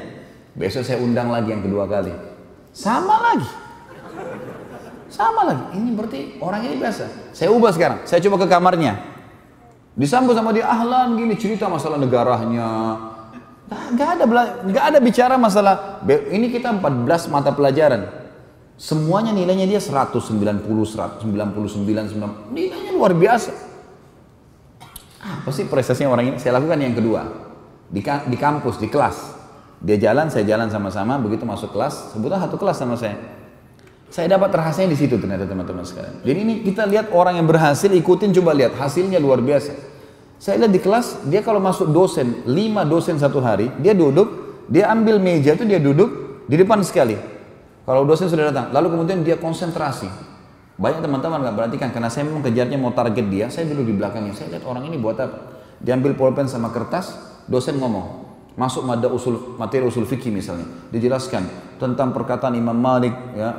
Besok saya undang lagi yang kedua kali. Sama lagi. Ini berarti orang ini biasa. Saya ubah sekarang. Saya coba ke kamarnya. Disambut sama dia, ahlan gini, cerita masalah negaranya. Nggak ada bicara masalah. Ini kita 14 mata pelajaran. Semuanya nilainya dia 190, 199, 90. Nilainya luar biasa. Apa sih prestasinya orang ini? Saya lakukan yang kedua. Di kampus, di kelas. Dia jalan, saya jalan sama-sama. Begitu masuk kelas, sebutlah satu kelas sama saya. Saya dapat rahasianya di situ ternyata teman-teman sekalian. Jadi ini kita lihat orang yang berhasil, ikutin, coba lihat hasilnya luar biasa. Saya lihat di kelas, dia kalau masuk dosen, 5 dosen satu hari, dia duduk, dia ambil meja itu dia duduk di depan sekali. Kalau dosen sudah datang, lalu kemudian dia konsentrasi. Banyak teman-teman nggak perhatikan karena saya memang kejarnya mau target dia, saya duduk di belakangnya. Saya lihat orang ini buat apa? Diambil pulpen sama kertas, dosen ngomong. Masuk materi usul fikih misalnya, dijelaskan tentang perkataan Imam Malik, ya,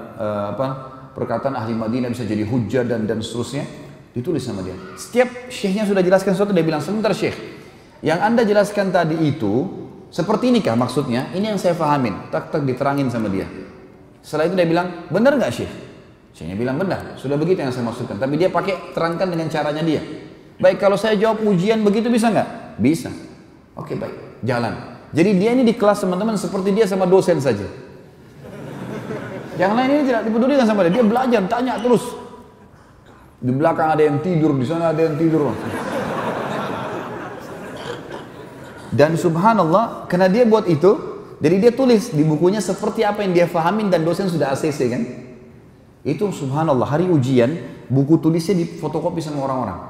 perkataan ahli Madinah bisa jadi hujjah dan seterusnya, ditulis sama dia. Setiap syekhnya sudah jelaskan sesuatu, dia bilang, sebentar syekh, yang anda jelaskan tadi itu seperti ini kah maksudnya? Ini yang saya fahamin. Tak diterangin sama dia. Setelah itu dia bilang, benar nggak syekh? Syekhnya bilang benar, sudah begitu yang saya maksudkan. Tapi dia pakai terangkan dengan caranya dia. Baik, kalau saya jawab ujian begitu bisa nggak? Bisa. Oke, baik, jalan. Jadi dia ini di kelas teman-teman seperti dia sama dosen saja. Yang lain ini tidak dipedulikan sama dia belajar, tanya terus. Di belakang ada yang tidur, di sana ada yang tidur. Dan subhanallah, karena dia buat itu, jadi dia tulis di bukunya seperti apa yang dia fahamin dan dosen sudah ACC kan. Itu subhanallah, hari ujian, buku tulisnya difotokopi sama orang-orang.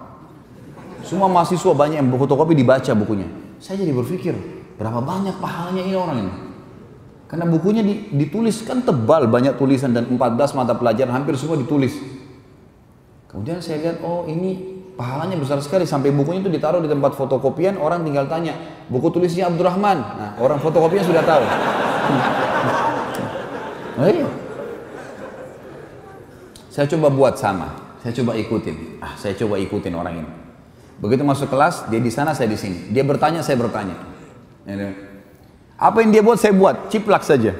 Semua mahasiswa banyak yang fotokopi dibaca bukunya. Saya jadi berpikir, berapa banyak pahalanya ini orang ini. Karena bukunya ditulis kan tebal, banyak tulisan dan 14 mata pelajaran hampir semua ditulis. Kemudian saya lihat, oh ini pahalanya besar sekali. Sampai bukunya itu ditaruh di tempat fotokopian, orang tinggal tanya, buku tulisnya Abdurrahman. Nah, orang fotokopian sudah tahu. Oh, iya. Saya coba buat sama, saya coba ikutin. Saya coba ikutin orang ini. Begitu masuk kelas, dia di sana, saya di sini. Dia bertanya, saya bertanya. Apa yang dia buat, saya buat. Ciplak saja.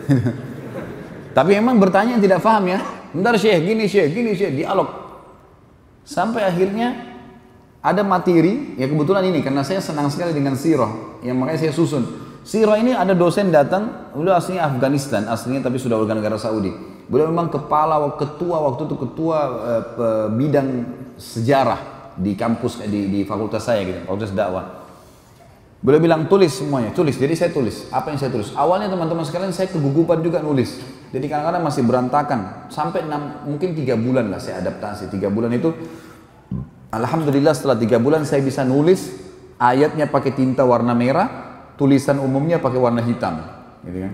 Tapi memang bertanya yang tidak paham ya. Bentar syekh, gini syekh, dialog. Sampai akhirnya ada materi, ya kebetulan ini, karena saya senang sekali dengan sirah, yang makanya saya susun. Sirah ini ada dosen datang, beliau aslinya Afghanistan, aslinya tapi sudah warga negara Saudi. Beliau memang ketua waktu itu ketua bidang sejarah di kampus di fakultas saya gitu, fakultas dakwah. Beliau bilang tulis semuanya, tulis. Jadi saya tulis. Apa yang saya tulis? Awalnya teman-teman sekalian saya kegugupan juga nulis. Jadi kadang-kadang masih berantakan. Sampai mungkin 3 bulan lah saya adaptasi. 3 bulan itu, alhamdulillah setelah 3 bulan saya bisa nulis. Ayatnya pakai tinta warna merah, tulisan umumnya pakai warna hitam. Gitu kan.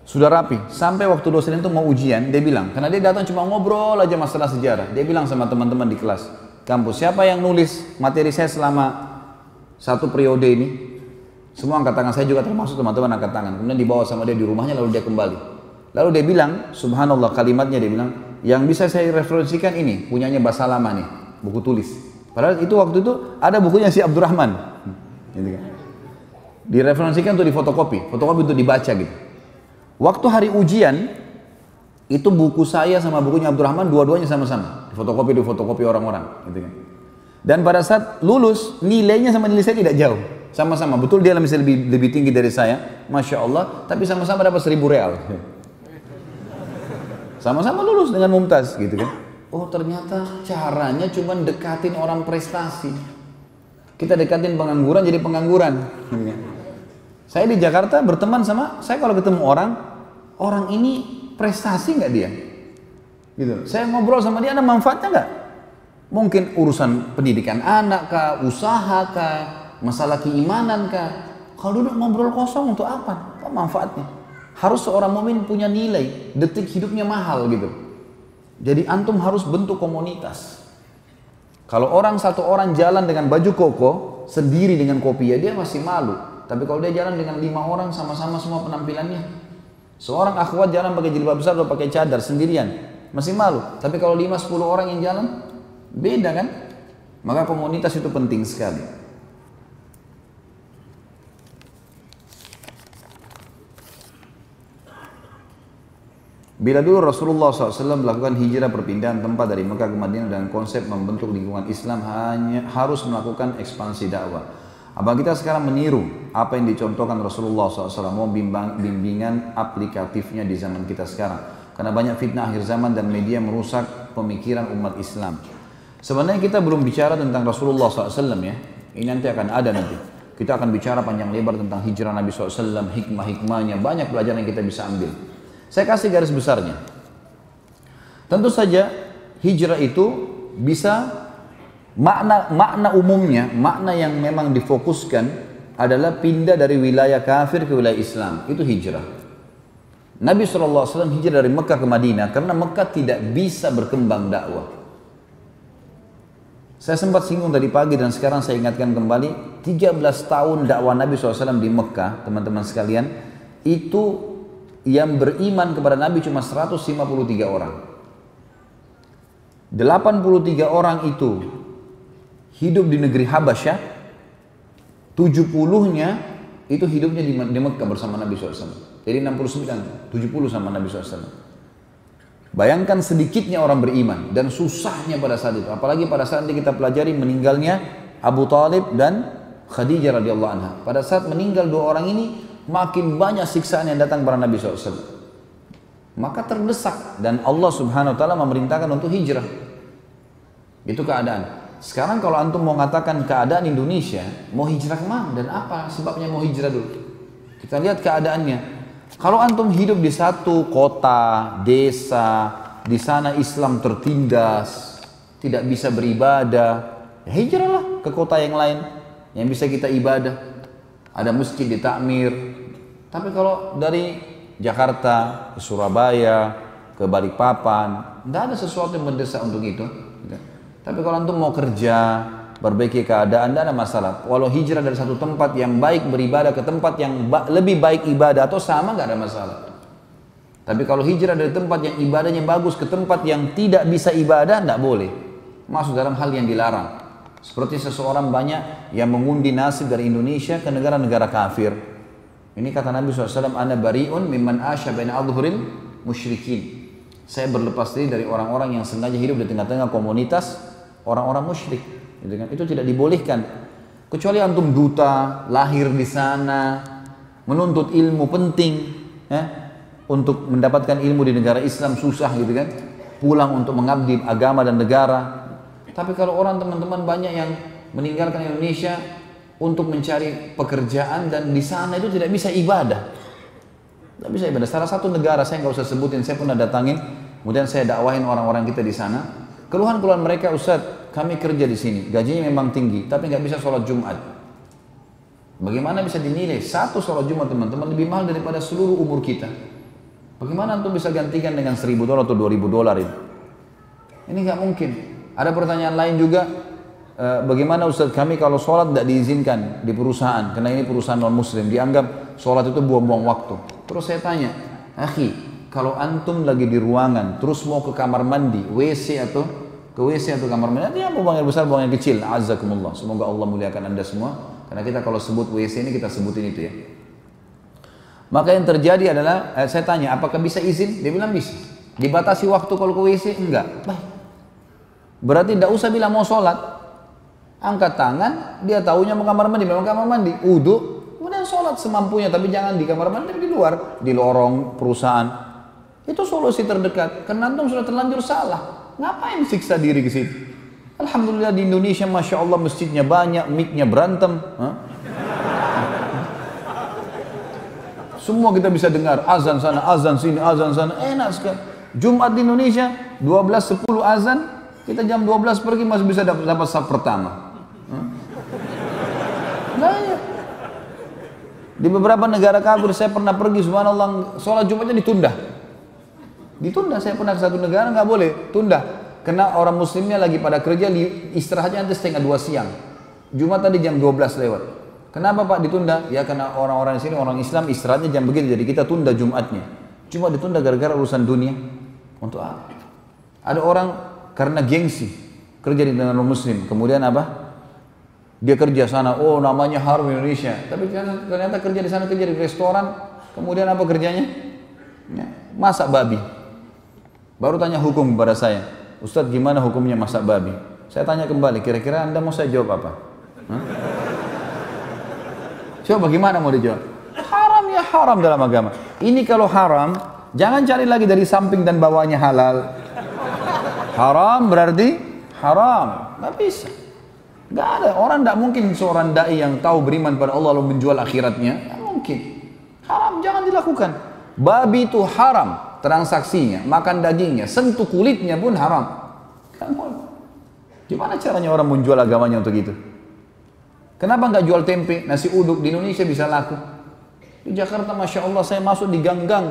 Sudah rapi. Sampai waktu dosen itu mau ujian, dia bilang, karena dia datang cuma ngobrol aja masalah sejarah. Dia bilang sama teman-teman di kelas kampus, siapa yang nulis materi saya selama 1 periode ini? Semua angkat tangan, saya juga termasuk teman-teman angkat tangan. Kemudian dibawa sama dia di rumahnya, lalu dia kembali. Lalu dia bilang, subhanallah kalimatnya dia bilang, yang bisa saya referensikan ini, punyanya Basalamah nih, buku tulis. Padahal itu waktu itu ada bukunya si Abdurrahman. Gitu kan. Direferensikan untuk difotokopi, fotokopi untuk dibaca gitu. Waktu hari ujian, itu buku saya sama bukunya Abdurrahman dua-duanya sama-sama. Difotokopi orang-orang. Gitu kan. Dan pada saat lulus, nilainya sama nilai saya tidak jauh. Sama-sama, betul dia misalnya lebih tinggi dari saya, Masya Allah, tapi sama-sama dapat 1.000 real. Sama-sama lulus dengan mumtaz gitu kan. Oh ternyata caranya cuma dekatin orang prestasi. Kita dekatin pengangguran jadi pengangguran. Gitu kan. Saya di Jakarta berteman sama, saya kalau ketemu orang ini prestasi nggak dia? Gitu. Saya ngobrol sama dia, ada manfaatnya nggak? Mungkin urusan pendidikan anak kah, usaha kah, masalah keimanan kah? Kalau duduk ngobrol kosong untuk apa? Apa manfaatnya? Harus seorang mukmin punya nilai, detik hidupnya mahal gitu. Jadi antum harus bentuk komunitas. Kalau satu orang jalan dengan baju koko sendiri dengan kopi, ya dia masih malu. Tapi kalau dia jalan dengan 5 orang sama-sama semua penampilannya, seorang akhwat jalan pakai jilbab besar atau pakai cadar sendirian, masih malu. Tapi kalau 5-10 orang yang jalan, beda kan? Maka komunitas itu penting sekali. Bila dulu Rasulullah SAW melakukan hijrah perpindahan tempat dari Mekah ke Madinah dengan konsep membentuk lingkungan Islam hanya harus melakukan ekspansi dakwah. Apa kita sekarang meniru apa yang dicontohkan Rasulullah SAW, mau bimbingan aplikatifnya di zaman kita sekarang? Karena banyak fitnah akhir zaman dan media merusak pemikiran umat Islam. Sebenarnya kita belum bicara tentang Rasulullah SAW ya. Ini nanti akan ada nanti. Kita akan bicara panjang lebar tentang hijrah Nabi SAW, hikmah-hikmahnya, banyak pelajaran yang kita bisa ambil. Saya kasih garis besarnya. Tentu saja hijrah itu bisa makna umumnya, makna yang memang difokuskan adalah pindah dari wilayah kafir ke wilayah Islam. Itu hijrah. Nabi SAW hijrah dari Mekah ke Madinah karena Mekah tidak bisa berkembang dakwah. Saya sempat singgung tadi pagi dan sekarang saya ingatkan kembali, 13 tahun dakwah Nabi SAW di Mekah, teman-teman sekalian, itu yang beriman kepada Nabi cuma 153 orang. 83 orang itu hidup di negeri Habasyah, 70-nya itu hidupnya di Mekah bersama Nabi SAW. Jadi 69, 70 sama Nabi SAW. Bayangkan sedikitnya orang beriman dan susahnya pada saat itu. Apalagi pada saat ini kita pelajari meninggalnya Abu Talib dan Khadijah radhiyallahu anha. Pada saat meninggal dua orang ini, makin banyak siksaan yang datang kepada Nabi SAW. Maka terdesak dan Allah Subhanahu Wa Taala memerintahkan untuk hijrah. Itu keadaan. Sekarang kalau antum mau mengatakan keadaan Indonesia, mau hijrah kemana dan apa sebabnya mau hijrah dulu? Kita lihat keadaannya. Kalau antum hidup di satu kota, desa, di sana Islam tertindas, tidak bisa beribadah, ya hijrahlah ke kota yang lain yang bisa kita ibadah. Ada masjid ditakmir. Tapi kalau dari Jakarta ke Surabaya, ke Balikpapan, tidak ada sesuatu yang mendesak untuk itu. Tapi kalau antum mau kerja, perbaiki keadaan, tidak ada masalah. Walau hijrah dari satu tempat yang baik beribadah ke tempat yang lebih baik ibadah atau sama, tidak ada masalah. Tapi kalau hijrah dari tempat yang ibadahnya bagus ke tempat yang tidak bisa ibadah, tidak boleh. Masuk dalam hal yang dilarang. Seperti seseorang banyak yang mengundi nasib dari Indonesia ke negara-negara kafir. Ini kata Nabi SAW, Ana bari'un mimman asya baina adhuril musyrikin. Saya berlepas diri dari orang-orang yang sengaja hidup di tengah-tengah komunitas orang-orang musyrik. Gitu kan? Itu tidak dibolehkan. Kecuali antum duta, lahir di sana, menuntut ilmu penting, ya, untuk mendapatkan ilmu di negara Islam susah gitu kan. Pulang untuk mengabdi agama dan negara. Tapi kalau orang teman-teman banyak yang meninggalkan Indonesia untuk mencari pekerjaan dan di sana itu tidak bisa ibadah. Tidak bisa ibadah. Salah satu negara saya nggak usah sebutin, saya pernah datangin, kemudian saya dakwahin orang-orang kita di sana. Keluhan-keluhan mereka, Ustaz, kami kerja di sini, gajinya memang tinggi, tapi nggak bisa sholat Jumat. Bagaimana bisa dinilai satu sholat Jumat teman-teman lebih mahal daripada seluruh umur kita? Bagaimana antum bisa gantikan dengan $1.000 atau $2.000 ini? Ini nggak mungkin. Ada pertanyaan lain juga. Bagaimana Ustaz, kami kalau sholat tidak diizinkan di perusahaan karena ini perusahaan non muslim, dianggap sholat itu buang-buang waktu. Terus saya tanya, akhi, kalau antum lagi di ruangan terus mau ke kamar mandi, WC atau kamar mandi, nanti apa buang air besar, buang air kecil, azakumullah, semoga Allah muliakan anda semua, karena kita kalau sebut WC ini kita sebutin itu ya. Maka yang terjadi adalah, saya tanya apakah bisa izin, dia bilang bisa. Dibatasi waktu kalau ke WC, enggak. Baik, berarti tidak usah bilang mau sholat. Angkat tangan, dia tahunya mau kamar mandi, memang kamar mandi, wudu, kemudian sholat semampunya, tapi jangan di kamar mandi, tapi di luar, di lorong perusahaan. Itu solusi terdekat, karena antum sudah terlanjur salah. Ngapain siksa diri ke situ? Alhamdulillah di Indonesia, masya Allah masjidnya banyak, mic-nya berantem. Semua kita bisa dengar, azan sana, azan sini, azan sana, enak sekali. Jumat di Indonesia, 12.10 azan, kita jam 12 pergi masih bisa dapat saf pertama. Banyak. Di beberapa negara kafir saya pernah pergi, subhanallah, sholat Jumatnya ditunda. Ditunda. Saya pernah ke satu negara nggak boleh, tunda. Karena orang muslimnya lagi pada kerja, istirahatnya nanti setengah 2 siang. Jumat tadi jam 12 lewat. Kenapa Pak ditunda? Ya karena orang-orang di sini orang Islam istirahatnya jam begitu, jadi kita tunda Jumatnya. Cuma ditunda gara-gara urusan dunia. Untuk apa? Ada orang karena gengsi kerja di negara muslim, kemudian apa? Dia kerja sana, oh namanya harum Indonesia, tapi ternyata kerja di sana, kerja di restoran, kemudian apa kerjanya? Ya, masak babi. Baru tanya hukum kepada saya, Ustadz gimana hukumnya masak babi? Saya tanya kembali, kira-kira Anda mau saya jawab apa? Hah? Coba bagaimana mau dijawab? Haram ya haram dalam agama. Ini kalau haram, jangan cari lagi dari samping dan bawahnya halal. Haram berarti haram, nggak bisa. Nggak ada, orang tidak mungkin seorang da'i yang tahu beriman pada Allah lalu menjual akhiratnya, nggak mungkin. Haram, jangan dilakukan. Babi itu haram transaksinya, makan dagingnya, sentuh kulitnya pun haram. Gimana caranya orang menjual agamanya untuk itu? Kenapa nggak jual tempe, nasi uduk, di Indonesia bisa laku? Di Jakarta Masya Allah saya masuk di gang-gang,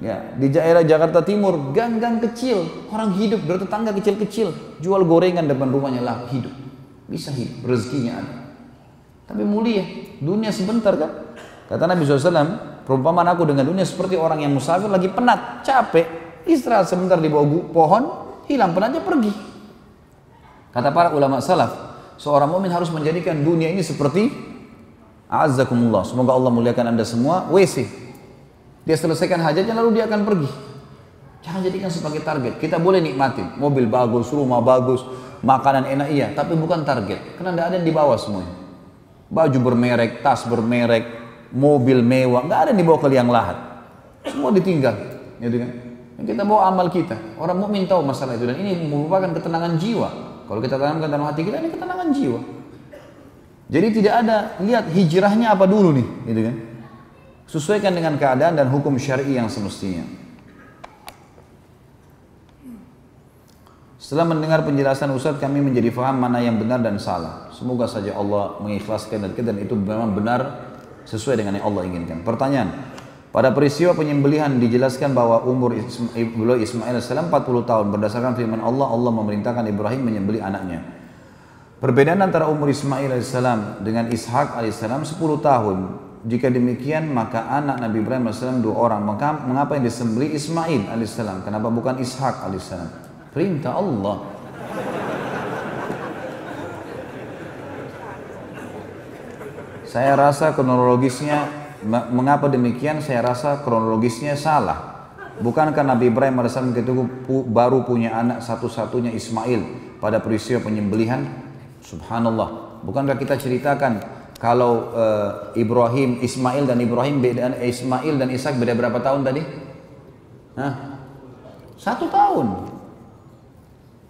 ya, di daerah Jakarta Timur, gang-gang kecil, orang hidup, bertetangga kecil-kecil, jual gorengan depan rumahnya laku, hidup. Bisa hidup, rezekinya ada. Tapi mulia, dunia sebentar kan? Kata Nabi SAW, perumpamaan aku dengan dunia seperti orang yang musafir lagi penat, capek, istirahat sebentar di bawah pohon, hilang penatnya pergi. Kata para ulama salaf, seorang mukmin harus menjadikan dunia ini seperti a'azzakumullah, semoga Allah muliakan anda semua, WC. Dia selesaikan hajatnya lalu dia akan pergi. Jangan jadikan sebagai target. Kita boleh nikmatin, mobil bagus, rumah bagus, makanan enak iya, tapi bukan target. Karena tidak ada yang dibawa semuanya. Baju bermerek, tas bermerek, mobil mewah, nggak ada yang dibawa ke liang lahat. Semua ditinggal, gitu kan? Yang kita bawa amal kita. Orang mukmin tahu masalah itu dan ini merupakan ketenangan jiwa. Kalau kita tanamkan dalam hati kita ini ketenangan jiwa. Jadi tidak ada lihat hijrahnya apa dulu nih, gitu kan? Sesuaikan dengan keadaan dan hukum syar'i yang semestinya. Setelah mendengar penjelasan Ustadz, kami menjadi faham mana yang benar dan salah. Semoga saja Allah mengikhlaskan dan itu memang benar sesuai dengan yang Allah inginkan. Pertanyaan, pada peristiwa penyembelihan dijelaskan bahwa umur Ismail AS 40 tahun. Berdasarkan firman Allah, Allah memerintahkan Ibrahim menyembelih anaknya. Perbedaan antara umur Ismail AS dengan Ishak AS 10 tahun. Jika demikian, maka anak Nabi Ibrahim AS 2 orang. Maka mengapa yang disembelih Ismail AS? Kenapa bukan Ishak AS? Perintah Allah. Saya rasa kronologisnya, mengapa demikian? Saya rasa kronologisnya salah. Bukankah Nabi Ibrahim AS ketika baru punya anak satu-satunya Ismail pada peristiwa penyembelihan? Subhanallah. Bukankah kita ceritakan kalau Ismail dan Ishak beda berapa tahun tadi? 1 tahun.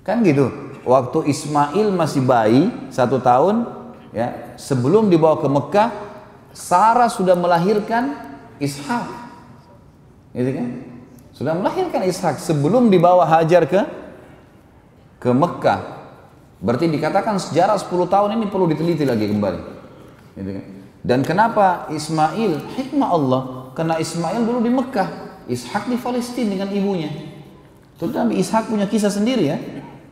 Kan gitu. Waktu Ismail masih bayi 1 tahun, ya, sebelum dibawa ke Mekah, Sarah sudah melahirkan Ishak. Gitu kan? Sudah melahirkan Ishak sebelum dibawa Hajar ke Mekah. Berarti dikatakan sejarah 10 tahun ini perlu diteliti lagi kembali. Gitu kan? Dan kenapa Ismail? Hikmah Allah. Karena Ismail dulu di Mekah, Ishak di Palestina dengan ibunya. Terus Nabi Ishak punya kisah sendiri ya.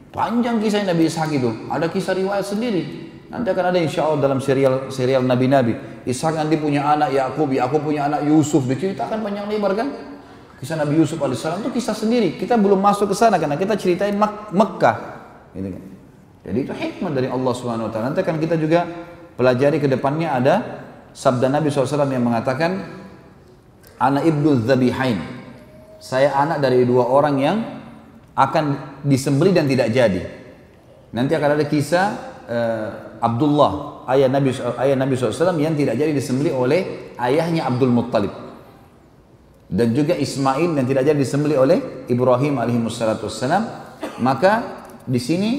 Panjang kisah Nabi Ishak itu. Ada kisah riwayat sendiri. Nanti akan ada insya Allah dalam serial Nabi-Nabi. Ishak nanti punya anak Yakub, Yakub punya anak Yusuf. Diceritakan panjang lebar kan? Kisah Nabi Yusuf alaihissalam itu kisah sendiri. Kita belum masuk ke sana karena kita ceritain Mekah. Gitu kan? Jadi itu hikmah dari Allah Subhanahu Wa Taala. Nanti akan kita juga pelajari ke depannya ada sabda Nabi SAW yang mengatakan, Ana ibnu dzabihain. Saya anak dari 2 orang yang akan disembelih dan tidak jadi. Nanti akan ada kisah Abdullah, ayah Nabi SAW yang tidak jadi disembelih oleh ayahnya Abdul Muttalib. Dan juga Ismail yang tidak jadi disembelih oleh Ibrahim alaihissalam. Maka di sini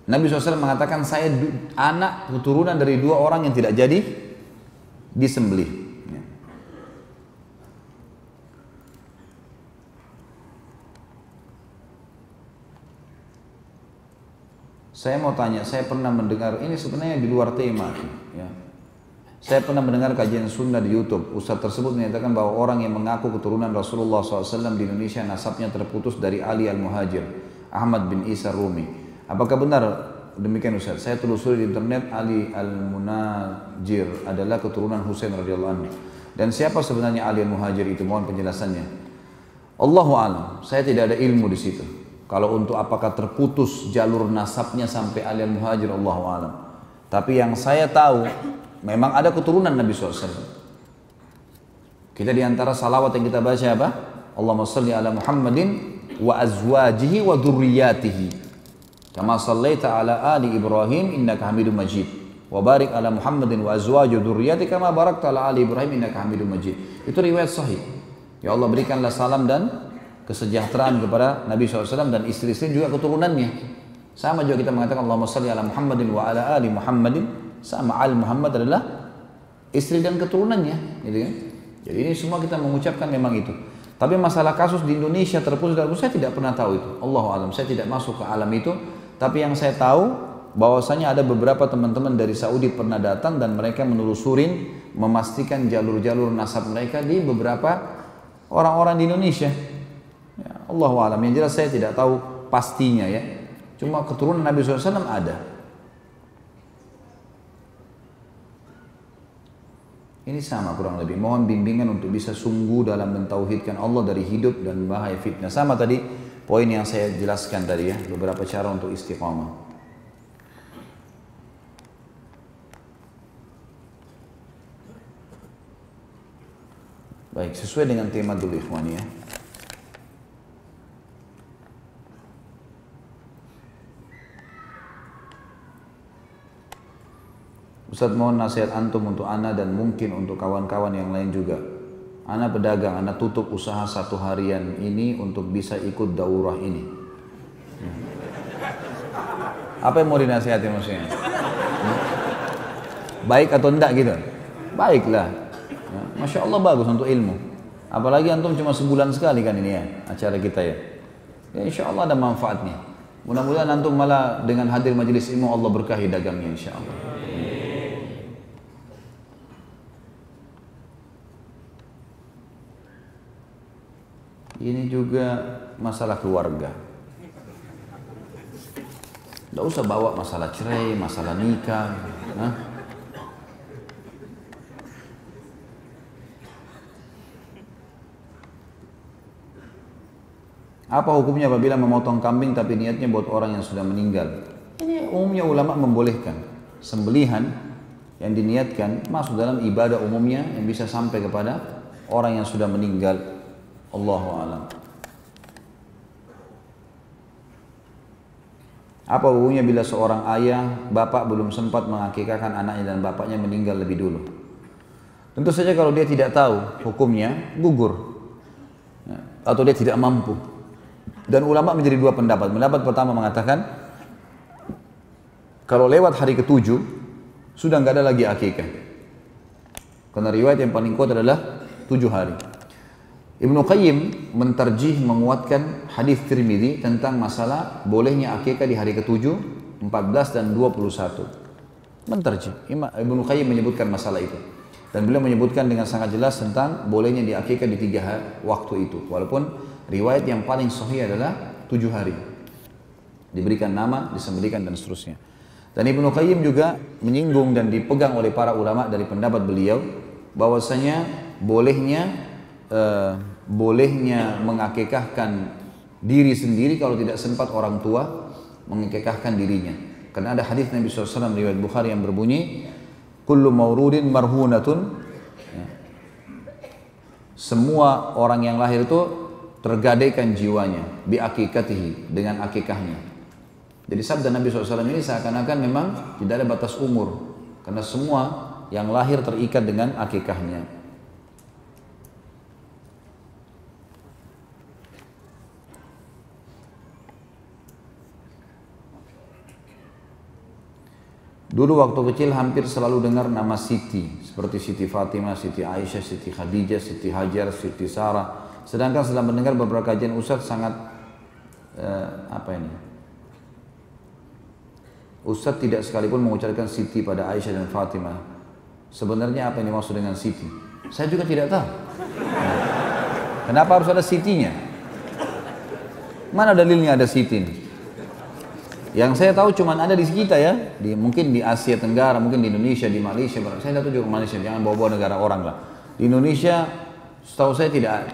Nabi SAW mengatakan saya anak keturunan dari 2 orang yang tidak jadi disembelih. Saya mau tanya, saya pernah mendengar, ini sebenarnya di luar tema ya. Saya pernah mendengar kajian sunnah di YouTube. Ustaz tersebut menyatakan bahwa orang yang mengaku keturunan Rasulullah SAW di Indonesia nasabnya terputus dari Ali Al-Muhajir, Ahmad bin Isa Rumi. Apakah benar demikian Ustaz? Saya telusuri di internet, Ali Al-Munajir adalah keturunan Husain radhiyallahu anhu. Dan siapa sebenarnya Ali Al-Muhajir itu? Mohon penjelasannya. Allahu a'lam. Saya tidak ada ilmu di situ. Kalau untuk apakah terputus jalur nasabnya sampai Ali Al-Muhajir, Allahu a'lam. Tapi yang saya tahu, memang ada keturunan Nabi SAW. Kita diantara salawat yang kita baca apa? Allahumma salli ala Muhammadin wa azwajihi wa dhurriyyatihi. Kama sallaita ala ali Ibrahim innaka Hamidum Majid. Wa barik ala Muhammadin wa azwajihi wa dhurriyyatihi kama barakta ala ali Ibrahim innaka Hamidum Majid. Itu riwayat sahih. Ya Allah berikanlah salam dan kesejahteraan kepada Nabi SAW dan istri-istri juga keturunannya. Sama juga kita mengatakan Allahumma salli ala Muhammadin wa ala ali Muhammadin. Sama al Muhammad adalah istri dan keturunannya, gitu kan? Jadi ini semua kita mengucapkan memang itu. Tapi masalah kasus di Indonesia terputus, saya tidak pernah tahu itu. Allahu a'lam, saya tidak masuk ke alam itu. Tapi yang saya tahu bahwasanya ada beberapa teman-teman dari Saudi pernah datang dan mereka menelusurin, memastikan jalur-jalur nasab mereka di beberapa orang-orang di Indonesia. Ya, Allahu a'lam. Yang jelas saya tidak tahu pastinya ya. Cuma keturunan Nabi SAW ada. Ini sama kurang lebih. Mohon bimbingan untuk bisa sungguh dalam mentauhidkan Allah dari hidup dan bahaya fitnah. Sama tadi poin yang saya jelaskan tadi ya. Beberapa cara untuk istiqamah. Baik, sesuai dengan tema dulu ikhwan ya. Ustaz mohon nasihat antum untuk ana dan mungkin untuk kawan-kawan yang lain juga. Ana pedagang, ana tutup usaha 1 harian ini untuk bisa ikut daurah ini. Apa yang mau dinasihati maksudnya? Baik atau enggak gitu? Baiklah. Ya, Masya Allah bagus untuk ilmu. Apalagi antum cuma sebulan sekali kan ini ya acara kita ya. Ya insya Allah ada manfaatnya. Mudah-mudahan antum malah dengan hadir majelis ilmu Allah berkahi dagangnya insya Allah. Ini juga masalah keluarga. Tidak usah bawa masalah cerai, masalah nikah. Nah. Apa hukumnya apabila memotong kambing tapi niatnya buat orang yang sudah meninggal? Ini umumnya ulama membolehkan. Sembelihan yang diniatkan masuk dalam ibadah umumnya yang bisa sampai kepada orang yang sudah meninggal. Allahu a'lam. Apa hukumnya bila seorang ayah, bapak belum sempat mengakikahkan anaknya dan bapaknya meninggal lebih dulu? Tentu saja kalau dia tidak tahu hukumnya, gugur. Atau dia tidak mampu. Dan ulama menjadi 2 pendapat. Pendapat pertama mengatakan, kalau lewat hari ke-7, sudah nggak ada lagi akikah. Karena riwayat yang paling kuat adalah 7 hari. Ibnu Qayyim mentarjih menguatkan hadis Tirmidzi tentang masalah bolehnya akikah di hari ke-7, 14 dan 21. Mentarjih. Ibnu Qayyim menyebutkan masalah itu. Dan beliau menyebutkan dengan sangat jelas tentang bolehnya diakikah di 3 waktu itu. Walaupun riwayat yang paling sahih adalah 7 hari. Diberikan nama, disembelihkan dan seterusnya. Dan Ibnu Qayyim juga menyinggung dan dipegang oleh para ulama dari pendapat beliau bahwasanya bolehnya mengakikahkan diri sendiri kalau tidak sempat orang tua mengakikahkan dirinya. Karena ada hadis Nabi SAW riwayat Bukhari yang berbunyi, kullu maurudin marhunatun. Ya. Semua orang yang lahir itu tergadaikan jiwanya bi akikatihi, dengan akikahnya. Jadi sabda Nabi SAW ini seakan-akan memang tidak ada batas umur, karena semua yang lahir terikat dengan akikahnya. Dulu waktu kecil hampir selalu dengar nama Siti, seperti Siti Fatimah, Siti Aisyah, Siti Khadijah, Siti Hajar, Siti Sarah. Sedangkan setelah mendengar beberapa kajian Ustadz sangat Ustadz tidak sekalipun mengucapkan Siti pada Aisyah dan Fatimah. sebenarnya apa yang dimaksud dengan Siti? Saya juga tidak tahu. Kenapa harus ada Sitinya? Mana dalilnya ada Siti ini? Yang saya tahu cuma ada di kita ya, mungkin di Asia Tenggara, mungkin di Indonesia, di Malaysia. Saya tahu juga Malaysia, jangan bawa-bawa negara orang lah. Di Indonesia, setahu saya tidak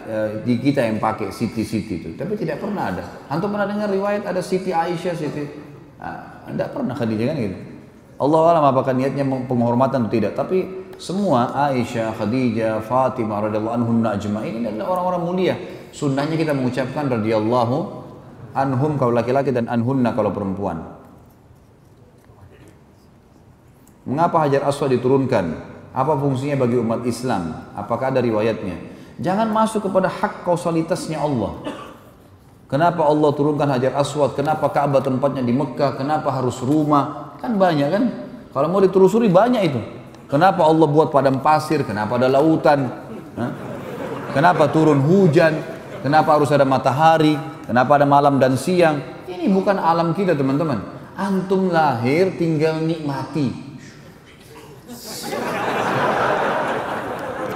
di kita yang pakai Siti-Siti itu, tapi tidak pernah ada. Antum pernah dengar riwayat ada Siti Aisyah, Siti? Tidak pernah Khadijah kan gitu. Allah alam apakah niatnya penghormatan atau tidak, tapi semua Aisyah, Khadijah, Fatimah radhiyallahu anhunna ajma'in ini adalah orang-orang mulia. Sunnahnya kita mengucapkan radhiyallahu anhum kalau laki-laki dan anhunna kalau perempuan. Mengapa Hajar Aswad diturunkan? Apa fungsinya bagi umat Islam? Apakah ada riwayatnya? Jangan masuk kepada hak kausalitasnya Allah. Kenapa Allah turunkan Hajar Aswad? Kenapa Ka'bah tempatnya di Mekah? Kenapa harus rumah? Kan banyak kan? Kalau mau ditelusuri banyak itu. Kenapa Allah buat padang pasir? Kenapa ada lautan? Kenapa turun hujan? Kenapa harus ada matahari? Kenapa ada malam dan siang? Ini bukan alam kita teman-teman. Antum lahir tinggal nikmati.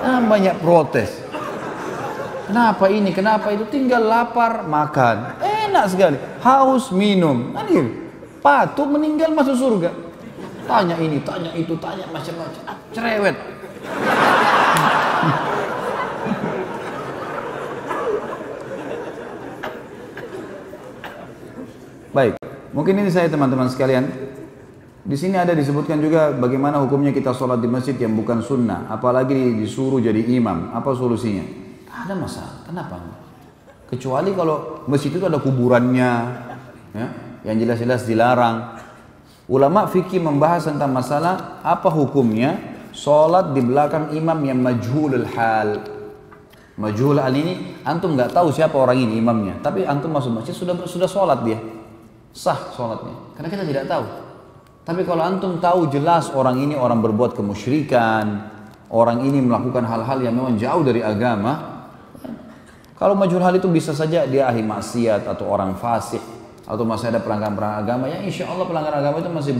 Banyak protes. Kenapa ini? Kenapa itu? Tinggal lapar makan. Enak sekali. Haus minum. Patut meninggal masuk surga. Tanya ini, tanya itu, tanya macam-macam. Cerewet. Baik, mungkin ini saya teman-teman sekalian. Di sini ada disebutkan juga bagaimana hukumnya kita sholat di masjid yang bukan sunnah, apalagi disuruh jadi imam. Apa solusinya? Ada masalah. Kenapa? Kecuali kalau masjid itu ada kuburannya, ya, yang jelas-jelas dilarang. Ulama fikih membahas tentang masalah apa hukumnya sholat di belakang imam yang majhulul hal. Majhulul hal ini antum nggak tahu siapa orang ini imamnya, tapi antum masuk masjid sudah sholat dia. Sah sholatnya, karena kita tidak tahu. Tapi kalau antum tahu jelas orang ini orang berbuat kemusyrikan, orang ini melakukan hal-hal yang memang jauh dari agama, kalau majhul hal itu bisa saja dia ahli maksiat atau orang fasik atau masih ada pelanggaran agama, yang insya Allah pelanggaran agama itu masih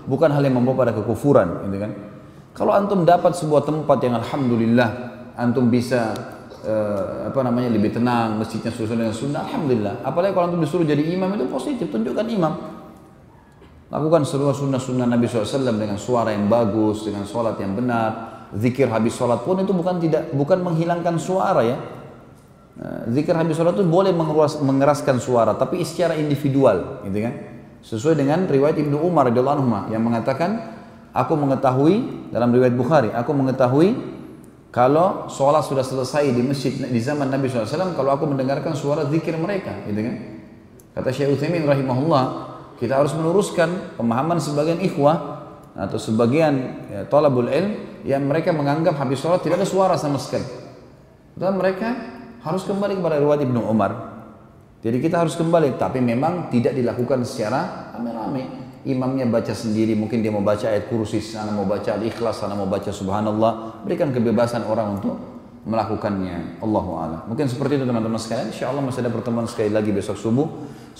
bukan hal yang membawa pada kekufuran, gitu kan? Kalau antum dapat sebuah tempat yang alhamdulillah antum bisa lebih tenang, masjidnya sesuai dengan sunnah, alhamdulillah. Apalagi kalau antum disuruh jadi imam itu positif, tunjukkan imam. Lakukan seluruh sunnah Nabi SAW dengan suara yang bagus, dengan sholat yang benar. Zikir habis sholat pun itu bukan menghilangkan suara ya. Zikir habis sholat itu boleh mengeraskan suara, tapi secara individual, gitu kan? Sesuai dengan riwayat Ibnu Umar radhiyallahu anhu yang mengatakan, aku mengetahui dalam riwayat Bukhari, aku mengetahui kalau sholat sudah selesai di masjid di zaman Nabi SAW, kalau aku mendengarkan suara zikir mereka, gitu kan? Kata Syekh Utsaimin rahimahullah, kita harus meluruskan pemahaman sebagian ikhwah atau sebagian thalabul ilm yang mereka menganggap habis sholat tidak ada suara sama sekali. Dan mereka harus kembali kepada riwayat Ibnu Umar. Jadi kita harus kembali, tapi memang tidak dilakukan secara rame-rame. Imamnya baca sendiri, mungkin dia mau baca ayat kursi, sana mau baca al-ikhlas, sana mau baca subhanallah. Berikan kebebasan orang untuk melakukannya. Allahu a'lam. Mungkin seperti itu teman-teman sekalian. Insyaallah masih ada pertemuan sekali lagi besok subuh.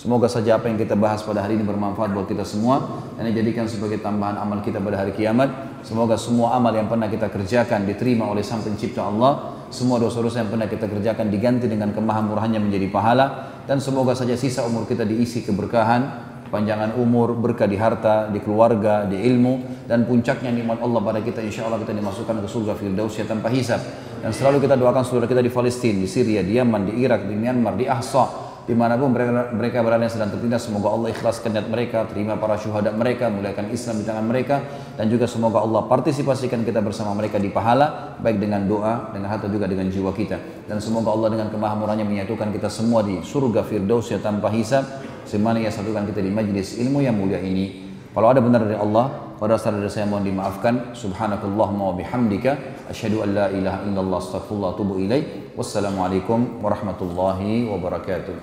Semoga saja apa yang kita bahas pada hari ini bermanfaat buat kita semua dan dijadikan sebagai tambahan amal kita pada hari kiamat. Semoga semua amal yang pernah kita kerjakan diterima oleh Sang Pencipta Allah. Semua dosa-dosa yang pernah kita kerjakan diganti dengan kemahamurahannya menjadi pahala, dan semoga saja sisa umur kita diisi keberkahan, panjangan umur, berkah di harta, di keluarga, di ilmu, dan puncaknya nikmat Allah pada kita. Insya Allah kita dimasukkan ke surga Firdaus tanpa hisab. Dan selalu kita doakan saudara kita di Palestina, di Syria, di Yaman, di Irak, di Myanmar, di Ahsa, dimanapun mereka berada yang sedang tertindas. Semoga Allah ikhlaskan niat mereka, terima para syuhada mereka, muliakan Islam di tangan mereka, dan juga semoga Allah partisipasikan kita bersama mereka di pahala, baik dengan doa, dengan harta, juga dengan jiwa kita. Dan semoga Allah dengan kemahamurahnya menyatukan kita semua di surga Firdaus tanpa hisab, semana ia satukan kita di majlis ilmu yang mulia ini. Kalau ada benar dari Allah, pada dasar dari saya mohon dimaafkan. Subhanakallahumma wa bihamdika, asyhadu an la ilaha illallah, astaghfirullah wa atubu ilaik. Wassalamualaikum warahmatullahi wabarakatuh.